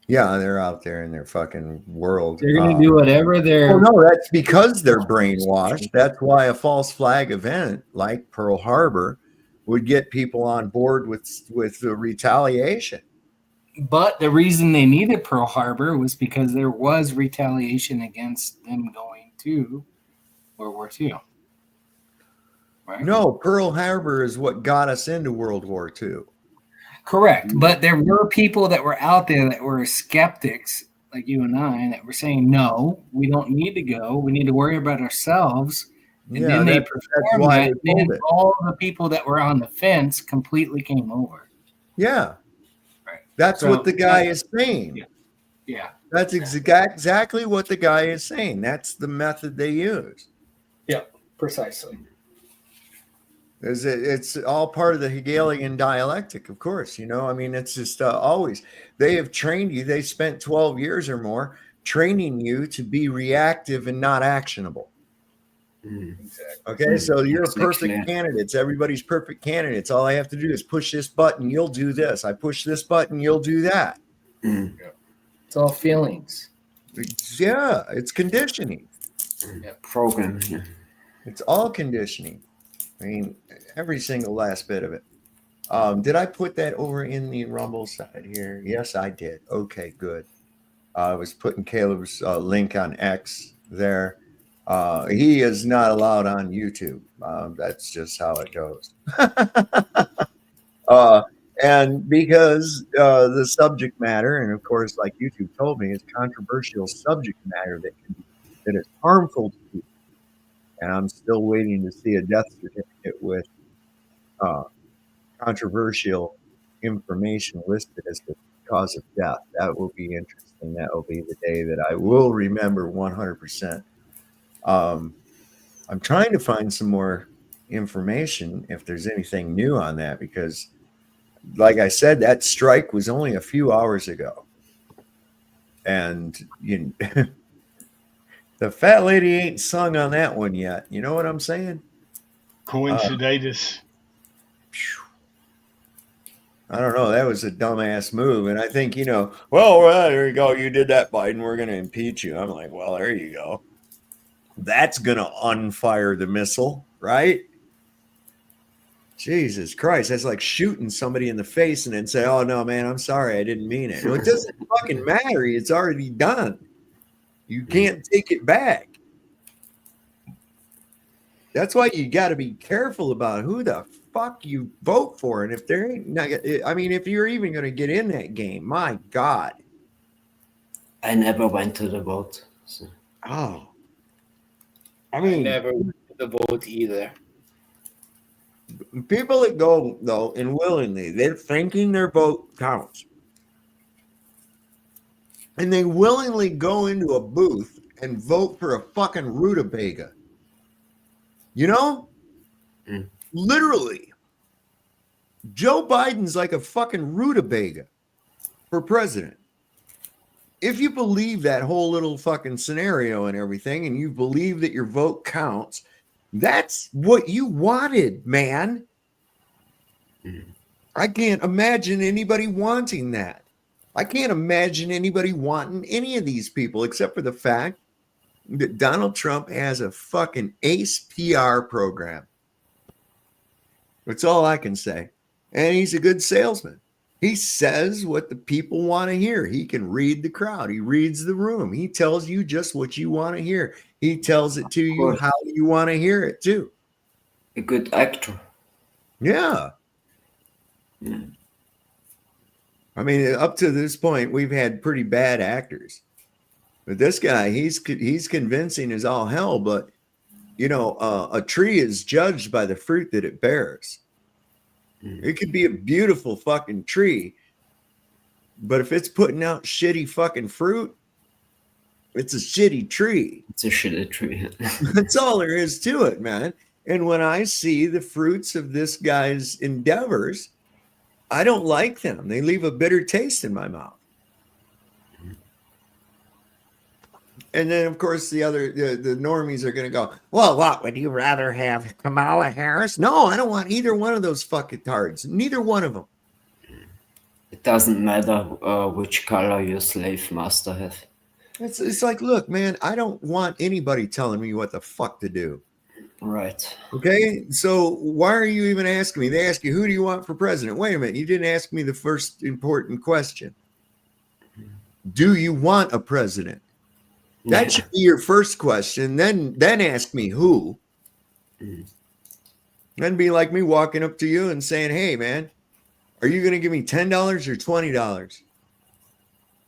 yeah, they're out there in their fucking world. They're going to do whatever they're. Oh no, that's because they're brainwashed. That's why a false flag event like Pearl Harbor would get people on board with the retaliation. But the reason they needed Pearl Harbor was because there was retaliation against them going to World War II. Right? No, Pearl Harbor is what got us into World War II. Correct. But there were people that were out there that were skeptics, like you and I, that were saying, no, we don't need to go. We need to worry about ourselves. And then they performed that. And then all the people that were on the fence completely came over. Yeah. Right. That's what the guy is saying. Yeah. That's exactly what the guy is saying. That's the method they use. Yeah, precisely. It's all part of the Hegelian dialectic, of course. It's just always. They have trained you. They spent 12 years or more training you to be reactive and not actionable. Okay, so you're perfect candidates. Everybody's perfect candidates. All I have to do is push this button, you'll do this. I push this button, you'll do that. It's all feelings. Yeah, it's conditioning. Program. It's all conditioning. I mean, every single last bit of it. Did I put that over in the Rumble side here? Yes, I did. Okay, good. I was putting Caleb's link on X there. He is not allowed on YouTube. That's just how it goes. And because the subject matter, and of course, like YouTube told me, it's controversial subject matter that is harmful to people. And I'm still waiting to see a death certificate with controversial information listed as the cause of death. That will be interesting. That will be the day that I will remember 100%. I'm trying to find some more information if there's anything new on that, because like I said, that strike was only a few hours ago. And the fat lady ain't sung on that one yet. You know what I'm saying? Coinciditis. I don't know. That was a dumbass move. And I think, well, there you go. You did that, Biden. We're going to impeach you. I'm like, well, there you go. That's going to unfire the missile, right? Jesus Christ. That's like shooting somebody in the face and then say, oh, no, man, I'm sorry. I didn't mean it. Well, it doesn't fucking matter. It's already done. You can't take it back. That's why you got to be careful about who the fuck you vote for. And if there ain't, if you're even going to get in that game, my God. I never went to the vote. So. Oh. I never went to the vote either. People that go, though, and willingly, they're thinking their vote counts. And they willingly go into a booth and vote for a fucking rutabaga. Literally. Joe Biden's like a fucking rutabaga for president. If you believe that whole little fucking scenario and everything, and you believe that your vote counts, that's what you wanted, man. I can't imagine anybody wanting that. I can't imagine anybody wanting any of these people except for the fact that Donald Trump has a fucking ace PR program. That's all I can say. And he's a good salesman. He says what the people want to hear. He can read the crowd. He reads the room. He tells you just what you want to hear. He tells it to you how you want to hear it too. A good actor. Yeah. I mean, up to this point, we've had pretty bad actors. But this guy, he's convincing as all hell. But, you know, a tree is judged by the fruit that it bears. It could be a beautiful fucking tree, but if it's putting out shitty fucking fruit, it's a shitty tree. It's a shitty tree. That's all there is to it, man. And when I see the fruits of this guy's endeavors, I don't like them. They leave a bitter taste in my mouth. And then, of course, the normies are going to go, well, what, would you rather have Kamala Harris? No, I don't want either one of those fucking tards. Neither one of them. It doesn't matter which color your slave master has. It's like, look, man, I don't want anybody telling me what the fuck to do. Right. Okay, so why are you even asking me? They ask you, who do you want for president? Wait a minute, you didn't ask me the first important question. Do you want a president? That should be your first question. Then ask me who. Then be like me walking up to you and saying, hey, man, are you going to give me $10 or $20?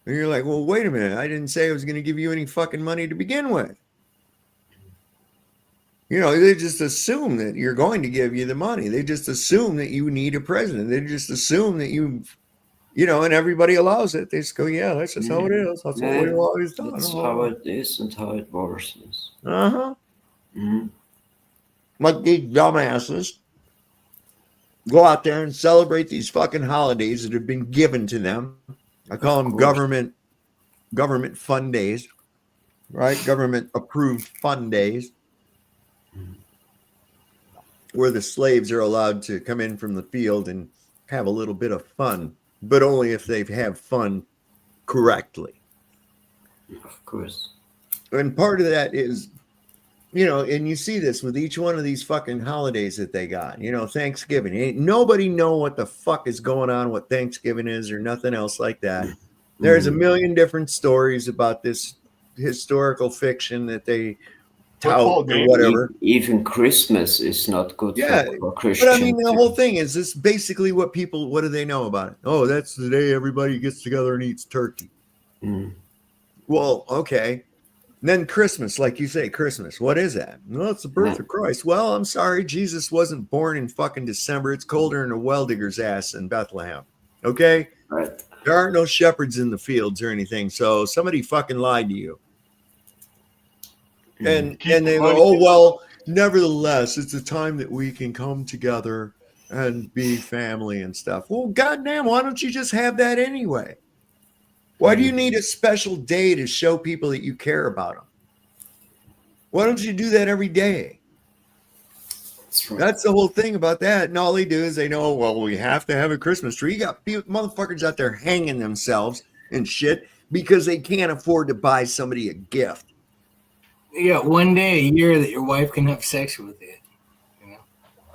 And you're like, well, wait a minute. I didn't say I was going to give you any fucking money to begin with. You know, they just assume that you're going to give you the money. They just assume that you need a president. They just assume that you know, and everybody allows it. They just go, yeah, that's just how it is. That's what we've always done. That's how it is and how it works. Uh-huh. Like these dumbasses go out there and celebrate these fucking holidays that have been given to them. I call them government fun days, right? Government approved fun days, where the slaves are allowed to come in from the field and have a little bit of fun, but only if they have fun correctly. Of course. And part of that is, you know, and you see this with each one of these fucking holidays that they got, you know, Thanksgiving. Ain't nobody know what the fuck is going on, what Thanksgiving is or nothing else like that. There's a million different stories about this historical fiction that they tout or whatever. Even Christmas is not good for Christians. But I mean, the whole thing is this basically what do they know about it? Oh, that's the day everybody gets together and eats turkey. Well, okay. And then Christmas, like you say, Christmas. What is that? Well, it's the birth of Christ. Well, I'm sorry. Jesus wasn't born in fucking December. It's colder than a well digger's ass in Bethlehem. Okay? Right. There aren't no shepherds in the fields or anything. So somebody fucking lied to you. And they go, oh, well, nevertheless, it's a time that we can come together and be family and stuff. Well, goddamn, why don't you just have that anyway? Why do you need a special day to show people that you care about them? Why don't you do that every day? That's the whole thing about that. And all they do is they know, well, we have to have a Christmas tree. You got motherfuckers out there hanging themselves and shit because they can't afford to buy somebody a gift. You got one day a year that your wife can have sex with it.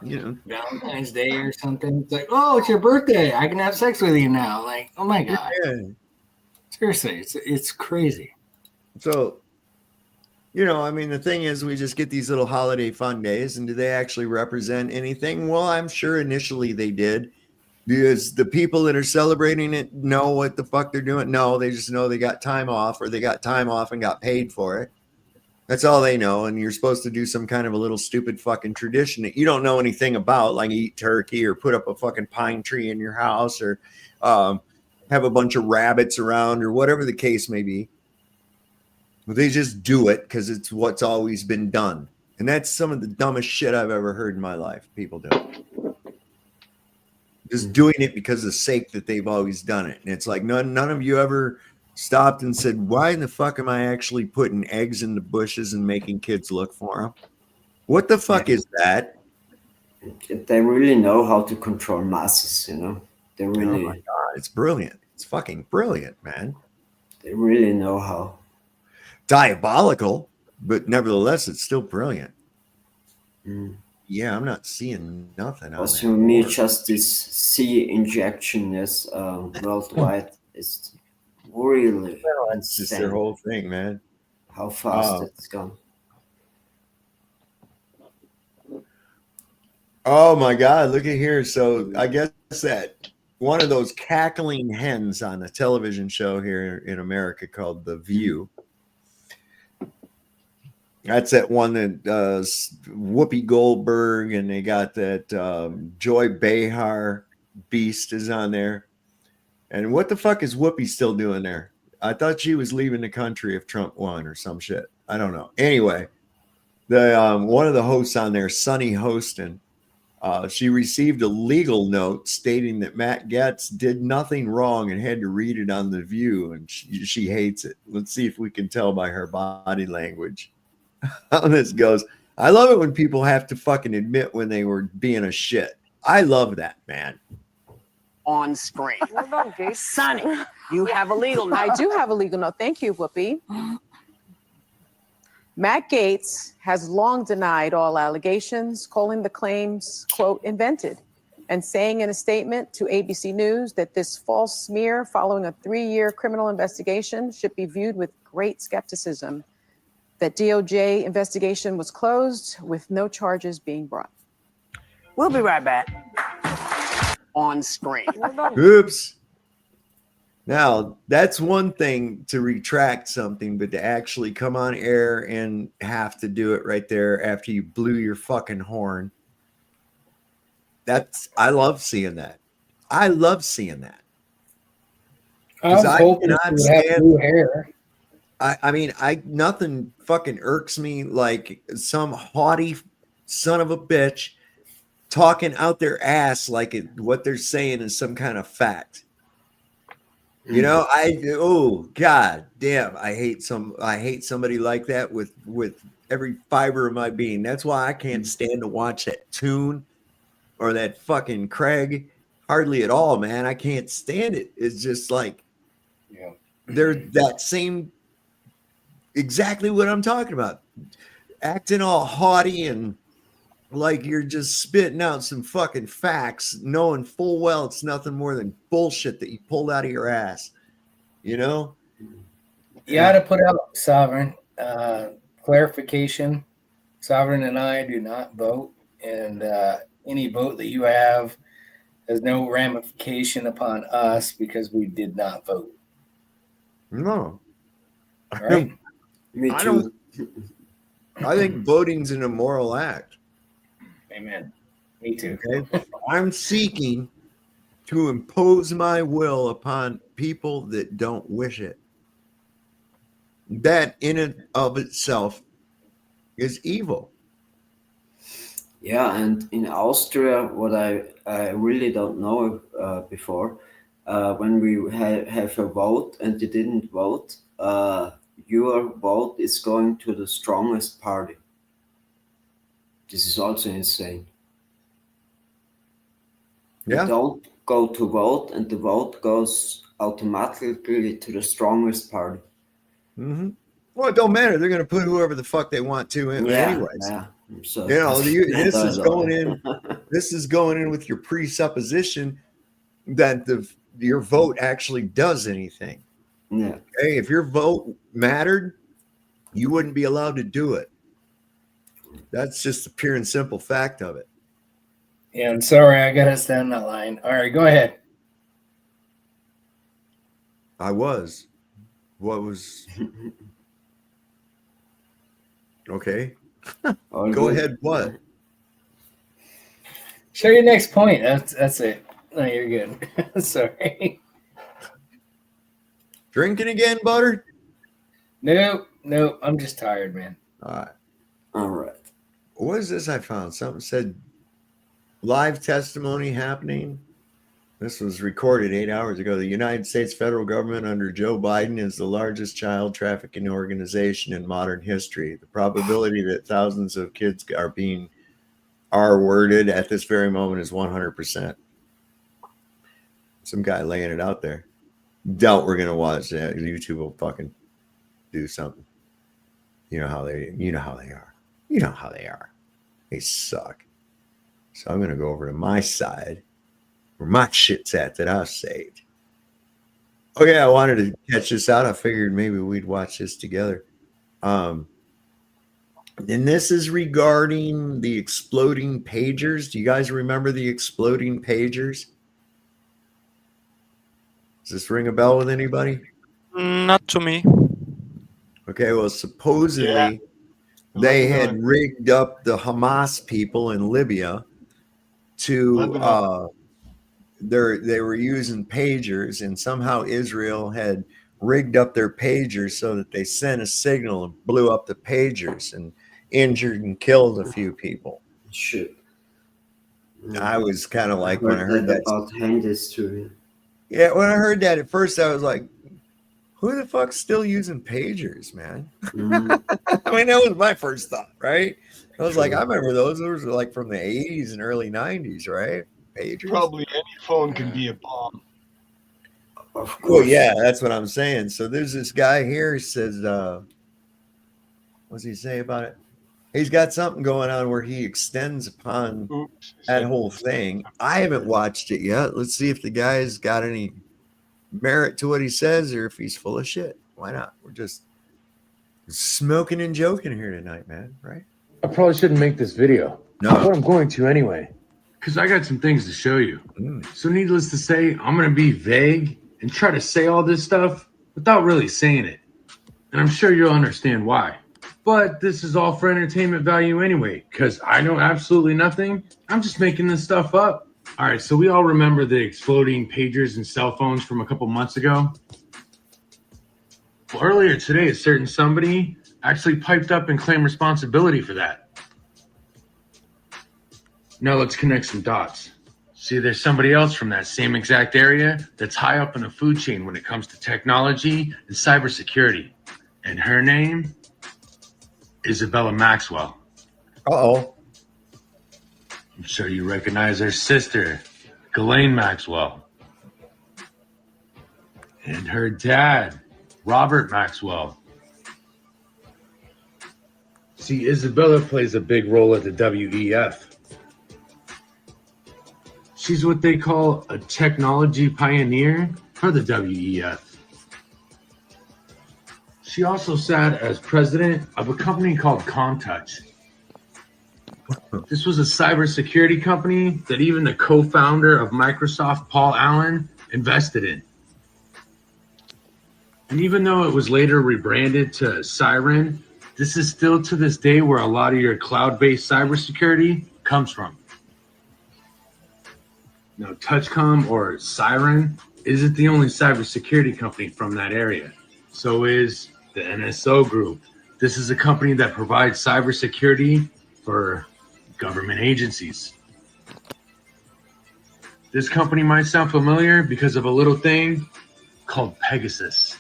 You know, Valentine's Day or something. It's like, oh, it's your birthday. I can have sex with you now. Like, oh my God. Yeah. Seriously, it's crazy. So, you know, I mean, the thing is, we just get these little holiday fun days, and do they actually represent anything? Well, I'm sure initially they did, because the people that are celebrating it know what the fuck they're doing. No, they just know they got time off, or they got time off and got paid for it. That's all they know. And you're supposed to do some kind of a little stupid fucking tradition that you don't know anything about, like eat turkey or put up a fucking pine tree in your house or have a bunch of rabbits around or whatever the case may be. But they just do it because it's what's always been done. And that's some of the dumbest shit I've ever heard in my life. People do. Just doing it because of the sake that they've always done it. And it's like none of you ever stopped and said, why in the fuck am I actually putting eggs in the bushes and making kids look for them? What the fuck is that? They really know how to control masses, you know. They really. Oh my God, it's brilliant. It's fucking brilliant, man. They really know how. Diabolical, but nevertheless, it's still brilliant. yeah, I'm not seeing nothing on Also, that me, board. just this C injection is worldwide is really It's just their insane. whole thing, man. How fast it's gone. Oh my God, look at here. So I guess that one of those cackling hens on a television show here in America called The View. That's that one that Whoopi Goldberg, and they got that Joy Behar beast is on there. And what the fuck is Whoopi still doing there? I thought she was leaving the country if Trump won or some shit. I don't know. Anyway, the one of the hosts on there, Sunny Hostin, she received a legal note stating that Matt Gaetz did nothing wrong and had to read it on The View, and she hates it. Let's see if we can tell by her body language how this goes. I love it when people have to fucking admit when they were being a shit. I love that, man. On screen. Sonny, you have a legal note. I do have a legal note. Thank you, Whoopi. Matt Gaetz has long denied all allegations, calling the claims, quote, invented, and saying in a statement to ABC News that this false smear following a 3-year criminal investigation should be viewed with great skepticism, that DOJ investigation was closed with no charges being brought. We'll be right back. On screen. Oops. Now, that's one thing to retract something, but to actually come on air and have to do it right there after you blew your fucking horn. I love seeing that. I love seeing that. I was hoping you would have blue hair. I mean, nothing fucking irks me like some haughty son of a bitch talking out their ass like what they're saying is some kind of fact. You know, oh god damn, I hate somebody like that with every fiber of my being. That's why I can't stand to watch that Tune or that fucking Craig hardly at all, man. I can't stand it. It's just like, they're that same, exactly what I'm talking about, acting all haughty and like you're just spitting out some fucking facts, knowing full well it's nothing more than bullshit that you pulled out of your ass. You know? You got to put out, Sovereign, clarification. Sovereign and I do not vote, and any vote that you have has no ramification upon us because we did not vote. No. Right? I don't. I think voting's an immoral act. Amen. Me too. Okay? I'm seeking to impose my will upon people that don't wish it. That in and of itself is evil. Yeah, and in Austria, what I really don't know before, when we have a vote and you didn't vote, your vote is going to the strongest party. This is also insane. Yeah. You don't go to vote, and the vote goes automatically to the strongest party. Mm-hmm. Well, it don't matter. They're going to put whoever the fuck they want to in anyways. Yeah. So, you know, this is going in. This is going in with your presupposition that your vote actually does anything. Yeah. Okay, if your vote mattered, you wouldn't be allowed to do it. That's just the pure and simple fact of it. Yeah, and sorry, I got to stand that line. All right, go ahead. I was. What was? Okay. Go ahead. What? Share your next point. That's it. No, you're good. Sorry. Drinking again, Butter? Nope. I'm just tired, man. All right. What is this I found? Something said live testimony happening. This was recorded 8 hours ago. The United States federal government under Joe Biden is the largest child trafficking organization in modern history. The probability that thousands of kids are being R-worded at this very moment is 100%. Some guy laying it out there. Doubt we're gonna watch that. YouTube will fucking do something. You know how they are. They suck. So I'm going to go over to my side where my shit's at that I've saved. Okay, I wanted to catch this out. I figured maybe we'd watch this together. And this is regarding the exploding pagers. Do you guys remember the exploding pagers? Does this ring a bell with anybody? Not to me. Okay, well, supposedly they had rigged up the Hamas people in Libya to they were using pagers, and somehow Israel had rigged up their pagers so that they sent a signal and blew up the pagers and injured and killed a few people. Shit. I was kind of like, when I heard that about hand history. Yeah, when I heard that at first, I was like, who the fuck's still using pagers, man? I mean, that was my first thought, right? I was like, I remember those were like from the 80s and early 90s, right? Pagers. Probably any phone can be a bomb. Of course. Well, yeah, that's what I'm saying. So there's this guy here. He says, what's he say about it? He's got something going on where he extends upon that whole thing. I haven't watched it yet. Let's see if the guy's got any merit to what he says or if he's full of shit. Why not? We're just smoking and joking here tonight, man, right? I probably shouldn't make this video. No. But I'm going to anyway, because I got some things to show you. So needless to say, I'm going to be vague and try to say all this stuff without really saying it. And I'm sure you'll understand why. But this is all for entertainment value anyway, because I know absolutely nothing. I'm just making this stuff up. All right, so we all remember the exploding pagers and cell phones from a couple months ago. Well, earlier today, a certain somebody actually piped up and claimed responsibility for that. Now let's connect some dots. See, there's somebody else from that same exact area that's high up in the food chain when it comes to technology and cybersecurity. And her name, Isabella Maxwell. Uh-oh. I'm sure you recognize her sister, Ghislaine Maxwell. And her dad, Robert Maxwell. See, Isabella plays a big role at the WEF. She's what they call a technology pioneer for the WEF. She also sat as president of a company called ComTouch. This was a cybersecurity company that even the co-founder of Microsoft, Paul Allen, invested in. And even though it was later rebranded to Siren, this is still to this day where a lot of your cloud-based cybersecurity comes from. Now, Touchcom or Siren isn't the only cybersecurity company from that area. So is the NSO Group. This is a company that provides cybersecurity for government agencies. This company might sound familiar because of a little thing called Pegasus.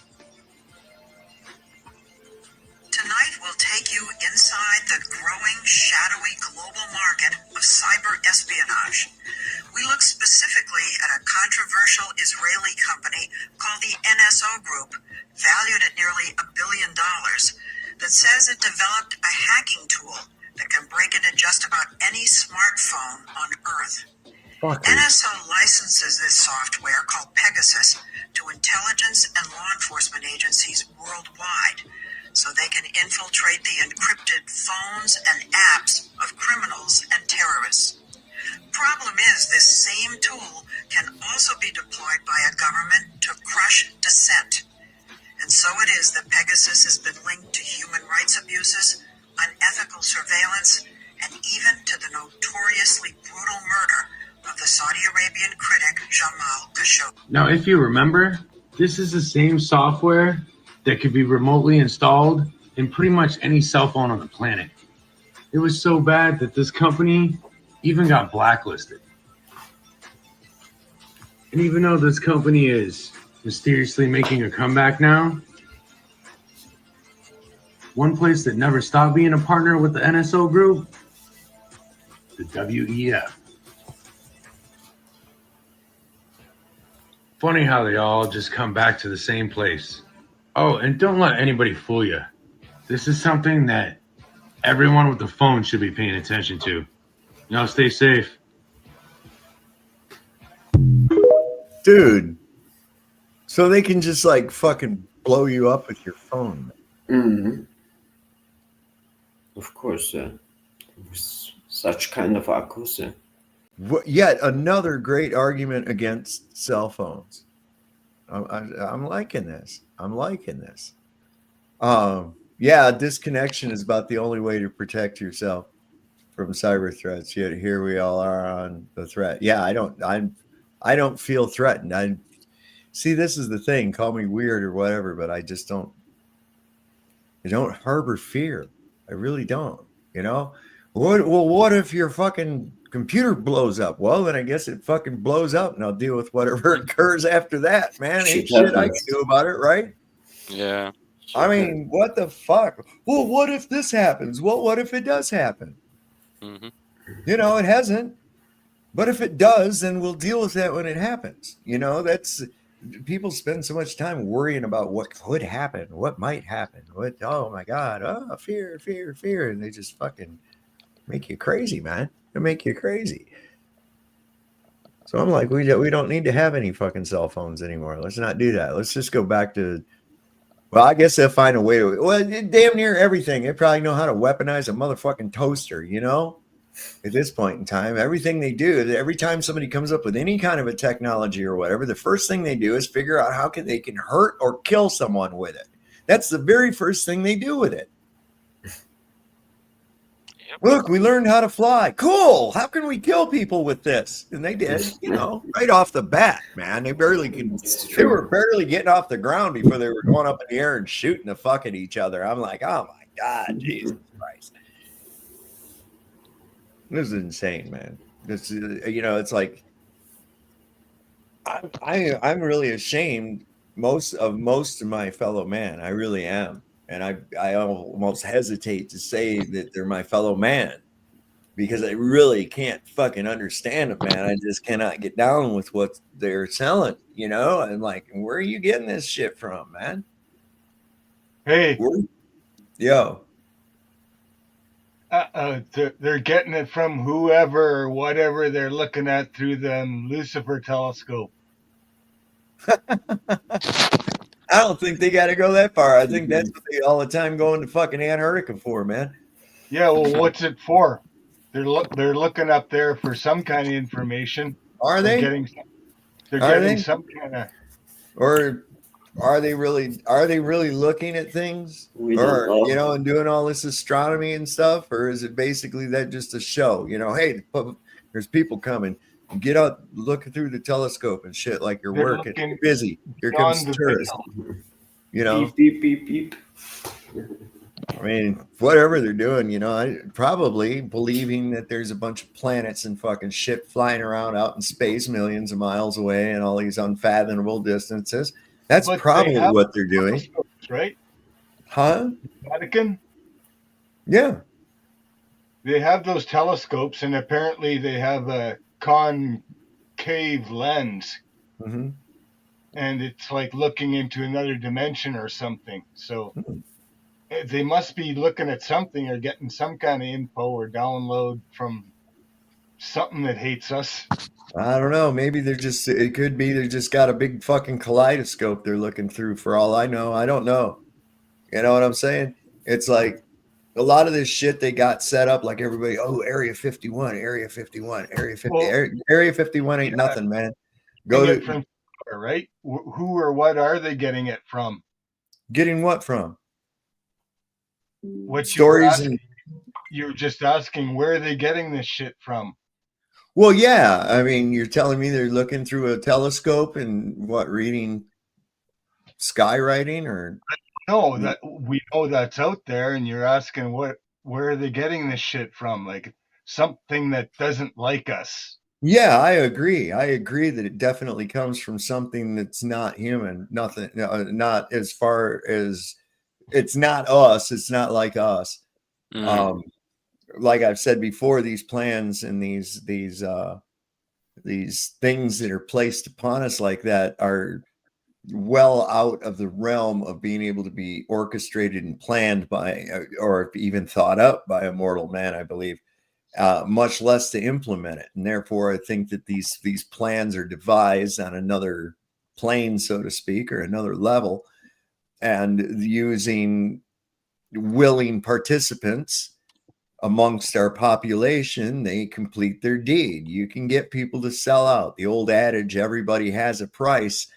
Tonight we'll take you inside the growing, shadowy global market of cyber espionage. We look specifically at a controversial Israeli company called the NSO Group, valued at nearly $1 billion, that says it developed a hacking tool that can break into just about any smartphone on Earth. NSO licenses this software called Pegasus to intelligence and law enforcement agencies worldwide so they can infiltrate the encrypted phones and apps of criminals and terrorists. Problem is, this same tool can also be deployed by a government to crush dissent. And so it is that Pegasus has been linked to human rights abuses, unethical surveillance, and even to the notoriously brutal murder of the Saudi Arabian critic Jamal Khashoggi. Now, if you remember, this is the same software that could be remotely installed in pretty much any cell phone on the planet. It was so bad that this company even got blacklisted. And even though this company is mysteriously making a comeback now, one place that never stopped being a partner with the NSO Group, the WEF. Funny how they all just come back to the same place. Oh, and don't let anybody fool you. This is something that everyone with a phone should be paying attention to. Now stay safe. Dude. So they can just like fucking blow you up with your phone. Mm-hmm. Of course, such kind of accuracy. Yet another great argument against cell phones. I'm liking this. I'm liking this. Yeah, disconnection is about the only way to protect yourself from cyber threats. Yet here we all are on the threat. Yeah, I don't feel threatened. I see, this is the thing. Call me weird or whatever, but I just don't. I don't harbor fear. I really don't. You know. What if your fucking computer blows up? Well, then I guess it fucking blows up, and I'll deal with whatever occurs after that. Man, ain't shit I can do about it, right? Yeah. I mean, what the fuck? Well, what if this happens? Well, what if it does happen? Mm-hmm. You know, it hasn't. But if it does, then we'll deal with that when it happens. You know, that's people spend so much time worrying about what could happen, what might happen, what, oh my God, oh, fear, fear, fear. And they just fucking make you crazy, man. They make you crazy. So I'm like, we don't need to have any fucking cell phones anymore. Let's not do that. Let's just go back to, well, I guess they'll find a way to, well, damn near everything. They probably know how to weaponize a motherfucking toaster, you know? At this point in time, everything they do, every time somebody comes up with any kind of a technology or whatever, the first thing they do is figure out how they can hurt or kill someone with it. That's the very first thing they do with it. Look, we learned how to fly. Cool. How can we kill people with this? And they did, you know, right off the bat, man. They were barely getting off the ground before they were going up in the air and shooting the fuck at each other. I'm like, oh my God, Jesus Christ. This is insane, man. This is, you know, it's like I'm really ashamed most of my fellow man. I really am. And I almost hesitate to say that they're my fellow man because I really can't fucking understand it, man. I just cannot get down with what they're selling, you know? And like, where are you getting this shit from, man? Hey. Yo. They're getting it from whoever or whatever they're looking at through the Lucifer telescope. I don't think they got to go that far. I think that's what they all the time going to fucking Antarctica for, man. Yeah, well, what's it for? They're looking up there for some kind of information. Are they? They're getting some kind of. Or are they really looking at things, or you know, and doing all this astronomy and stuff, or is it basically that just a show? You know, hey, there's people coming. Get out, look through the telescope and shit like you're working. You're busy. Here comes the tourist. You know, beep, beep, beep, beep. I mean, whatever they're doing, you know, I probably believing that there's a bunch of planets and fucking shit flying around out in space, millions of miles away, and all these unfathomable distances. That's probably what they're doing, right? Huh? Vatican. Yeah. They have those telescopes, and apparently they have a concave lens, and it's like looking into another dimension or something. So they must be looking at something or getting some kind of info or download from something that hates us. I don't know. Maybe it could be they just got a big fucking kaleidoscope they're looking through for all I know. I don't know. You know what I'm saying? It's like a lot of this shit they got set up like everybody, oh, Area 51, Area 51, Area 50. Well, Area 51 ain't nothing, man. Go to from, right? Who or what are they getting it from? Getting what from? What stories you're just asking where are they getting this shit from? Well, yeah. I mean, you're telling me they're looking through a telescope and what, reading skywriting or no, that we know that's out there, and you're asking where are they getting this shit from? Like something that doesn't like us. Yeah, I agree. I agree that it definitely comes from something that's not human. Nothing, not as far as it's not us. It's not like us. Like I've said before, these plans and these things that are placed upon us like that are well out of the realm of being able to be orchestrated and planned by, or even thought up by a mortal man, I believe. much less to implement it. And therefore, I think that these plans are devised on another plane, so to speak, or another level, and using willing participants amongst our population, they complete their deed. You can get people to sell out. The old adage, everybody has a price,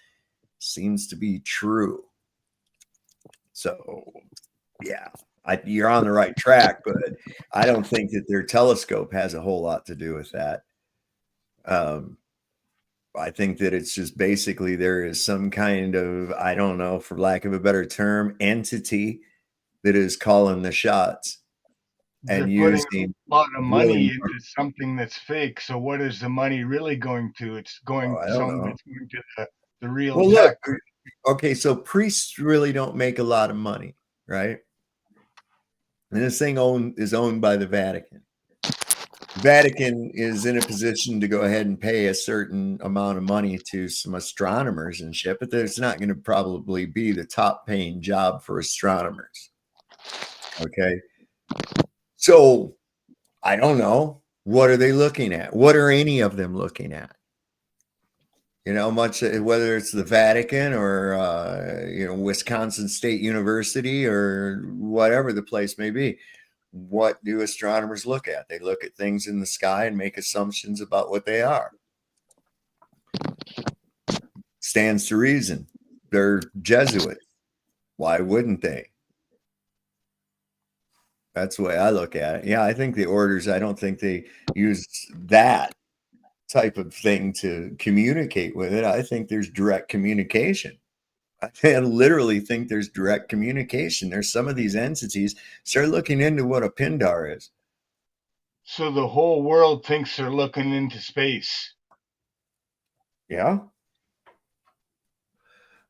seems to be true. So, yeah, you're on the right track, but I don't think that their telescope has a whole lot to do with that. I think that it's just basically there is some kind of, I don't know, for lack of a better term, entity that is calling the shots. They're And putting using a lot of money into something that's fake. So what is the money really going to? It's going I to don't something know. that's going to the real Well, tech. look, okay, so priests really don't make a lot of money, right? And this thing is owned by the Vatican. The Vatican is in a position to go ahead and pay a certain amount of money to some astronomers and shit, but there's not going to probably be the top paying job for astronomers. Okay. So I don't know. What are they looking at? What are any of them looking at? You know, much whether it's the Vatican or Wisconsin State University or whatever the place may be. What do astronomers look at? They look at things in the sky and make assumptions about what they are. Stands to reason. They're Jesuits. Why wouldn't they? That's the way I look at it. Yeah, I think the orders, I don't think they use that type of thing to communicate with it. I think there's direct communication. I literally think there's direct communication. There's some of these entities. Start looking into what a Pindar is. So the whole world thinks they're looking into space. Yeah.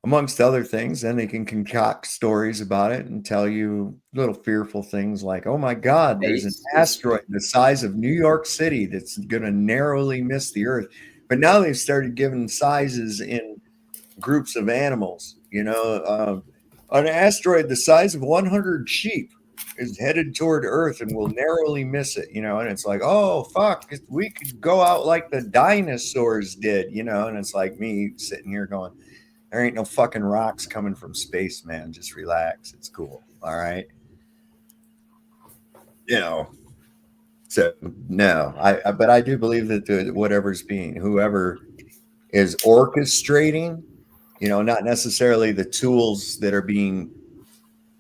Amongst other things, then they can concoct stories about it and tell you little fearful things like, oh my God, there's an asteroid the size of New York City that's going to narrowly miss the Earth. But now they've started giving sizes in groups of animals. You know, an asteroid the size of 100 sheep is headed toward Earth and will narrowly miss it, you know, and it's like, oh, fuck, we could go out like the dinosaurs did, you know, and it's like me sitting here going, there ain't no fucking rocks coming from space, man. Just relax. It's cool. All right. You know, so no, but I do believe that whoever is orchestrating, you know, not necessarily the tools that are being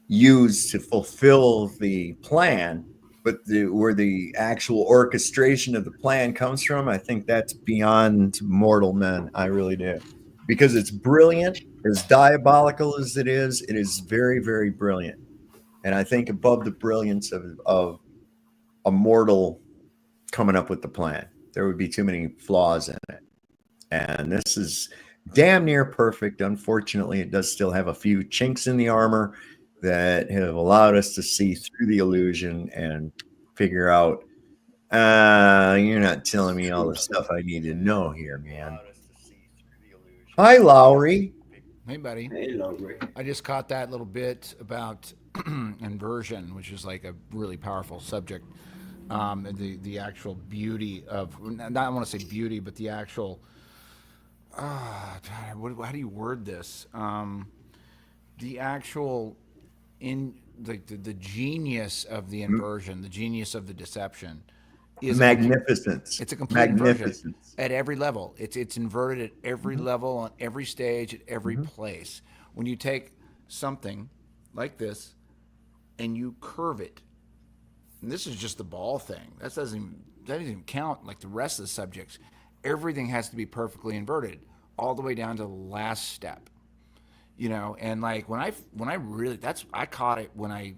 used to fulfill the plan, but where the actual orchestration of the plan comes from, I think that's beyond mortal men. I really do. Because it's brilliant, as diabolical as it is very, very brilliant. And I think above the brilliance of a mortal coming up with the plan, there would be too many flaws in it. And this is damn near perfect. Unfortunately, it does still have a few chinks in the armor that have allowed us to see through the illusion and figure out, you're not telling me all the stuff I need to know here, man. Hi, Lowry. Hey, buddy. Hey, Lowry. I just caught that little bit about inversion, which is like a really powerful subject. The actual beauty of, not I want to say beauty, but the actual, how do you word this? The actual, the genius of the inversion, the genius of the deception. Is Magnificence. It's a complete inversion at every level. It's inverted at every level, on every stage, at every place. When you take something like this and you curve it, and this is just the ball thing. That doesn't even count like the rest of the subjects. Everything has to be perfectly inverted, all the way down to the last step. You know, and like when I really, I caught it when it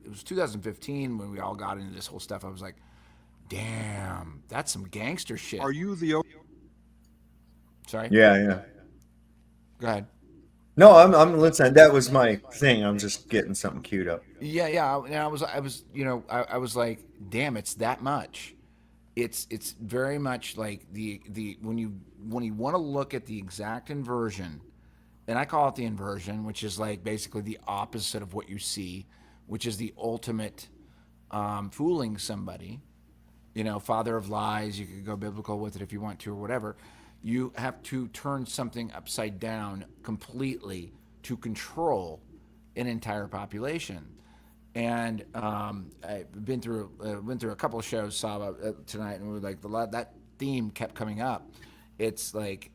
was 2015 when we all got into this whole stuff. I was like, damn, that's some gangster shit. Are you the? Sorry. Yeah. Go ahead. No, I'm listening. That was my thing. I'm just getting something queued up. Yeah. And I was like, damn, it's that much. It's very much like the when you want to look at the exact inversion, and I call it the inversion, which is like basically the opposite of what you see, which is the ultimate fooling somebody. father of lies. You could go biblical with it if you want to or whatever. You have to turn something upside down completely to control an entire population. And I've been through went through a couple of shows, Saba, tonight, and we were like that theme kept coming up. It's like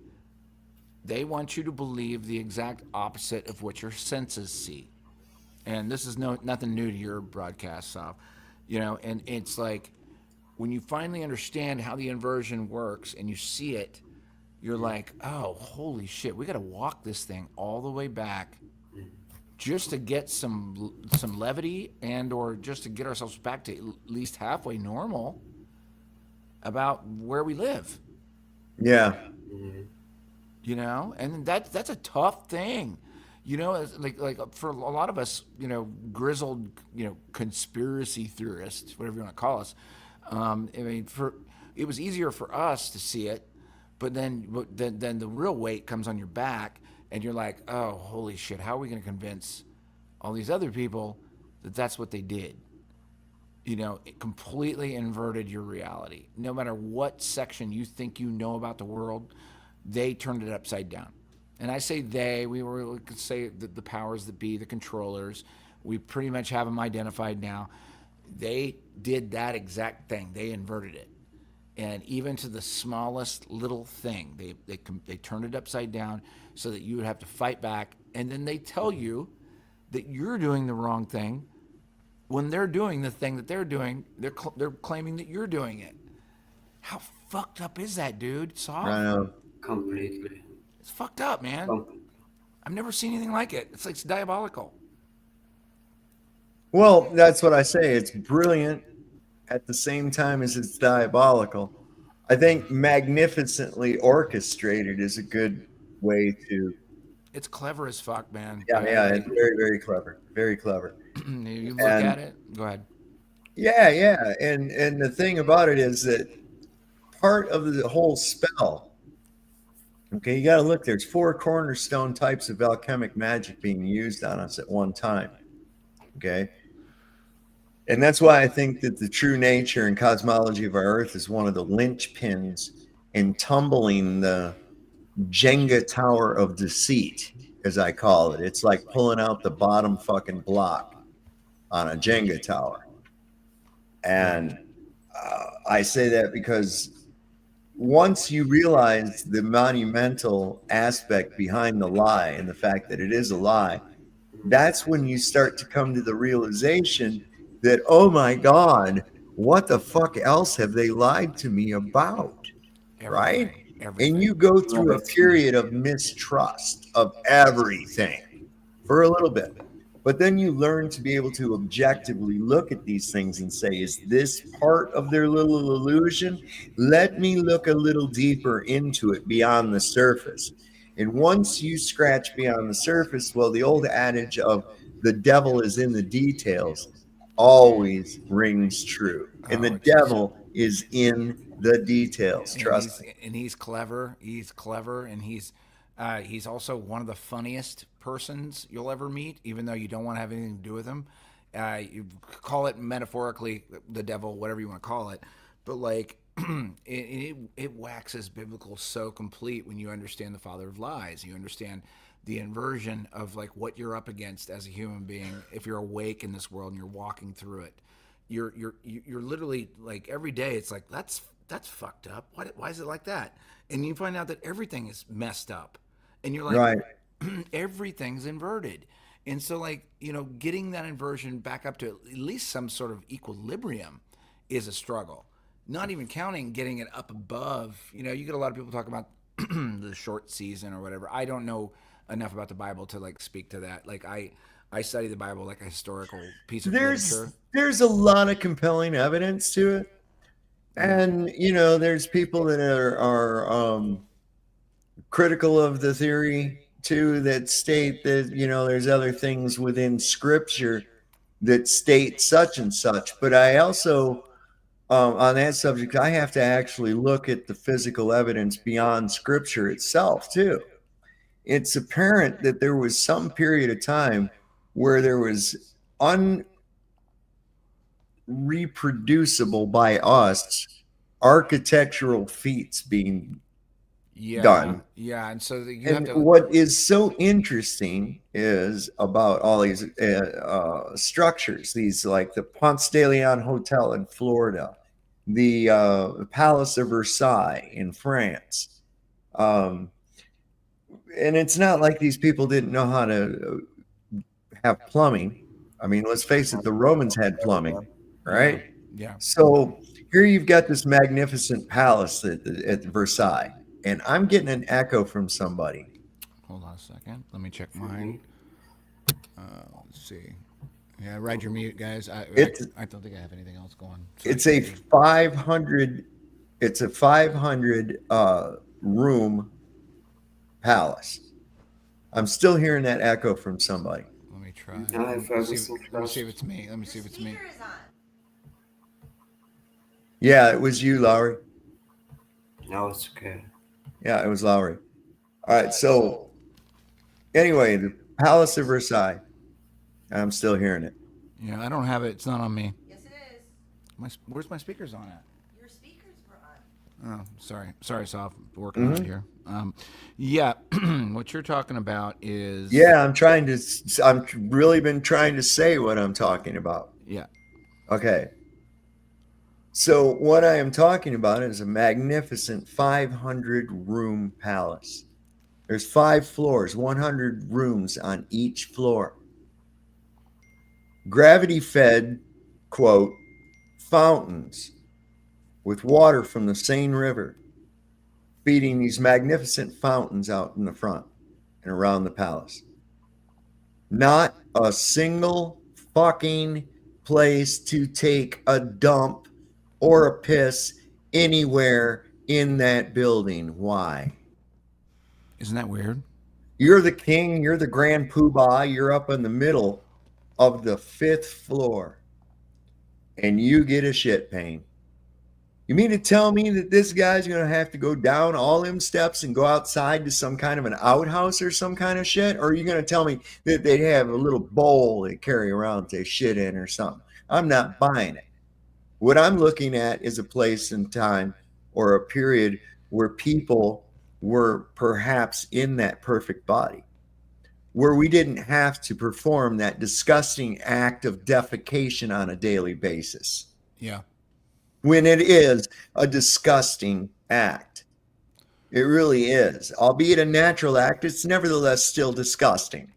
they want you to believe the exact opposite of what your senses see. And this is nothing new to your broadcast, Sab. And it's like when you finally understand how the inversion works and you see it, you're like, oh, holy shit, we got to walk this thing all the way back just to get some levity and or just to get ourselves back to at least halfway normal about where we live. Yeah. And that's a tough thing. Like for a lot of us, grizzled, conspiracy theorists, whatever you want to call us. It was easier for us to see it, but then the real weight comes on your back, and you're like, oh, holy shit! How are we going to convince all these other people that that's what they did? It completely inverted your reality. No matter what section you think you know about the world, they turned it upside down. And I say they, we could say the powers that be, the controllers. We pretty much have them identified now. They did that exact thing. They inverted it. And even to the smallest little thing, they turned it upside down so that you would have to fight back. And then they tell you that you're doing the wrong thing when they're doing the thing that they're doing. They're claiming that you're doing it. How fucked up is that, dude? Soft? I know. Completely. It's fucked up, man. I've never seen anything like it. It's like it's diabolical. Well, that's what I say. It's brilliant at the same time as it's diabolical. I think magnificently orchestrated is a good way to. It's clever as fuck, man. Yeah, it's very, very clever. Very clever. You look at it. Go ahead. Yeah, and the thing about it is that part of the whole spell. Okay, you got to look. There's 4 cornerstone types of alchemic magic being used on us at one time. Okay. And that's why I think that the true nature and cosmology of our Earth is one of the linchpins in tumbling the Jenga tower of deceit, as I call it. It's like pulling out the bottom fucking block on a Jenga tower. And I say that because once you realize the monumental aspect behind the lie and the fact that it is a lie, that's when you start to come to the realization that, oh my God, what the fuck else have they lied to me about? Right? And you go through a period of mistrust of everything for a little bit. But then you learn to be able to objectively look at these things and say, is this part of their little illusion? Let me look a little deeper into it beyond the surface. And once you scratch beyond the surface, well, the old adage of the devil is in the details always rings true. And the devil is in the details. Trust me. And he's clever. He's clever, and he's also one of the funniest persons you'll ever meet, even though you don't want to have anything to do with him. You call it metaphorically the devil, whatever you want to call it, but like it waxes biblical so complete when you understand the father of lies. You understand the inversion of like what you're up against as a human being. If you're awake in this world and you're walking through it, you're literally like every day it's like that's fucked up. Why is it like that? And you find out that everything is messed up, and you're like, right. Everything's inverted. And so like, getting that inversion back up to at least some sort of equilibrium is a struggle. Not even counting getting it up above. You get a lot of people talk about the short season or whatever. I don't know enough about the Bible to like speak to that. Like I study the Bible like a historical piece of literature. There's a lot of compelling evidence to it. And there's people that are critical of the theory too, that state that there's other things within Scripture that state such and such. But I also, on that subject, I have to actually look at the physical evidence beyond Scripture itself too. It's apparent that there was some period of time where there was reproducible by us architectural feats being done. Yeah, and so you And have to. what is so interesting is about all these structures, these like the Ponce de Leon Hotel in Florida, the Palace of Versailles in France. And it's not like these people didn't know how to have plumbing. I mean, let's face it, the Romans had plumbing, right? Yeah. So here you've got this magnificent palace at Versailles, and I'm getting an echo from somebody. Hold on a second. Let me check mine. Let's see. Yeah, ride your mute, guys. I don't think I have anything else going. So It's a 500. It's a 500 room palace. I'm still hearing that echo from somebody. Let me try. Yeah, Let me see if it's me. Let me see if it's me. Yeah, it was you, Lowry. No, it's okay. Yeah, it was Lowry. All right, so anyway, the Palace of Versailles. I'm still hearing it. Yeah, I don't have it. It's not on me. Yes, it is. Where's my speakers on at? Your speakers were on. Oh, sorry, Sof. Working on it here. Yeah, what you're talking about is. Yeah, I've really been trying to say what I'm talking about. Yeah. Okay. So what I am talking about is a magnificent 500 room palace. There's 5 floors, 100 rooms on each floor. Gravity fed, quote, fountains with water from the Seine River, feeding these magnificent fountains out in the front and around the palace. Not a single fucking place to take a dump or a piss anywhere in that building. Why? Isn't that weird? You're the king, you're the grand poobah, you're up in the middle of the 5th floor, and you get a shit pain. You mean to tell me that this guy's going to have to go down all them steps and go outside to some kind of an outhouse or some kind of shit? Or are you going to tell me that they'd have a little bowl they carry around to shit in or something? I'm not buying it. What I'm looking at is a place and time or a period where people were perhaps in that perfect body, where we didn't have to perform that disgusting act of defecation on a daily basis. Yeah. When it is a disgusting act. It really is. Albeit a natural act, it's nevertheless still disgusting.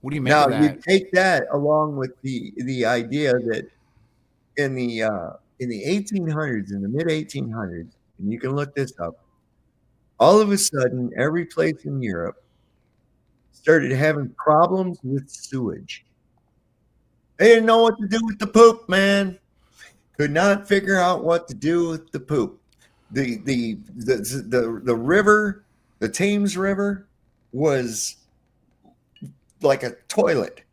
What do you make now, of that? You take that along with the idea that in the 1800s, in the mid 1800s, and you can look this up, all of a sudden, every place in Europe started having problems with sewage. They didn't know what to do with the poop, man. Could not figure out what to do with the poop. The river, the Thames River, was like a toilet.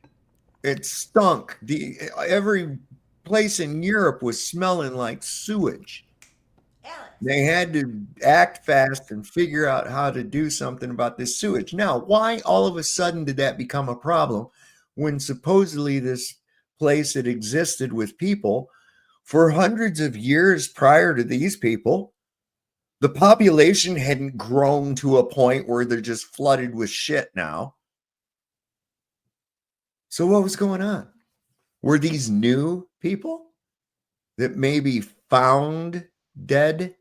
It stunk. Every place in Europe was smelling like sewage. They had to act fast and figure out how to do something about this sewage. Now, why all of a sudden did that become a problem when supposedly this place had existed with people for hundreds of years prior to these people? The population hadn't grown to a point where they're just flooded with shit now. So what was going on? Were these new people that maybe found dead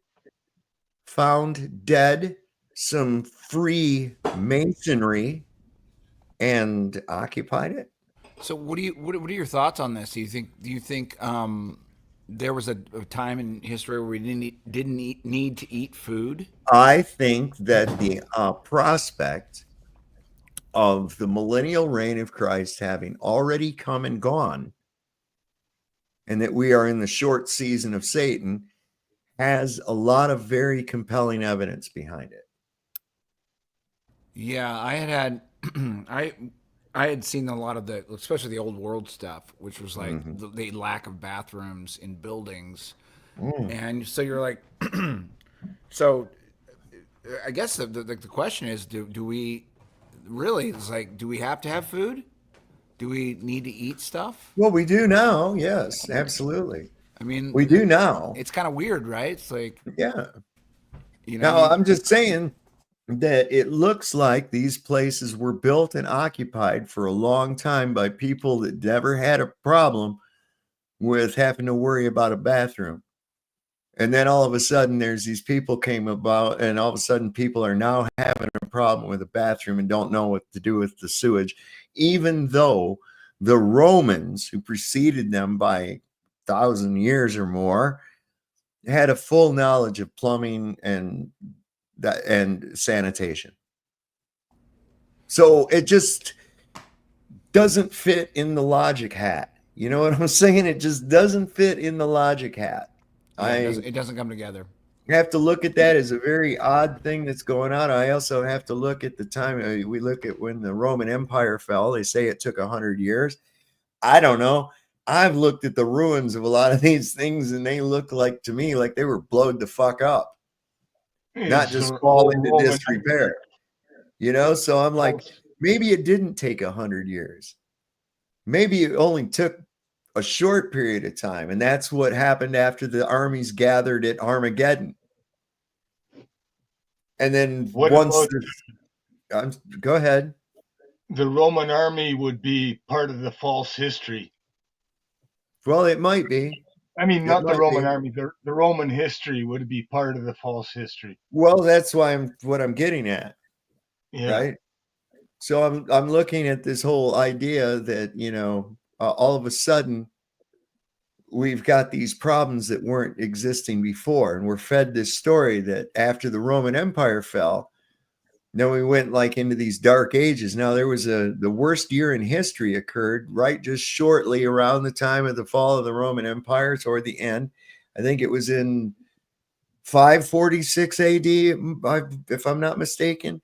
some free masonry and occupied it? So what are your thoughts on this? Do you think there was a time in history where we didn't need to eat food? I think that the prospect of the millennial reign of Christ having already come and gone, and that we are in the short season of Satan, has a lot of very compelling evidence behind it. Yeah, I had seen a lot of especially the old world stuff, which was like the lack of bathrooms in buildings. And so you're like, so I guess the question is, do we really, it's like, do we have to have food? Do we need to eat stuff? Well, we do now. Yes, absolutely. I mean, we do now. It's kind of weird, right? It's like, yeah. You know, Now, I'm just saying that it looks like these places were built and occupied for a long time by people that never had a problem with having to worry about a bathroom. And then all of a sudden there's these people came about, and all of a sudden people are now having a problem with a bathroom and don't know what to do with the sewage, even though the Romans, who preceded them by 1,000 years or more, had a full knowledge of plumbing and sanitation. So it just doesn't fit in the logic hat. You know what I'm saying? It just doesn't fit in the logic hat. yeah, it doesn't come together. I have to look at that as a very odd thing that's going on. I also have to look at the time we look at when the Roman Empire fell. They say it took 100 years. I don't know. I've looked at the ruins of a lot of these things, and they look like, to me, like they were blowed the fuck up, not just fall into disrepair. You know, so I'm like, maybe it didn't take 100 years. Maybe it only took a short period of time, and that's what happened after the armies gathered at Armageddon. And then go ahead. The Roman army would be part of the false history. Well, it might be. I mean, not the Roman army. The Roman history would be part of the false history. Well, that's what I'm getting at. Yeah. Right. So I'm looking at this whole idea that, you know, all of a sudden we've got these problems that weren't existing before, and we're fed this story that after the Roman Empire fell, then we went like into these dark ages. Now there was the worst year in history occurred right just shortly around the time of the fall of the Roman Empire, toward the end. I think it was in 546 AD, if I'm not mistaken.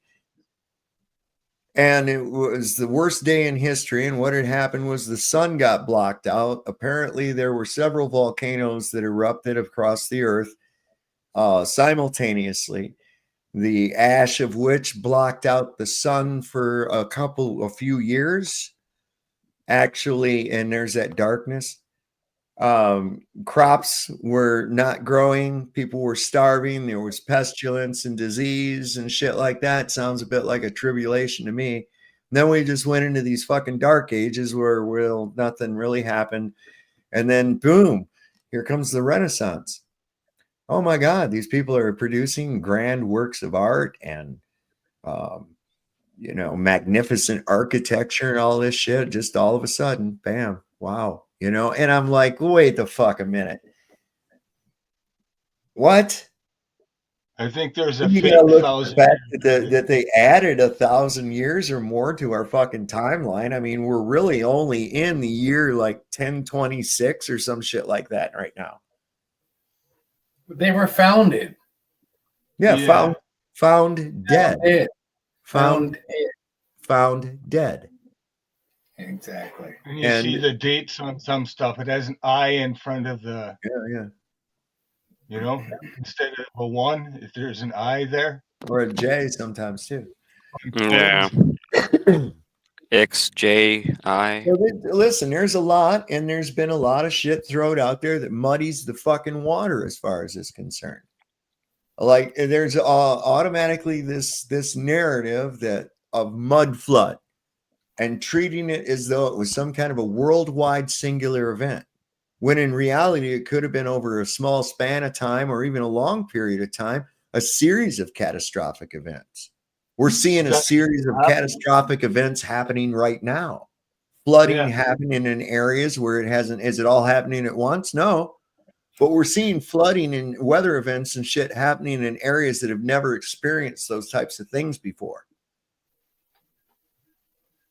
And it was the worst day in history. And what had happened was the sun got blocked out. Apparently, there were several volcanoes that erupted across the earth simultaneously, the ash of which blocked out the sun for a few years, actually. And there's that darkness. Crops were not growing. People were starving. There was pestilence and disease and shit like that. Sounds a bit like a tribulation to me. And then we just went into these fucking dark ages where nothing really happened. And then boom, here comes the Renaissance. Oh my God, these people are producing grand works of art and, you know, magnificent architecture and all this shit. Just all of a sudden, bam, wow. You know, and I'm like, wait the fuck a minute. What? I think there's a you fake gotta look 1,000 at the fact that they added 1,000 years or more to our fucking timeline. I mean, we're really only in the year like 1026 or some shit like that right now. They were founded. Yeah. Found dead. Found dead. Exactly. And you see the dates on some stuff. It has an I in front of the. Yeah. You know, instead of a 1, if there's an I there. Or a J sometimes too. Yeah. X, J, I. So listen, there's a lot, and there's been a lot of shit thrown out there that muddies the fucking water as far as is concerned. Like there's automatically this narrative that of mud flood, and treating it as though it was some kind of a worldwide singular event, when in reality it could have been over a small span of time or even a long period of time, a series of catastrophic events. We're seeing a series of catastrophic events happening right now. Flooding happening in areas where it hasn't. Is it all happening at once? No. But we're seeing flooding and weather events and shit happening in areas that have never experienced those types of things before.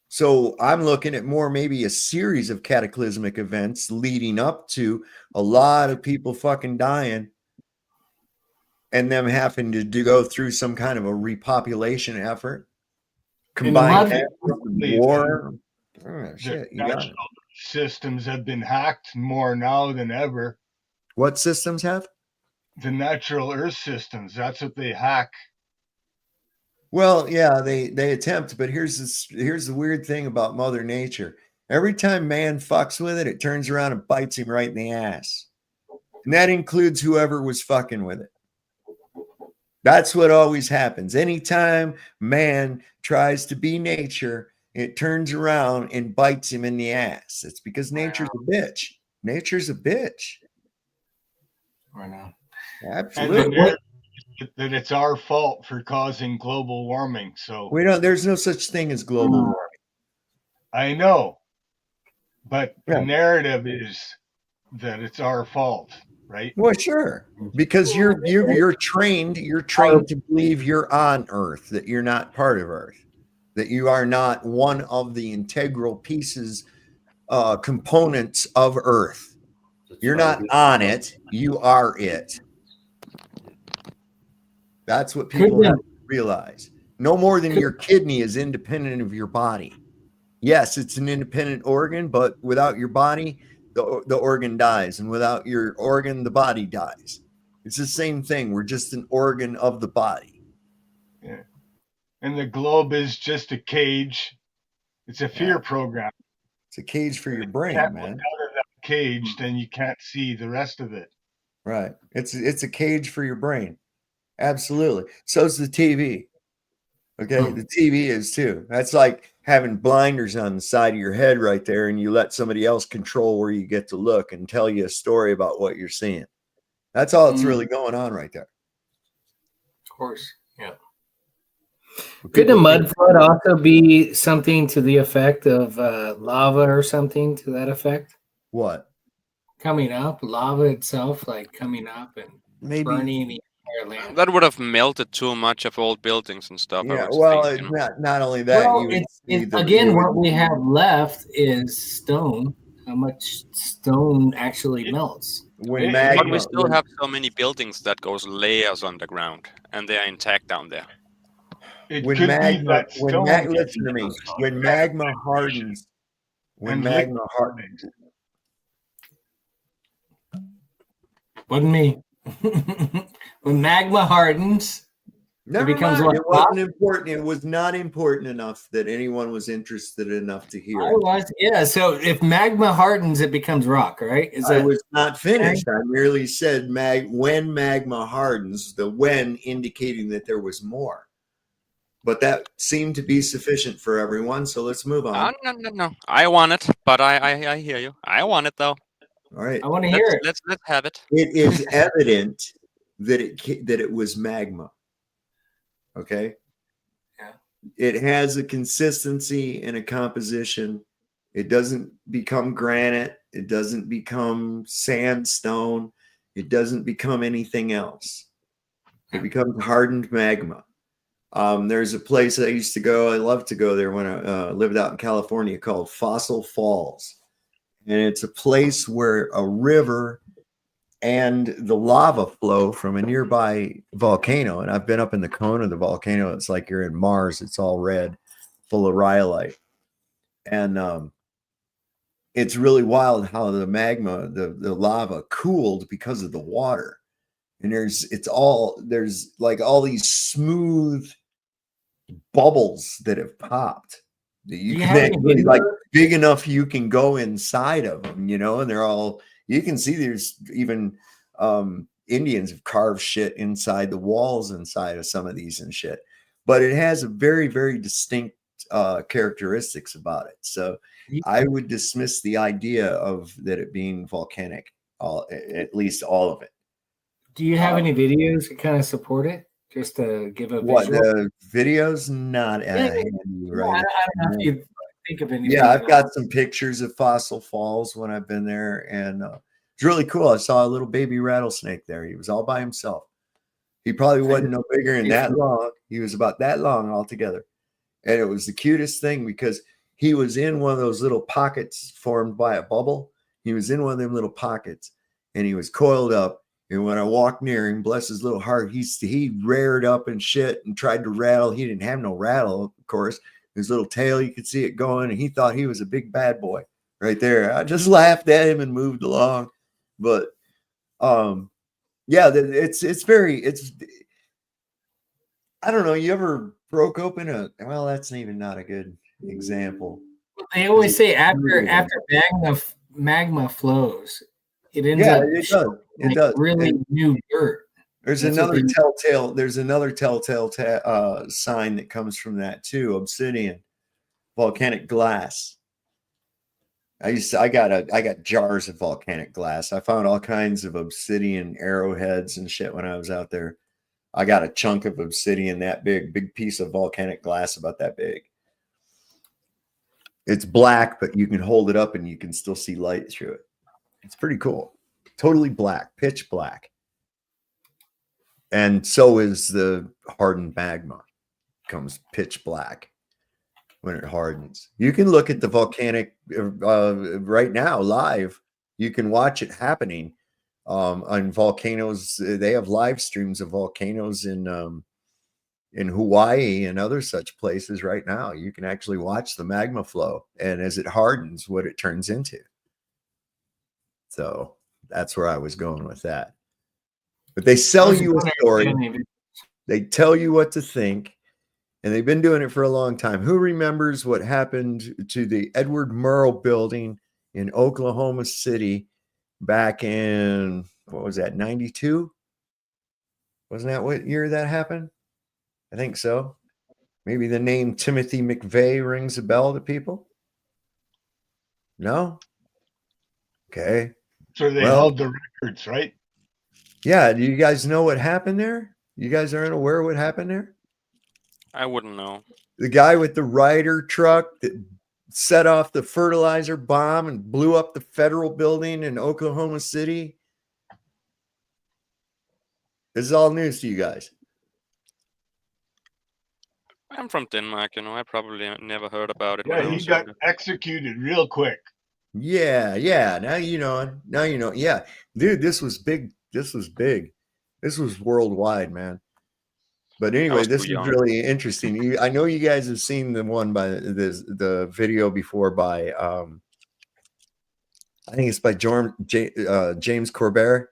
So I'm looking at more maybe a series of cataclysmic events leading up to a lot of people fucking dying and them having to go through some kind of a repopulation effort. Combined that with war. Oh, shit, you got it. Systems have been hacked more now than ever. What systems have? The natural earth systems. That's what they hack. Well, yeah, they attempt, but here's the weird thing about Mother Nature. Every time man fucks with it, it turns around and bites him right in the ass. And that includes whoever was fucking with it. That's what always happens. Anytime man tries to be nature, it turns around and bites him in the ass. It's because nature's a bitch. Nature's a bitch. I know. Absolutely. And the narrative that it's our fault for causing global warming. So There's no such thing as global warming. I know, but the narrative is that it's our fault, right? Well, sure, because you're trained to believe you're on Earth, that you're not part of Earth, that you are not one of the integral pieces, components of Earth. You're not on it, you are it. That's what people have to realize. No more than your kidney is independent of your body. Yes, it's an independent organ, but without your body, the organ dies. And without your organ, the body dies. It's the same thing. We're just an organ of the body. Yeah. And the globe is just a cage. It's a fear program. It's a cage for your brain, man. man. Out of that cage, then you can't see the rest of it. Right. It's a cage for your brain. Absolutely. So's the TV. Okay. The TV is too. That's like having blinders on the side of your head right there, and you let somebody else control where you get to look and tell you a story about what you're seeing. That's all that's really going on right there. Of course. Yeah. Could a mud flood also be something to the effect of lava or something to that effect? What? Coming up, lava itself, like coming up and burning the entire land. That would have melted too much of old buildings and stuff. Yeah, I would well, think, you know. not only that, Well, you would see again, what we have left is stone. How much stone actually melts? But we still have so many buildings that goes layers underground, and they are intact down there. When magma hardens, Wasn't me. When magma hardens, it becomes what? It wasn't important. It was not important enough that anyone was interested enough to hear it. Yeah. So if magma hardens, it becomes rock, right? I was not finished. I merely said when magma hardens, the when indicating that there was more. But that seemed to be sufficient for everyone. So let's move on. No. I want it, but I hear you. I want it though. All right. I want to hear it. Let's have it. It is evident that it was magma. Okay. Yeah. It has a consistency and a composition. It doesn't become granite. It doesn't become sandstone. It doesn't become anything else. It becomes hardened magma. There's a place I used to go. I loved to go there when I lived out in California called Fossil Falls. And it's a place where a river and the lava flow from a nearby volcano. And I've been up in the cone of the volcano. It's like you're in Mars. It's all red, full of rhyolite. And it's really wild how the magma, the lava cooled because of the water. And there's like all these smooth bubbles that have popped. That you can like big enough you can go inside of them, and they're all, you can see there's even Indians have carved shit inside the walls inside of some of these and shit. But it has a very, very distinct characteristics about it. So I would dismiss the idea of that it being volcanic, at least all of it. Do you have any videos that kind of support it? Just to give a what visual? the videos not handy right. I don't know if you think of anything. Yeah, I've got some pictures of Fossil Falls when I've been there, and it's really cool. I saw a little baby rattlesnake there. He was all by himself. He probably wasn't no bigger than that long. He was about that long altogether, and it was the cutest thing because he was in one of those little pockets formed by a bubble. He was in one of them little pockets, and he was coiled up. And when I walked near him, bless his little heart, he reared up and shit and tried to rattle. He didn't have no rattle, of course. His little tail, you could see it going, and he thought he was a big bad boy right there. I just laughed at him and moved along. But yeah, it's I don't know. You ever broke open well, that's even not a good example. They always say after magma flows, it ends up it does. It like does. really And new dirt. there's That's what another they- telltale. There's another telltale sign that comes from that too. Obsidian, volcanic glass. I got jars of volcanic glass. I found all kinds of obsidian arrowheads and shit when I was out there. I got a chunk of obsidian that big piece of volcanic glass about that big. It's black, but you can hold it up and you can still see light through it. It's pretty cool. Totally black, pitch black. And so is the hardened magma. Comes pitch black when it hardens. You can look at the volcanic right now live. You can watch it happening on volcanoes. They have live streams of volcanoes in Hawaii and other such places right now. You can actually watch the magma flow, and as it hardens, what it turns into. So that's where I was going with that. But they sell you a story. They tell you what to think. And they've been doing it for a long time. Who remembers what happened to the Edward Murrow building in Oklahoma City back in, what was that, 92? Wasn't that what year that happened? I think so. Maybe the name Timothy McVeigh rings a bell to people? No? Okay. So they held the records, right? Yeah. Do you guys know what happened there? You guys aren't aware of what happened there? I wouldn't know. The guy with the Ryder truck that set off the fertilizer bomb and blew up the federal building in Oklahoma City. This is all news to you guys. I'm from Denmark, I probably never heard about it. Yeah, he got executed real quick. Yeah. Now you know. Yeah, dude, this was big. This was worldwide, man. But anyway, this is really interesting. I know you guys have seen the one by the video before by I think it's by James Corbett,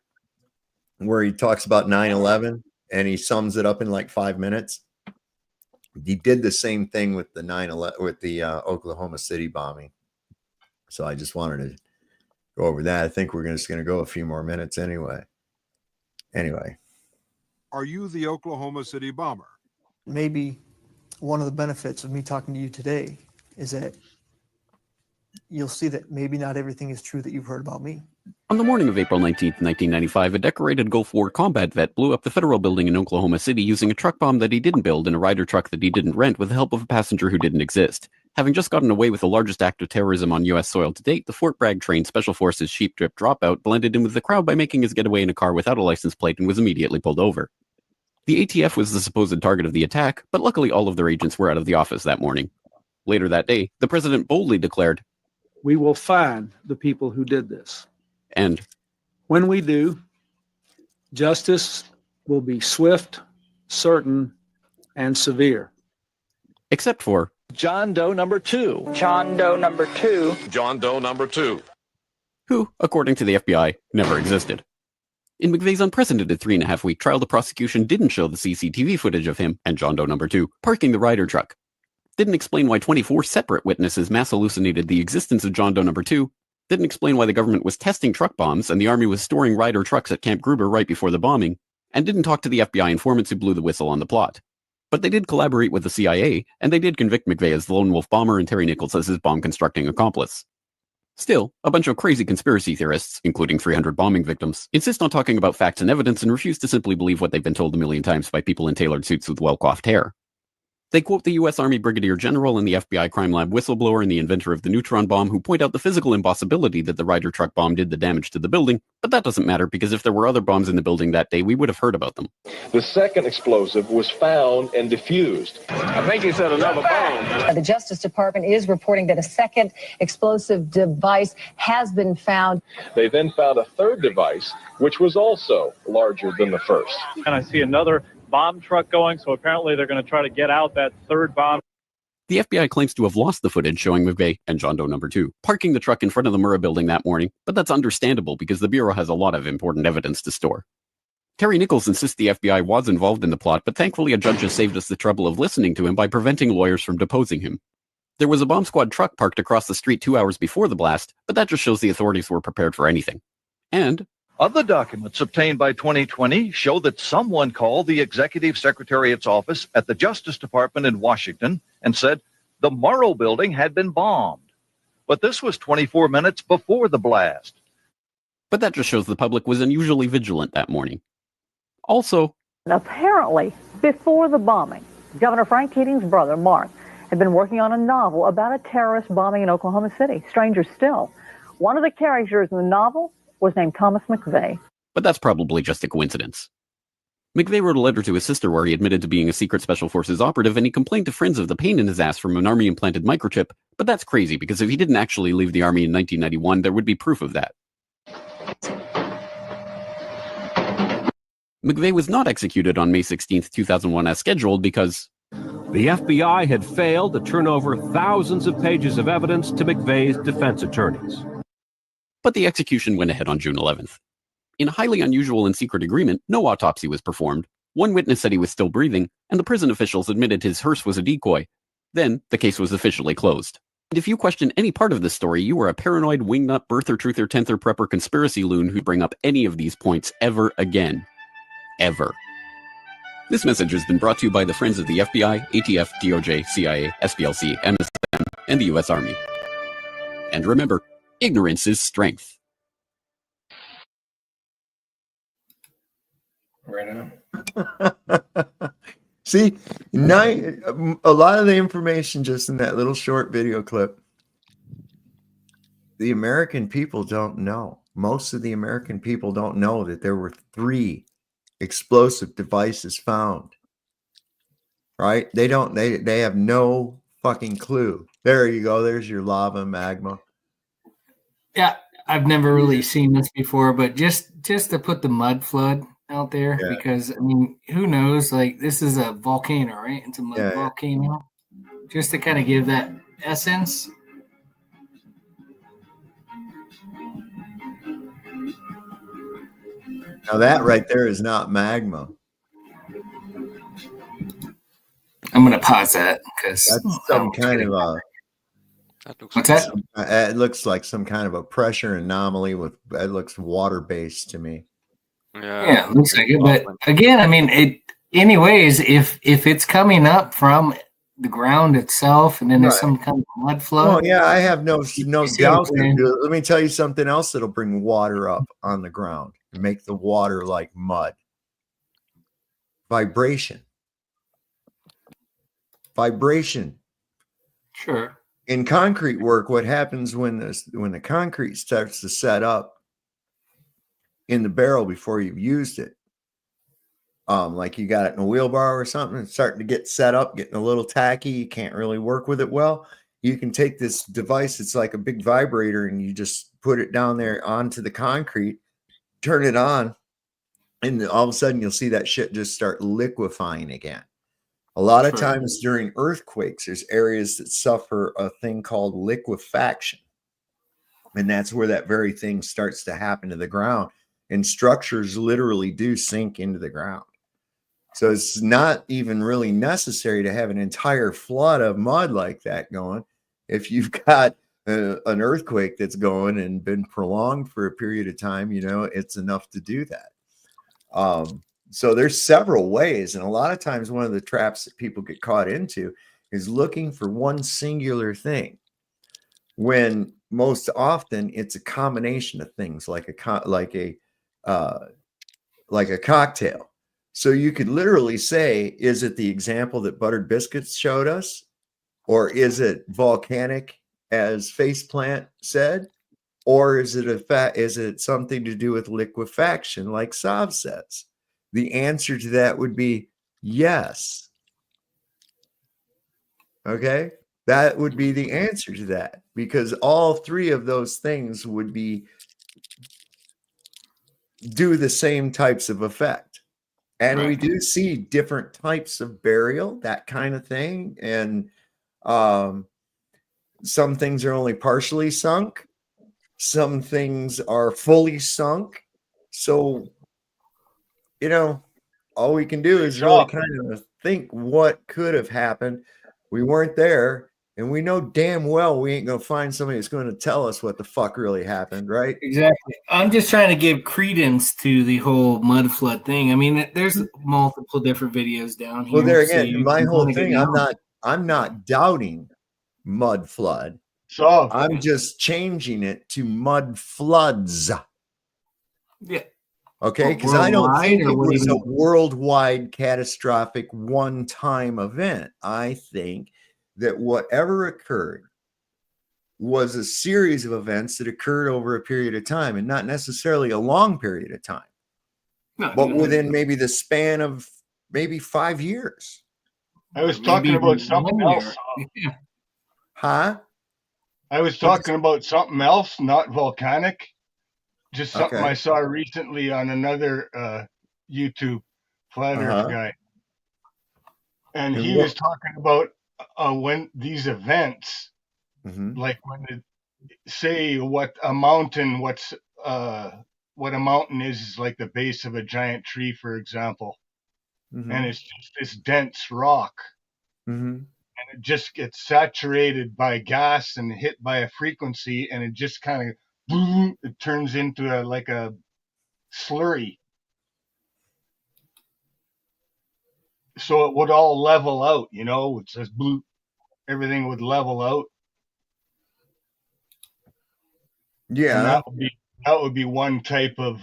where he talks about 9/11 and he sums it up in like 5 minutes. He did the same thing with the 9/11 with the Oklahoma City bombing. So I just wanted to go over that. I think we're just going to go a few more minutes anyway. Are you the Oklahoma City bomber? Maybe one of the benefits of me talking to you today is that you'll see that maybe not everything is true that you've heard about me. On the morning of April 19th, 1995, a decorated Gulf War combat vet blew up the federal building in Oklahoma City using a truck bomb that he didn't build and a Ryder truck that he didn't rent with the help of a passenger who didn't exist. Having just gotten away with the largest act of terrorism on U.S. soil to date, the Fort Bragg-trained Special Forces Sheep Drip Dropout blended in with the crowd by making his getaway in a car without a license plate and was immediately pulled over. The ATF was the supposed target of the attack, but luckily all of their agents were out of the office that morning. Later that day, the president boldly declared, "We will find the people who did this. And when we do, justice will be swift, certain, and severe." Except for John Doe number 2. John Doe number 2. John Doe number 2, who, according to the FBI, never existed. In McVeigh's unprecedented 3.5-week trial, the prosecution didn't show the CCTV footage of him and John Doe number 2 parking the Ryder truck. Didn't explain why 24 separate witnesses mass hallucinated the existence of John Doe number 2. Didn't explain why the government was testing truck bombs and the army was storing Ryder trucks at Camp Gruber right before the bombing, and didn't talk to the FBI informants who blew the whistle on the plot. But they did collaborate with the CIA, and they did convict McVeigh as the lone wolf bomber and Terry Nichols as his bomb-constructing accomplice. Still, a bunch of crazy conspiracy theorists, including 300 bombing victims, insist on talking about facts and evidence and refuse to simply believe what they've been told a million times by people in tailored suits with well-coiffed hair. They quote the U.S. Army Brigadier General and the FBI crime lab whistleblower and the inventor of the neutron bomb who point out the physical impossibility that the Ryder truck bomb did the damage to the building, but that doesn't matter because if there were other bombs in the building that day, we would have heard about them. The second explosive was found and defused. I think he said another bomb. The Justice Department is reporting that a second explosive device has been found. They then found a third device, which was also larger than the first. And I see another bomb truck going, so apparently they're going to try to get out that third bomb. The FBI claims to have lost the footage showing McVeigh and John Doe number 2 parking the truck in front of the Murrah building that morning, but that's understandable because the Bureau has a lot of important evidence to store. Terry Nichols insists the FBI was involved in the plot, but thankfully a judge has saved us the trouble of listening to him by preventing lawyers from deposing him. There was a bomb squad truck parked across the street 2 hours before the blast, but that just shows the authorities were prepared for anything. And other documents obtained by 2020 show that someone called the Executive Secretariat's office at the Justice Department in Washington and said the Morrow building had been bombed. But this was 24 minutes before the blast. But that just shows the public was unusually vigilant that morning. Also, apparently, before the bombing, Governor Frank Keating's brother, Mark, had been working on a novel about a terrorist bombing in Oklahoma City. Stranger still, one of the characters in the novel was named Thomas McVeigh. But that's probably just a coincidence. McVeigh wrote a letter to his sister where he admitted to being a secret special forces operative, and he complained to friends of the pain in his ass from an army-implanted microchip. But that's crazy, because if he didn't actually leave the army in 1991, there would be proof of that. McVeigh was not executed on May 16, 2001 as scheduled because the FBI had failed to turn over thousands of pages of evidence to McVeigh's defense attorneys. But the execution went ahead on June 11th. In a highly unusual and secret agreement, no autopsy was performed. One witness said he was still breathing, and the prison officials admitted his hearse was a decoy. Then, the case was officially closed. And if you question any part of this story, you are a paranoid, wingnut, birther, truther, tenther, prepper, conspiracy loon who'd bring up any of these points ever again. Ever. This message has been brought to you by the friends of the FBI, ATF, DOJ, CIA, SPLC, MSM, and the U.S. Army. And remember, ignorance is strength. Right on. See, a lot of the information just in that little short video clip, the American people don't know. Most of the American people don't know that there were 3 explosive devices found. Right? They have no fucking clue. There you go. There's your lava magma. Yeah, I've never really seen this before, but just to put the mud flood out there, because I mean, who knows? Like, this is a volcano, right? It's a mud volcano. Just to kind of give that essence. Now that right there is not magma. I'm gonna pause that because that's some kind of a. What's that? It looks like some kind of a pressure anomaly it looks water based to me. Yeah, it looks like it. But again, I mean, anyways, if it's coming up from the ground itself, and then there's some kind of mud flow. Oh yeah, I have no doubt. Let me tell you something else that'll bring water up on the ground and make the water like mud. Vibration. Sure. In concrete work, what happens when the concrete starts to set up in the barrel before you've used it, like you got it in a wheelbarrow or something, it's starting to get set up, getting a little tacky, you can't really work with it well, you can take this device, it's like a big vibrator, and you just put it down there onto the concrete, turn it on, and all of a sudden you'll see that shit just start liquefying again. A lot of times during earthquakes, there's areas that suffer a thing called liquefaction. And that's where that very thing starts to happen to the ground. And structures literally do sink into the ground. So it's not even really necessary to have an entire flood of mud like that going. If you've got an earthquake that's going and been prolonged for a period of time, it's enough to do that. So there's several ways. And a lot of times one of the traps that people get caught into is looking for one singular thing, when most often it's a combination of things, like a cocktail. So you could literally say, is it the example that Buttered Biscuits showed us? Or is it volcanic, as Faceplant said? Or is it something to do with liquefaction, like Sav says? The answer to that would be yes. Okay? That would be the answer to that, because all 3 of those things would do the same types of effect. And we do see different types of burial, that kind of thing. And some things are only partially sunk. Some things are fully sunk. So, all we can do is really kind of think what could have happened. We weren't there. And we know damn well we ain't going to find somebody that's going to tell us what the fuck really happened, right? Exactly. I'm just trying to give credence to the whole mud flood thing. I mean, there's multiple different videos down here. Well, there so again, my whole thing, I'm not doubting mud flood. So I'm just changing it to mud floods. Yeah. Okay, because I don't think it was a even... worldwide catastrophic one-time event. I think that whatever occurred was a series of events that occurred over a period of time, and not necessarily a long period of time, but within maybe the span of maybe 5 years. I was talking about something else. Huh? I was talking about something else, not volcanic. Just something I saw recently on another YouTube flat Earth guy. And he was talking about when these events, like when say what a mountain is like the base of a giant tree, for example, and it's just this dense rock, and it just gets saturated by gas and hit by a frequency, and it just kind of boom, it turns into like a slurry. So it would all level out, you know, it says blue, everything would level out. Yeah. And that would be one type of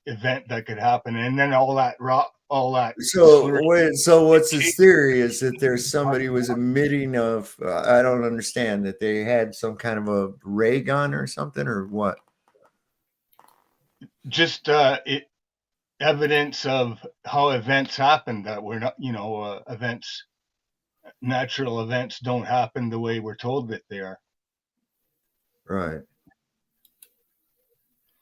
event that could happen. And then all that rock, all that. So what's his theory is that there's somebody was emitting of, I don't understand, that they had some kind of a ray gun or something, or what? Just evidence of how events happen that were not, you know, natural events don't happen the way we're told that they are. Right.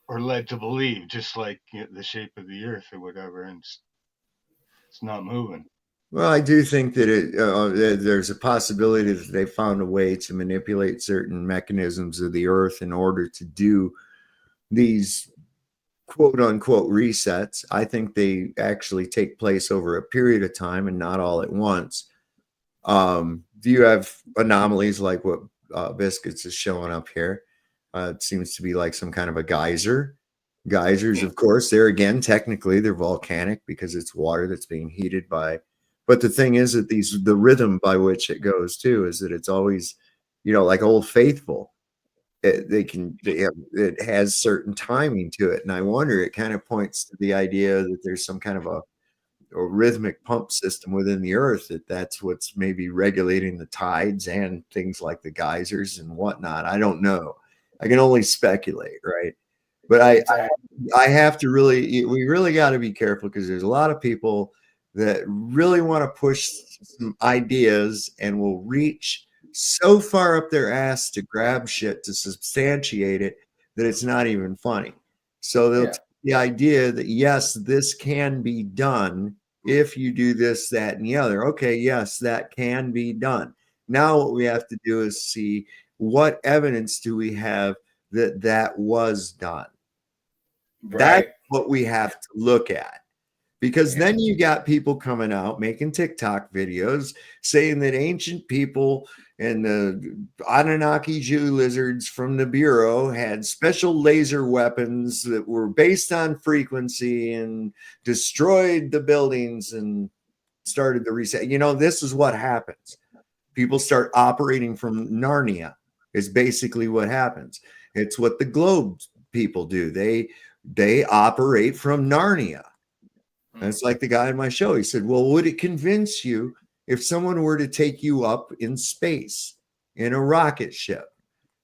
Or led to believe, just like the shape of the earth or whatever, and it's not moving. Well, I do think that there's a possibility that they found a way to manipulate certain mechanisms of the earth in order to do these quote unquote resets. I think they actually take place over a period of time and not all at once. Do you have anomalies like what Biscuits is showing up here? It seems to be like some kind of a geyser. Geysers, of course, they're again, technically they're volcanic because it's water that's being heated by, but the thing is that the rhythm by which it goes too is that it's always, you know, like Old Faithful. It has certain timing to it. And I wonder, it kind of points to the idea that there's some kind of a rhythmic pump system within the earth, that's what's maybe regulating the tides and things like the geysers and whatnot. I don't know. I can only speculate, right? But I have to we really got to be careful, because there's a lot of people that really want to push some ideas and will reach so far up their ass to grab shit to substantiate it that it's not even funny. So they'll take the idea that, yes, this can be done if you do this, that, and the other. Okay, yes, that can be done. Now what we have to do is see what evidence do we have that was done. Right. That's what we have to look at. Because then you got people coming out making TikTok videos saying that ancient people and the Anunnaki Jew lizards from the Bureau had special laser weapons that were based on frequency and destroyed the buildings and started the reset. You know, this is what happens. People start operating from Narnia is basically what happens. It's what the globe people do. They operate from Narnia. And it's like the guy in my show. He said, well, would it convince you if someone were to take you up in space in a rocket ship?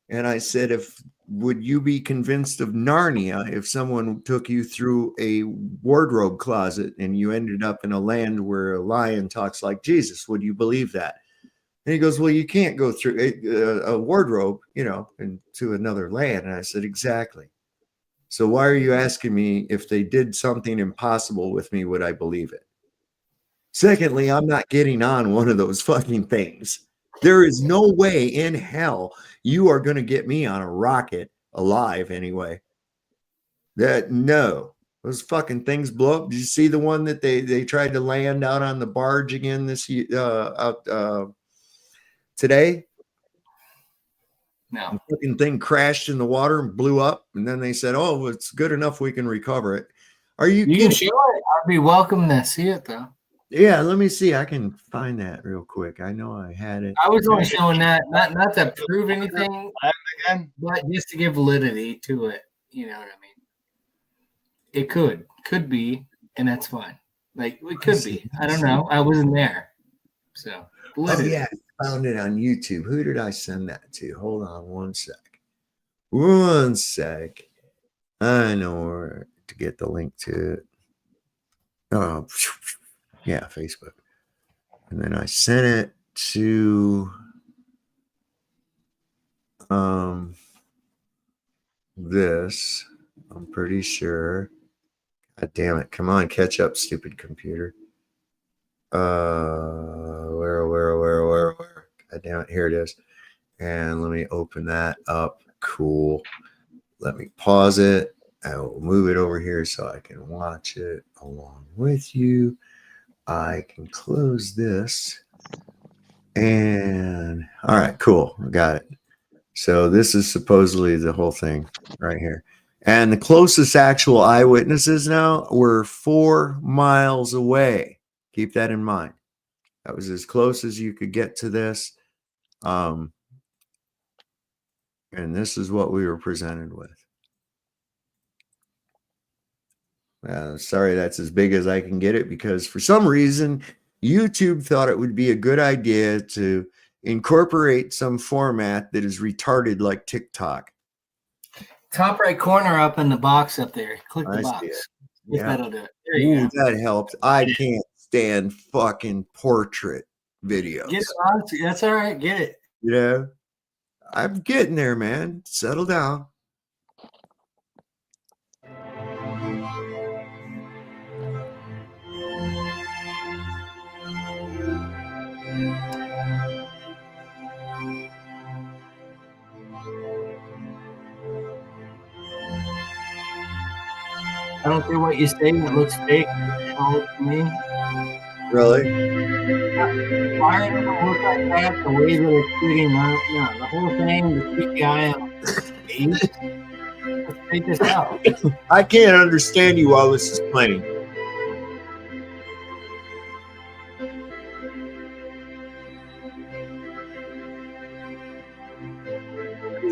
And I said, would you be convinced of Narnia if someone took you through a wardrobe closet and you ended up in a land where a lion talks like Jesus? Would you believe that? And he goes, well, you can't go through a wardrobe, you know, into another land. And I said, exactly. So why are you asking me if they did something impossible with me, would I believe it? Secondly, I'm not getting on one of those fucking things. There is no way in hell you are going to get me on a rocket alive anyway. No, those fucking things blow up. Did you see the one that they tried to land out on the barge again today? No. The fucking thing crashed in the water and blew up, and then they said, "Oh, it's good enough. We can recover it." Are you You kidding? can show it. I'd be welcome to see it though. Yeah, let me see. I can find that real quick. I know I had it. I was only showing that not to prove anything, but just to give validity to it. You know what I mean? It could be, and that's fine. Like it could be. I don't know. I wasn't there, so validity. Oh yeah, I found it on YouTube. Who did I send that to? Hold on one sec. One sec. I know where to get the link to it. Oh, yeah, Facebook. And then I sent it to this. I'm pretty sure. God damn it. Come on, catch up, stupid computer. Where? God damn it. Here it is. And let me open that up. Cool. Let me pause it. I will move it over here so I can watch it along with you. I can close this. And all right, cool. I got it. So this is supposedly the whole thing right here. And the closest actual eyewitnesses now were 4 miles away. Keep that in mind. That was as close as you could get to this. And this is what we were presented with. Sorry, that's as big as I can get it because for some reason, YouTube thought it would be a good idea to incorporate some format that is retarded like TikTok. Top right corner up in the box up there. Click the box. Yeah. That'll do it. There you go. That helped. I can't stand fucking portrait videos. Get it, that's all right. Get it. You know, I'm getting there, man. Settle down. I don't care what you say. It looks fake. Show it to me. Really? Why does it look like that? The way that it's shooting out. No, the whole thing, the CGI on the face. Let's take this out. I can't understand you while this is playing.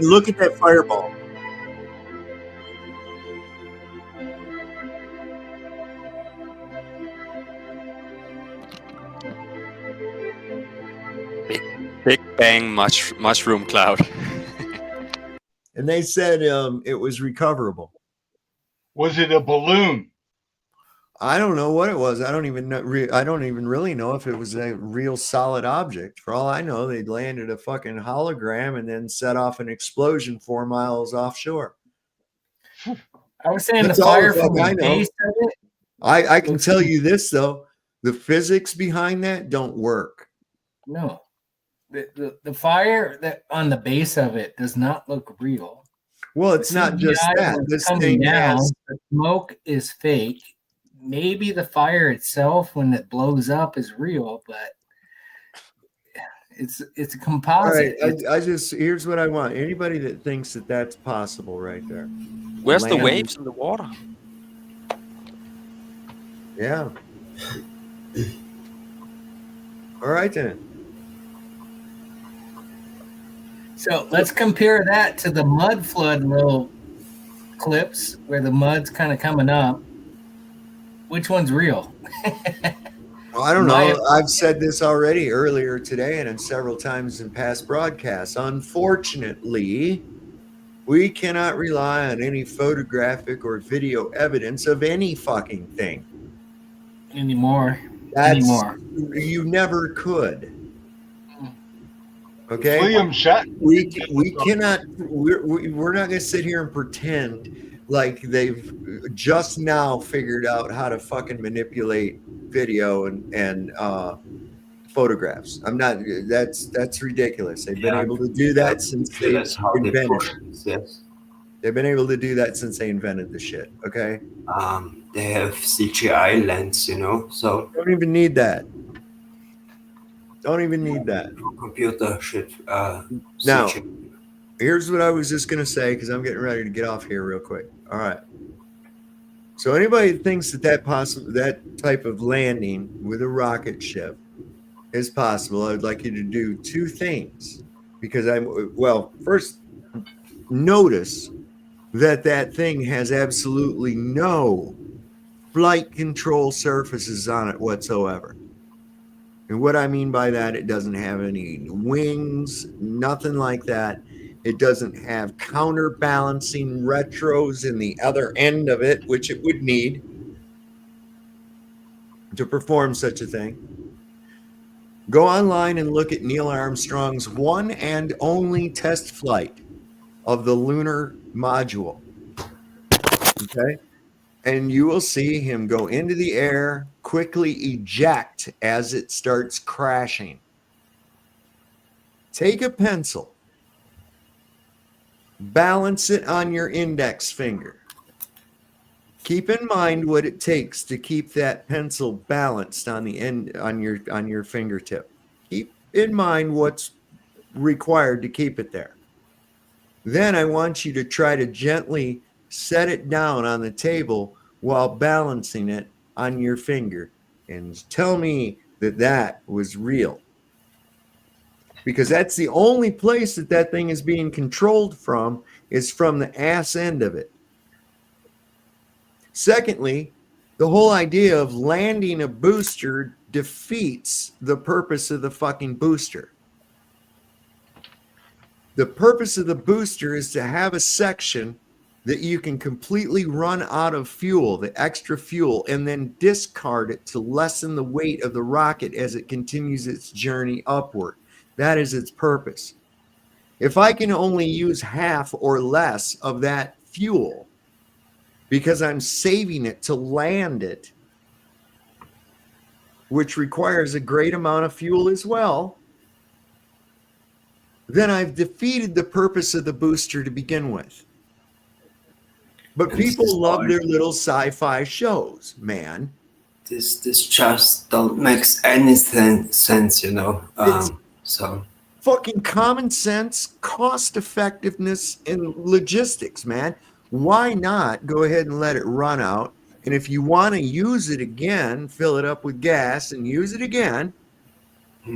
Look at that fireball. Big bang mushroom cloud. And they said it was recoverable. Was it a balloon? I don't know what it was. I don't even know. I don't even really know if it was a real solid object. For all I know, they landed a fucking hologram and then set off an explosion 4 miles offshore. I was saying the fire from the base of it. I can tell you this though: the physics behind that don't work. No, the fire that on the base of it does not look real. Well, it's not just that. This thing down, has the smoke is fake. Maybe the fire itself, when it blows up, is real, but it's a composite. All right, I just here's what I want. Anybody that thinks that that's possible, right there. Where's the waves in the water? Yeah. All right then. So let's compare that to the mud flood little clips where the mud's kind of coming up. Which one's real? Well, I don't know. I've said this already earlier today and several times in past broadcasts. Unfortunately, we cannot rely on any photographic or video evidence of any fucking thing. Anymore. You never could. Okay? William shot. We cannot. We're not going to sit here and pretend like they've just now figured out how to fucking manipulate video and photographs. I'm not. That's ridiculous. They've been able to do that since they invented. Yes. They've been able to do that since they invented the shit. Okay. They have CGI lens, you know, so don't even need that. Don't even need that. Computer should. Now, here's what I was just going to say because I'm getting ready to get off here real quick. All right. So anybody that thinks that type of landing with a rocket ship is possible, I would like you to do two things because first notice that thing has absolutely no flight control surfaces on it whatsoever. And what I mean by that, it doesn't have any wings, nothing like that. It doesn't have counterbalancing retros in the other end of it, which it would need to perform such a thing. Go online and look at Neil Armstrong's one and only test flight of the lunar module. Okay? And you will see him go into the air, quickly eject as it starts crashing. Take a pencil, balance it on your index finger. Keep in mind what it takes to keep that pencil balanced on the end on your fingertip. Keep in mind what's required to keep it there. Then I want you to try to gently set it down on the table while balancing it on your finger and tell me that was real. Because that's the only place that thing is being controlled from is from the ass end of it. Secondly, the whole idea of landing a booster defeats the purpose of the fucking booster. The purpose of the booster is to have a section that you can completely run out of fuel, the extra fuel, and then discard it to lessen the weight of the rocket as it continues its journey upward. That is its purpose. If I can only use half or less of that fuel because I'm saving it to land it, which requires a great amount of fuel as well, then I've defeated the purpose of the booster to begin with. But people love their little sci-fi shows, man. This just don't makes any sense, you know. So fucking common sense, cost effectiveness, and logistics, man. Why not go ahead and let it run out? And if you want to use it again, fill it up with gas and use it again,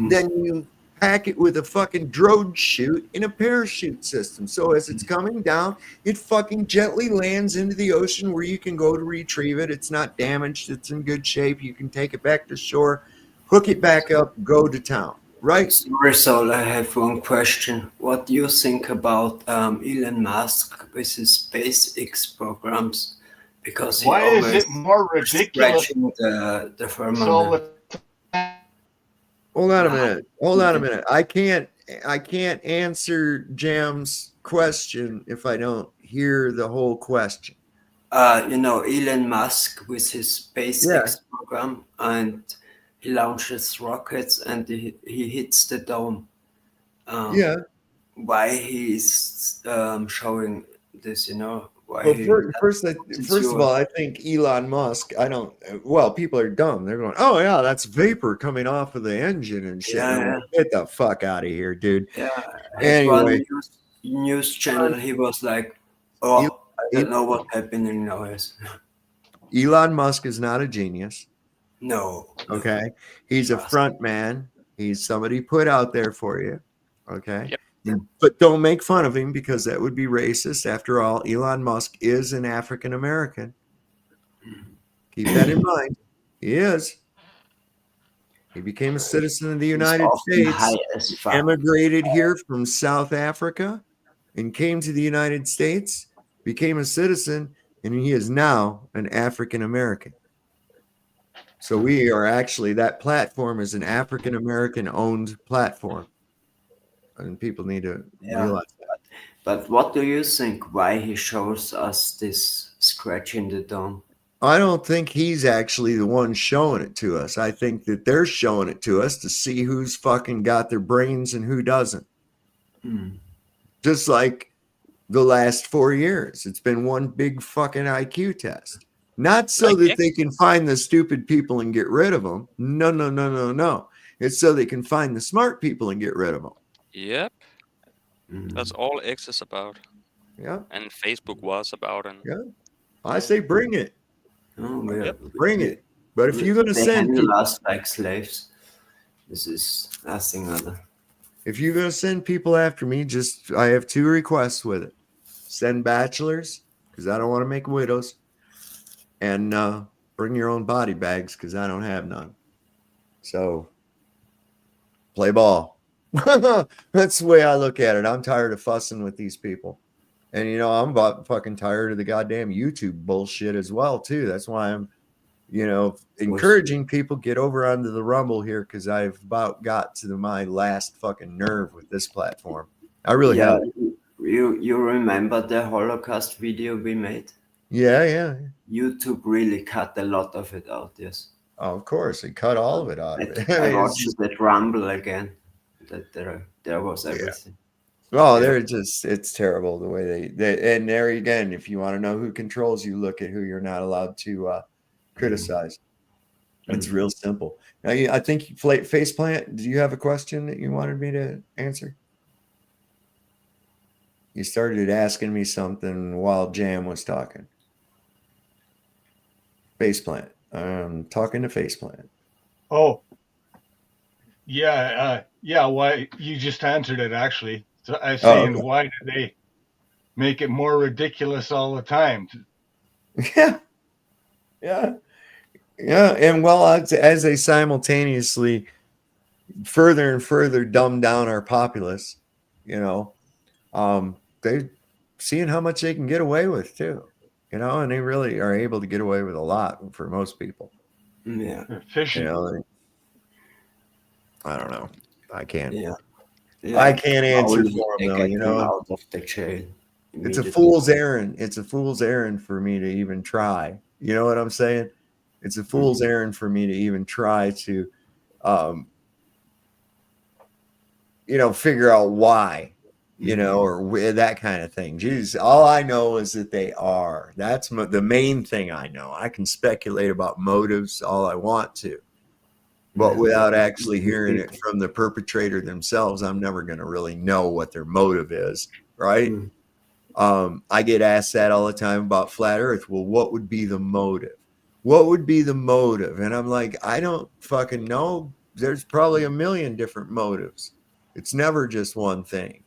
then you pack it with a fucking drone chute in a parachute system. So as it's coming down, it fucking gently lands into the ocean where you can go to retrieve it. It's not damaged. It's in good shape. You can take it back to shore, hook it back up, go to town. Right? Sorry, Saul, I have one question. What do you think about Elon Musk with his SpaceX programs? Because he why is always it more ridiculous? The firmament. Hold on a minute. I can't answer Jam's question if I don't hear the whole question. You know, Elon Musk with his SpaceX program, and he launches rockets and he hits the dome. Why he's showing this, you know? Well, first of all, I think Elon Musk, people are dumb. They're going, oh, yeah, that's vapor coming off of the engine and shit. Yeah. Get the fuck out of here, dude. Yeah. Anyway. News channel, he was like, I don't know what's happening now. Elon Musk is not a genius. No. Okay. He's a front man. He's somebody put out there for you. Okay. Yep. But don't make fun of him because that would be racist. After all, Elon Musk is an African American. Keep that in mind. He is. He became a citizen of the United States, emigrated here from South Africa, and came to the United States, became a citizen, and he is now an African American. So we are actually, that platform is an African American owned platform. And people need to realize that. But what do you think? Why he shows us this scratch in the dome? I don't think he's actually the one showing it to us. I think that they're showing it to us to see who's fucking got their brains and who doesn't. Just like the last 4 years. It's been one big fucking IQ test. Not so that they can find the stupid people and get rid of them. No. It's so they can find the smart people and get rid of them. Yep. That's all X is about. Yeah. And Facebook was about. And yeah, I say bring it. Yep. Bring it. But if you're going to they send handle people, us like slaves. This is nothing other. if you're going to send people after me, I have 2 requests with it. Send bachelors, because I don't want to make widows. And bring your own body bags, because I don't have none. So, play ball. That's the way I look at it. I'm tired of fussing with these people. And, I'm about fucking tired of the goddamn YouTube bullshit as well, too. That's why I'm, encouraging people get over onto the Rumble here, because I've about got to my last fucking nerve with this platform. I really have. You remember the Holocaust video we made? Yeah. YouTube really cut a lot of it out, yes. Oh, of course. It cut all of it out. I watched that Rumble again. That there was everything. Oh, it's terrible the way they and there again, if you want to know who controls you, look at who you're not allowed to criticize. It's real simple. Now, I think Faceplant, do you have a question that you wanted me to answer? You started asking me something while Jam was talking. Faceplant. I'm talking to Faceplant. Oh, yeah. Why you just answered it actually. So I was saying, why do they make it more ridiculous all the time? Yeah. And well, as they simultaneously further and further dumb down our populace, they're seeing how much they can get away with too, and they really are able to get away with a lot for most people. Yeah, efficient. I don't know. I can't. Yeah. I can't answer for them though. Out of the jail it's a fool's errand. It's a fool's errand for me to even try. You know what I'm saying? It's a fool's errand for me to even try to, figure out why, or that kind of thing. Jesus, all I know is that they are. That's the main thing I know. I can speculate about motives all I want to, but without actually hearing it from the perpetrator themselves, I'm never going to really know what their motive is, right? I get asked that all the time about flat Earth. Well, what would be the motive? What would be the motive? And I'm like, I don't fucking know. There's probably a million different motives. It's never just one thing.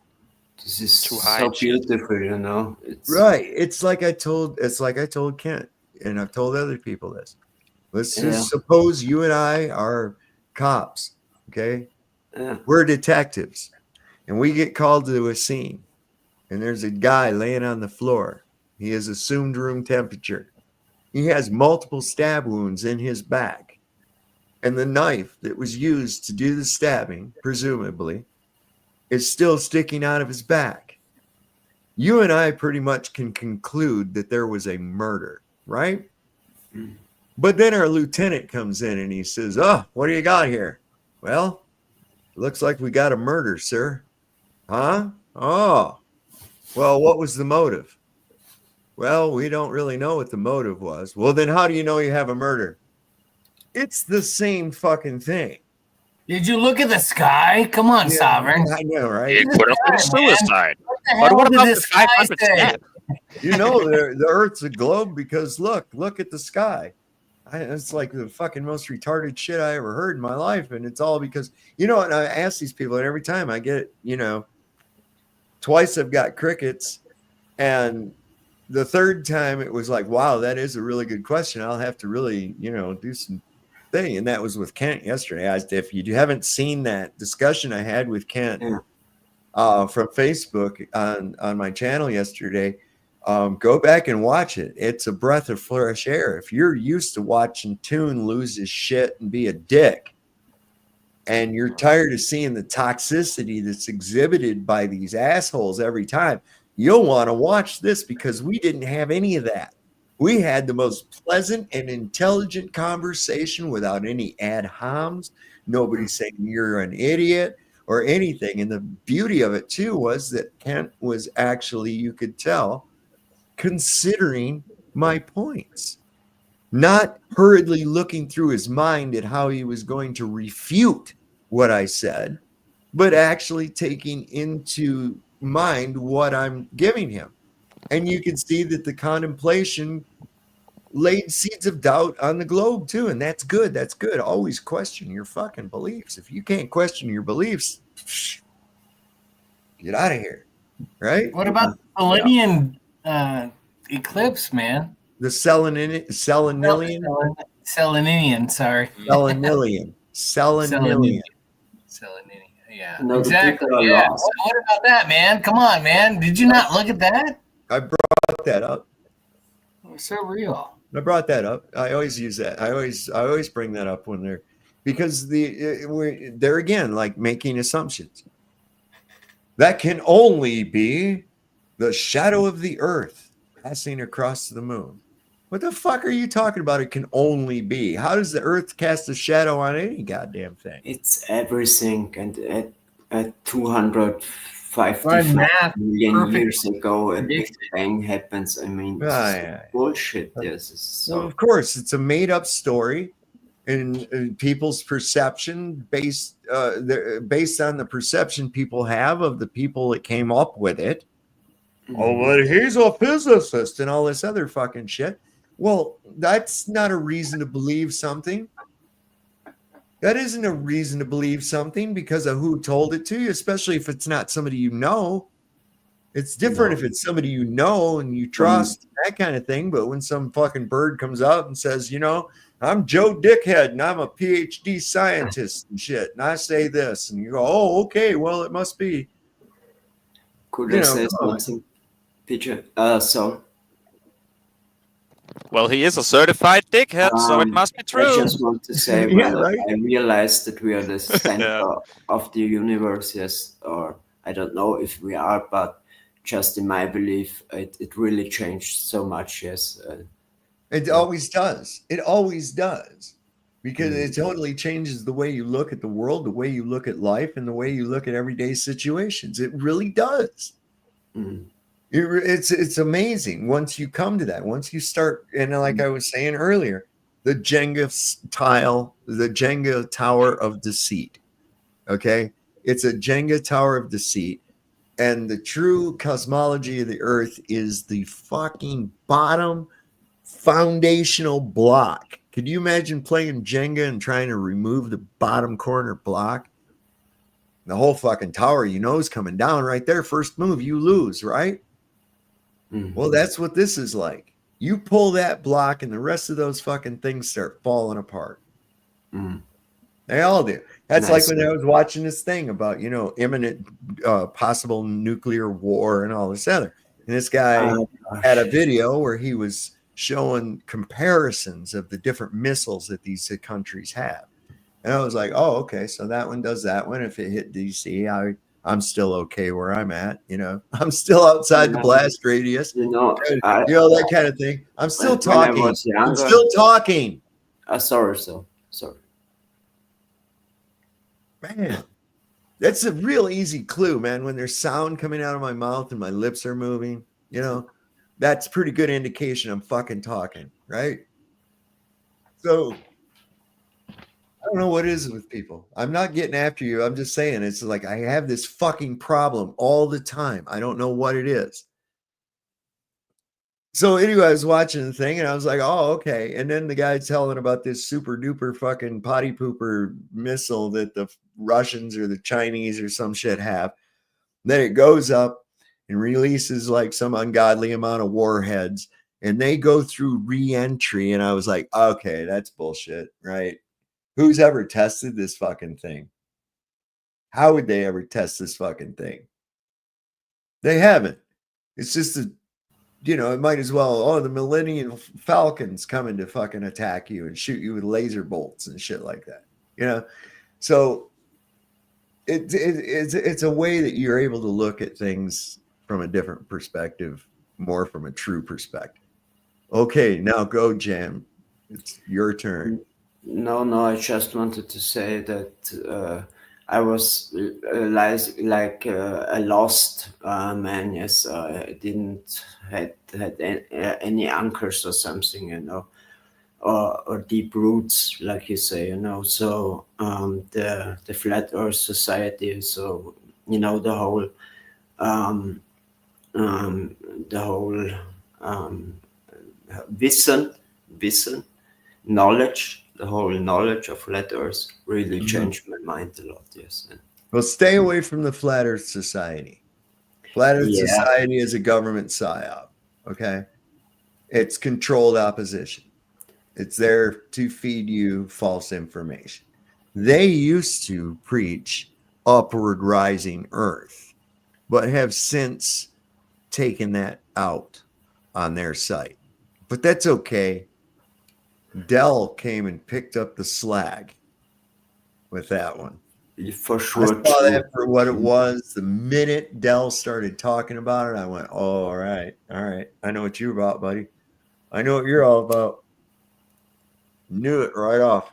This is so beautiful, Right. It's like I told Kent, and I've told other people this. Let's just suppose you and I are cops, okay? Yeah. We're detectives, and we get called to a scene, and there's a guy laying on the floor. He has assumed room temperature. He has multiple stab wounds in his back, and the knife that was used to do the stabbing, presumably, is still sticking out of his back. You and I pretty much can conclude that there was a murder, right? But then our lieutenant comes in and he says, "Oh, what do you got here?" "Well, looks like we got a murder, sir." "Huh? Oh, well, what was the motive?" "Well, we don't really know what the motive was." "Well, then how do you know you have a murder?" It's the same fucking thing. Did you look at the sky? Come on, Sovereign. I know, right? It could have been suicide. But what about the 500 stab? The Earth's a globe because look at the sky. It's like the fucking most retarded shit I ever heard in my life. And it's all because, and I ask these people, and every time I get, twice I've got crickets. And the third time it was like, wow, that is a really good question. I'll have to really, do some thing. And that was with Kent yesterday. If you haven't seen that discussion I had with Kent from Facebook on my channel yesterday, go back and watch it. It's a breath of fresh air. If you're used to watching Toon lose his shit and be a dick, and you're tired of seeing the toxicity that's exhibited by these assholes every time, you'll want to watch this because we didn't have any of that. We had the most pleasant and intelligent conversation without any ad homs. Nobody saying you're an idiot or anything. And the beauty of it, too, was that Kent was actually, you could tell, considering my points, not hurriedly looking through his mind at how he was going to refute what I said, but actually taking into mind what I'm giving him. And you can see that the contemplation laid seeds of doubt on the globe too. And that's good. That's good. Always question your fucking beliefs. If you can't question your beliefs, get out of here. Right? What about the Selenian eclipse, man? The Selenilian? Seleninian, sorry. Selenilian. Yeah, No, exactly. the Yeah. lost. What about that, man? Come on, man. Did you not look at that? I brought that up. It's so real. I brought that up. I always use that. I always bring that up when they're, because they're again like making assumptions. That can only be the shadow of the earth passing across the moon. What the fuck are you talking about? It can only be. How does the earth cast a shadow on any goddamn thing? It's everything, and at 255 million years ago, a Big Bang happens. I mean, bullshit. This is so. Well, of course, it's a made-up story, and people's perception based on the perception people have of the people that came up with it. Oh, but he's a physicist and all this other fucking shit. Well, that's not a reason to believe something. That isn't a reason to believe something because of who told it to you, especially if it's not somebody you know. It's different if it's somebody you know and you trust, that kind of thing. But when some fucking bird comes out and says, you know, I'm Joe Dickhead and I'm a PhD scientist and shit, and I say this, and you go, oh, okay, well, it must be. Could I say something, Peter? So. Well, he is a certified dickhead, so it must be true. I just want to say, I realized that we are the center of the universe, yes, or I don't know if we are, but just in my belief, it really changed so much, yes. It always does. It always does. Because it totally changes the way you look at the world, the way you look at life, and the way you look at everyday situations. It really does. It's amazing once you come to that. Once you start, and like I was saying earlier, the Jenga tower of deceit. Okay, it's a Jenga tower of deceit, and the true cosmology of the Earth is the fucking bottom foundational block. Could you imagine playing Jenga and trying to remove the bottom corner block? The whole fucking tower, you know, is coming down right there. First move, you lose, right? Well, that's what this is like. You pull that block and the rest of those fucking things start falling apart. They all do. That's like when I was watching this thing about, you know, imminent possible nuclear war and all this other. And this guy had a video where he was showing comparisons of the different missiles that these countries have. And I was like, oh, okay, so that one does that one. If it hit DC, I'm still okay where I'm at, you know. I'm still outside the blast radius, you know, that kind of thing. I'm still talking. I'm still talking. Sorry. Man, that's a real easy clue, man. When there's sound coming out of my mouth and my lips are moving, you know, that's a pretty good indication I'm fucking talking, right? So I don't know what it is with people. I'm not getting after you. I'm just saying it's like I have this fucking problem all the time. I don't know what it is. So anyway, I was watching the thing and I was like, oh, okay. And then the guy telling about this super duper fucking potty pooper missile that the Russians or the Chinese or some shit have. Then it goes up and releases like some ungodly amount of warheads and they go through re-entry. And I was like, okay, that's bullshit, right? Who's ever tested this fucking thing? How would they ever test this fucking thing? They haven't. It's just it might as well, the Millennium Falcon's coming to fucking attack you and shoot you with laser bolts and shit like that. You know? So it's a way that you're able to look at things from a different perspective, more from a true perspective. Okay, now go, Jam. It's your turn. No, I just wanted to say that I was like a lost man. Yes, I didn't had any anchors or something, you know, or deep roots, like you say, you know. So the Flat Earth Society, so you know, the whole the whole Wissen, knowledge, the whole knowledge of flat Earth really changed my mind a lot. Yes. Well, stay away from the Flat Earth Society. Flat Earth Yeah. Society is a government psyop. Okay, it's controlled opposition. It's there to feed you false information. They used to preach upward rising Earth, but have since taken that out on their site. But that's okay. Dell came and picked up the slack with that one. For sure. I saw that for what it was. The minute Dell started talking about it, I went, oh, all right. I know what you're about, buddy. I know what you're all about. Knew it right off.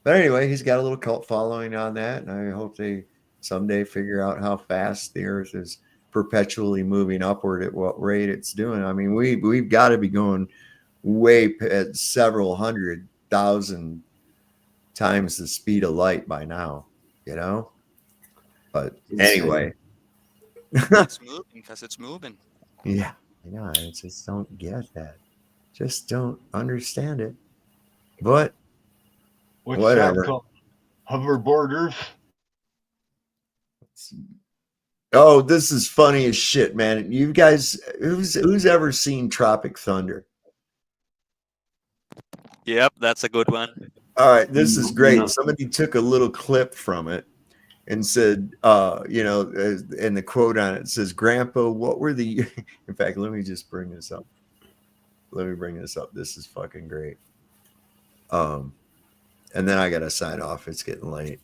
But anyway, he's got a little cult following on that, and I hope they someday figure out how fast the Earth is perpetually moving upward at what rate it's doing. I mean, we've got to be going way at several 100,000 times the speed of light by now, you know? But anyway. It's moving because it's moving. Yeah, I know. I just don't get that. Just don't understand it. But what's whatever. that called? Hoverboard Earth? Oh, this is funny as shit, man. You guys, who's ever seen Tropic Thunder? Yep, that's a good one. All right, this is great. Somebody took a little clip from it and said, and the quote on it says, Grandpa, what were the... In fact, let me just bring this up. This is fucking great. And then I got to sign off. It's getting late.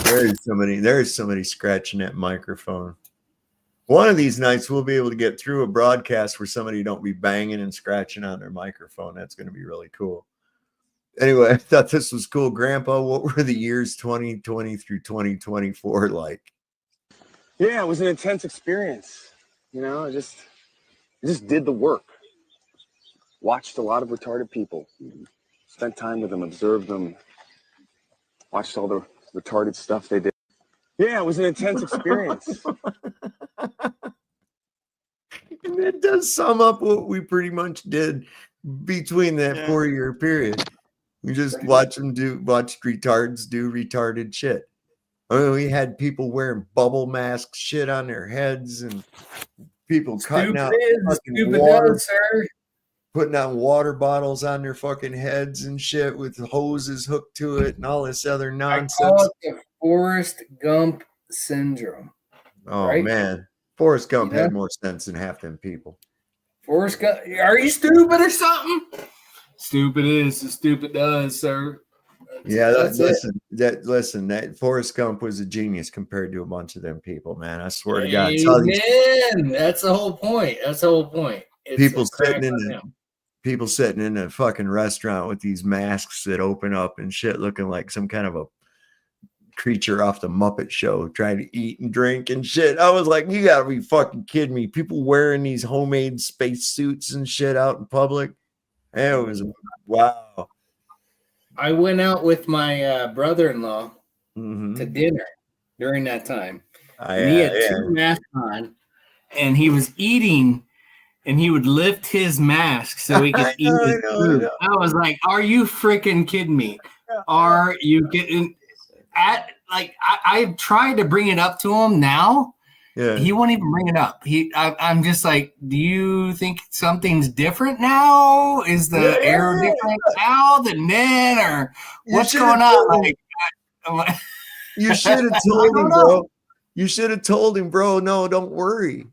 There's somebody scratching that microphone. One of these nights we'll be able to get through a broadcast where somebody don't be banging and scratching on their microphone. That's going to be really cool. Anyway, I thought this was cool. Grandpa, what were the years 2020 through 2024 like? Yeah, it was an intense experience. You know, I just did the work. Watched a lot of retarded people. Spent time with them, observed them. Watched all the retarded stuff they did. Yeah, it was an intense experience. And that does sum up what we pretty much did between that 4-year period. We just watched retards do retarded shit. I mean, we had people wearing bubble mask shit on their heads and people cutting out fucking water, putting out water bottles on their fucking heads and shit with hoses hooked to it and all this other nonsense. I call it the Forrest Gump syndrome. Oh, right? man. Forrest Gump had more sense than half them people. Forrest Gump, are you stupid or something? Stupid is as stupid does, sir. Listen, that Forrest Gump was a genius compared to a bunch of them people, man. I swear to God. Amen. That's the whole point. It's people sitting in a fucking restaurant with these masks that open up and shit, looking like some kind of a creature off the Muppet Show, trying to eat and drink and shit. I was like, you gotta be fucking kidding me. People wearing these homemade space suits and shit out in public. It was wow. I went out with my brother-in-law to dinner during that time. And he had two masks on, and he was eating, and he would lift his mask so he could eat his food. I was like, are you freaking kidding me? Are you getting... I've tried to bring it up to him now. Yeah, he won't even bring it up. I'm just like, do you think something's different now? Is the air different now than then, or what's going on? You should have told him, bro. You should have told him, bro. No, don't worry.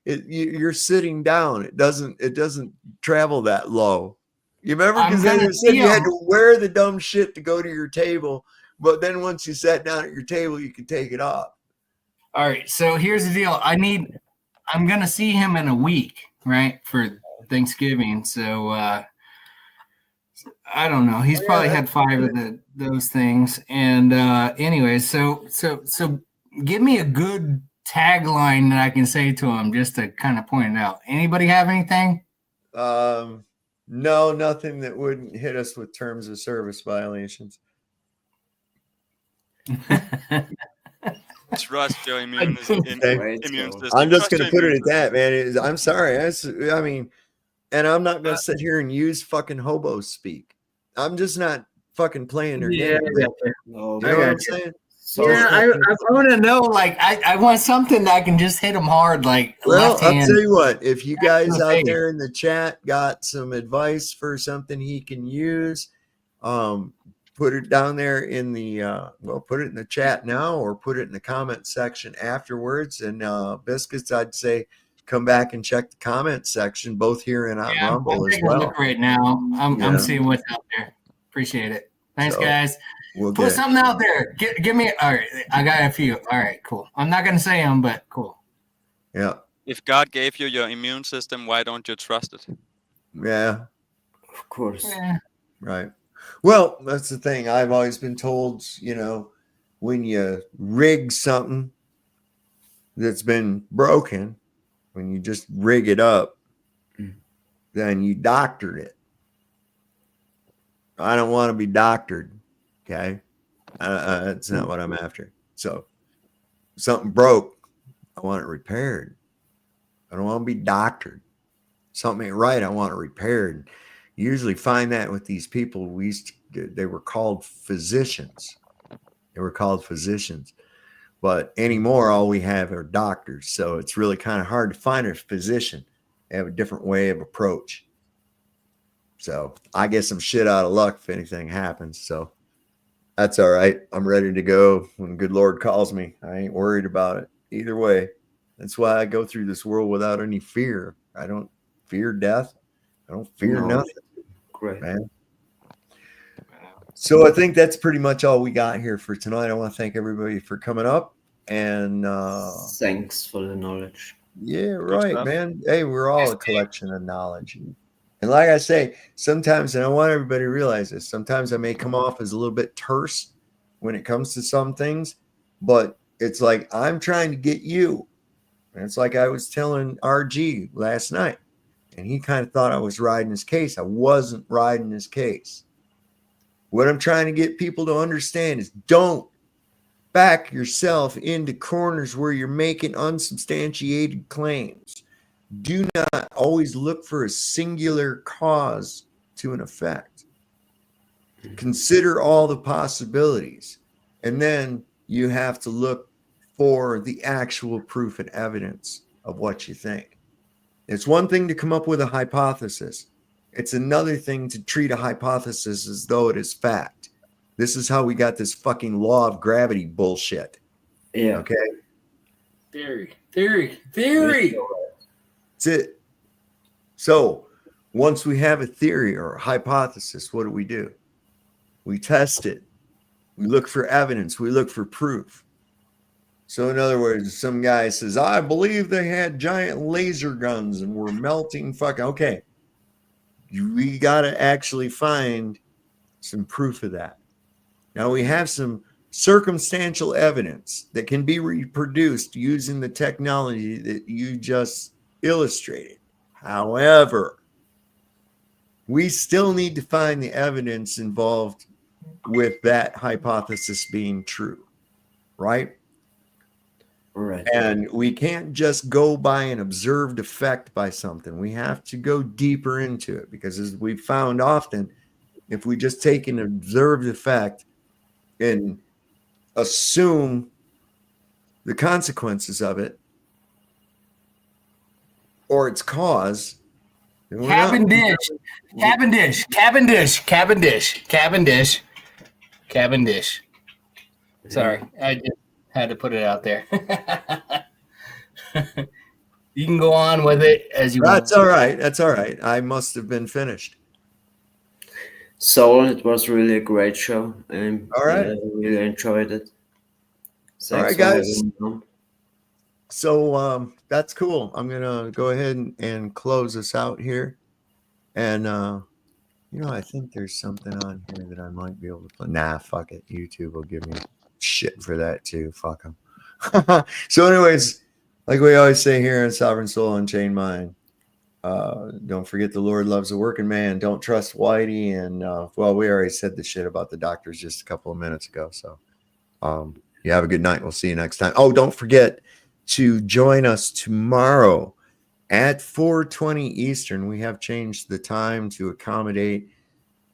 You're sitting down. It doesn't travel that low. You remember? Because then you said you had to wear the dumb shit to go to your table. But then once you sat down at your table, you could take it off. All right. So here's the deal. I'm going to see him in a week, right, for Thanksgiving. So I don't know. He's probably had 5 of those things. And anyway, so give me a good tagline that I can say to him just to kind of point it out. Anybody have anything? No, nothing that wouldn't hit us with terms of service violations. Trust your immune system. I'm just Trust going to your put it immune at that, man. I'm sorry. I mean, and I'm not going to sit here and use fucking hobo speak. I'm just not fucking playing their game. Man. No, You know what I'm saying? Yeah, I want to know. Like, I want something that I can just hit them hard, like Well, left I'll hand. tell you what. If you guys out face. there in the chat got some advice for something he can use, put it down there in the put it in the chat now, or put it in the comment section afterwards. And Biscuits, I'd say come back and check the comment section, both here and on Rumble I'm as taking a well. look right now. I'm seeing what's out there. Appreciate it. Thanks, So, guys. we'll Put get something out there. Give me. All right, I got a few. All right, cool. I'm not gonna say them, but cool. Yeah. If God gave you your immune system, why don't you trust it? Yeah. Of course. Yeah. Right. Well, that's the thing. I've always been told, when you rig something that's been broken, when you just rig it up, then you doctored it. I don't want to be doctored. Okay. That's not what I'm after. So something broke, I want it repaired. I don't want to be doctored. Something ain't right, I want it repaired. You usually find that with these people. They were called physicians. But anymore, all we have are doctors. So it's really kind of hard to find a physician. They have a different way of approach. So I get some shit out of luck if anything happens. So that's all right. I'm ready to go when the good Lord calls me. I ain't worried about it either way. That's why I go through this world without any fear. I don't fear death. I don't fear nothing. Great, man. So I think that's pretty much all we got here for tonight. I want to thank everybody for coming up, and thanks for the knowledge. Yeah, right, man. Hey, we're all a collection of knowledge. And like I say, sometimes, and I want everybody to realize this, sometimes I may come off as a little bit terse when it comes to some things, but it's like I'm trying to get you. And it's like I was telling RG last night, and he kind of thought I was riding his case. I wasn't riding his case. What I'm trying to get people to understand is don't back yourself into corners where you're making unsubstantiated claims. Do not always look for a singular cause to an effect. Consider all the possibilities. And then you have to look for the actual proof and evidence of what you think. It's one thing to come up with a hypothesis. It's another thing to treat a hypothesis as though it is fact. This is how we got this fucking law of gravity bullshit. Yeah. Okay. Theory. That's it. So once we have a theory or a hypothesis, what do? We test it. We look for evidence. We look for proof. So in other words, some guy says, I believe they had giant laser guns and were melting fucking. Okay. We got to actually find some proof of that. Now we have some circumstantial evidence that can be reproduced using the technology that you just illustrated. However, we still need to find the evidence involved with that hypothesis being true, right? Right. And we can't just go by an observed effect by something. We have to go deeper into it, because as we've found often, if we just take an observed effect and assume the consequences of it or its cause, then we're Cavendish. Sorry, I just had to put it out there. You can go on with it as you want. That's all right. That's all right. I must have been finished. So it was really a great show. All right. I really enjoyed it. Thanks all right, for guys. having me on. So that's cool. I'm gonna go ahead and close this out here. And I think there's something on here that I might be able to play. Nah, fuck it. YouTube will give me shit for that too. Fuck them. So anyways, like we always say here in Sovereign Soul Unchained Mind, don't forget the Lord loves a working man. Don't trust Whitey. And we already said the shit about the doctors just a couple of minutes ago. So You have a good night. We'll see you next time. Oh, don't forget to join us tomorrow at 4:20 Eastern. We have changed the time to accommodate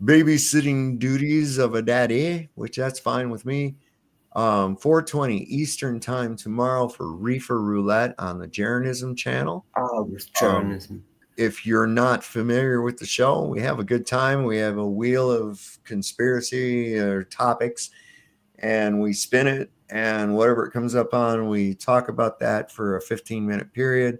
babysitting duties of a daddy, which that's fine with me. 4:20 Eastern time tomorrow for Reefer Roulette on the Journalism channel. With journalism. If you're not familiar with the show, we have a good time. We have a wheel of conspiracy or topics, and we spin it, and whatever it comes up on, we talk about that for a 15-minute period.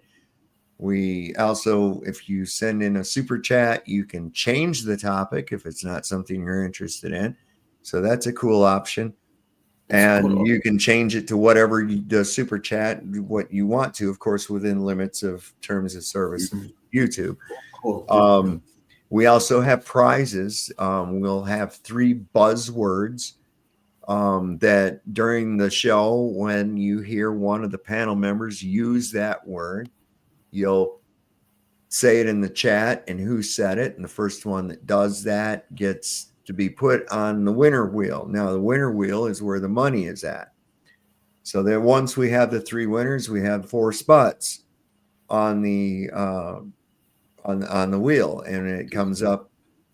We also, if you send in a super chat, you can change the topic if it's not something you're interested in. So that's a cool option. And you can change it to whatever the super chat, what you want to, of course, within limits of terms of service of YouTube. Cool. We also have prizes. We'll have 3 buzzwords that during the show, when you hear one of the panel members use that word, you'll say it in the chat and who said it. And the first one that does that gets to be put on the winner wheel. Now, the winner wheel is where the money is at. So then once we have the 3 winners, we have 4 spots on the on the wheel, and it comes up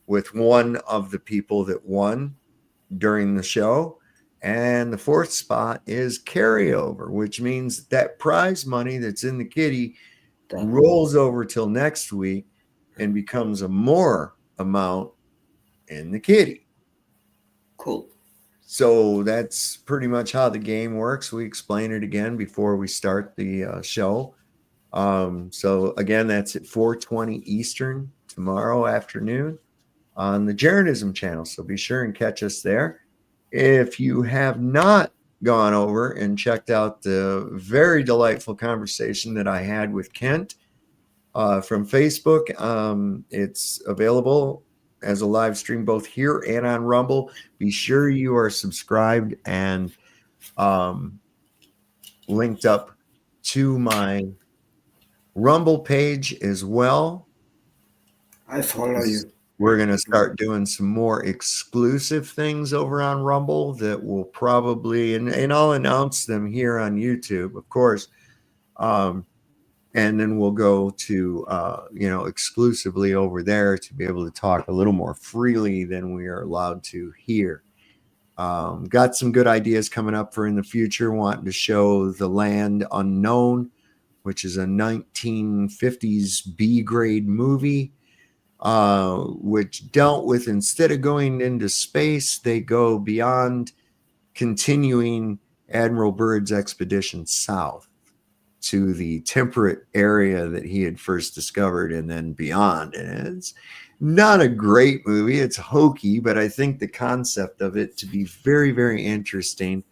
with one of the people that won during the show. And the 4th spot is carryover, which means that prize money that's in the kitty rolls over till next week and becomes a more amount in the kitty. Cool. So that's pretty much how the game works. We explain it again before we start the show. So again, that's at 4:20 Eastern tomorrow afternoon on the Journalism channel. So be sure and catch us there. If you have not gone over and checked out the very delightful conversation that I had with Kent from Facebook, it's available as a live stream both here and on Rumble. Be sure you are subscribed and linked up to my Rumble page as well. I follow you. We're going to start doing some more exclusive things over on Rumble that will probably, and I'll announce them here on YouTube, of course. And then we'll go to, exclusively over there to be able to talk a little more freely than we are allowed to here. Got some good ideas coming up for in the future. Wanting to show The Land Unknown, which is a 1950s B-grade movie, which dealt with, instead of going into space, they go beyond, continuing Admiral Byrd's expedition south to the temperate area that he had first discovered and then beyond. And it's not a great movie. It's hokey, but I think the concept of it to be very, very interesting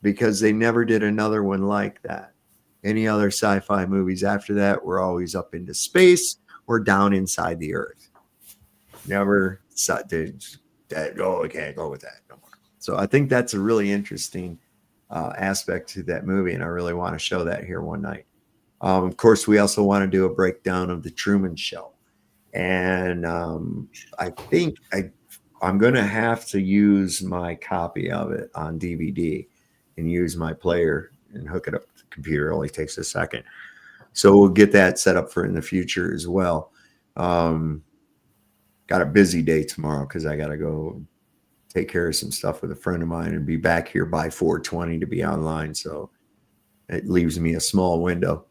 because they never did another one like that. Any other sci-fi movies after that were always up into space or down inside the earth. Never did that. Oh, we can't go with that no more. So I think that's a really interesting aspect to that movie, and I really want to show that here one night. Of course, we also want to do a breakdown of The Truman Show, and I think I'm going to have to use my copy of it on DVD and use my player and hook it up to the computer. It only takes a second, so we'll get that set up for in the future as well. Got a busy day tomorrow because I got to go take care of some stuff with a friend of mine and be back here by 4:20 to be online. So it leaves me a small window,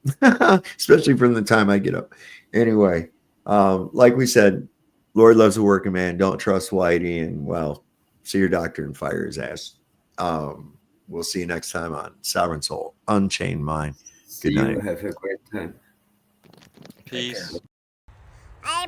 especially from the time I get up. Anyway, like we said, Lord loves a working man. Don't trust Whitey, and well, see your doctor and fire his ass. We'll see you next time on Sovereign Soul, Unchained Mind. Good night. Have a great time. Peace. I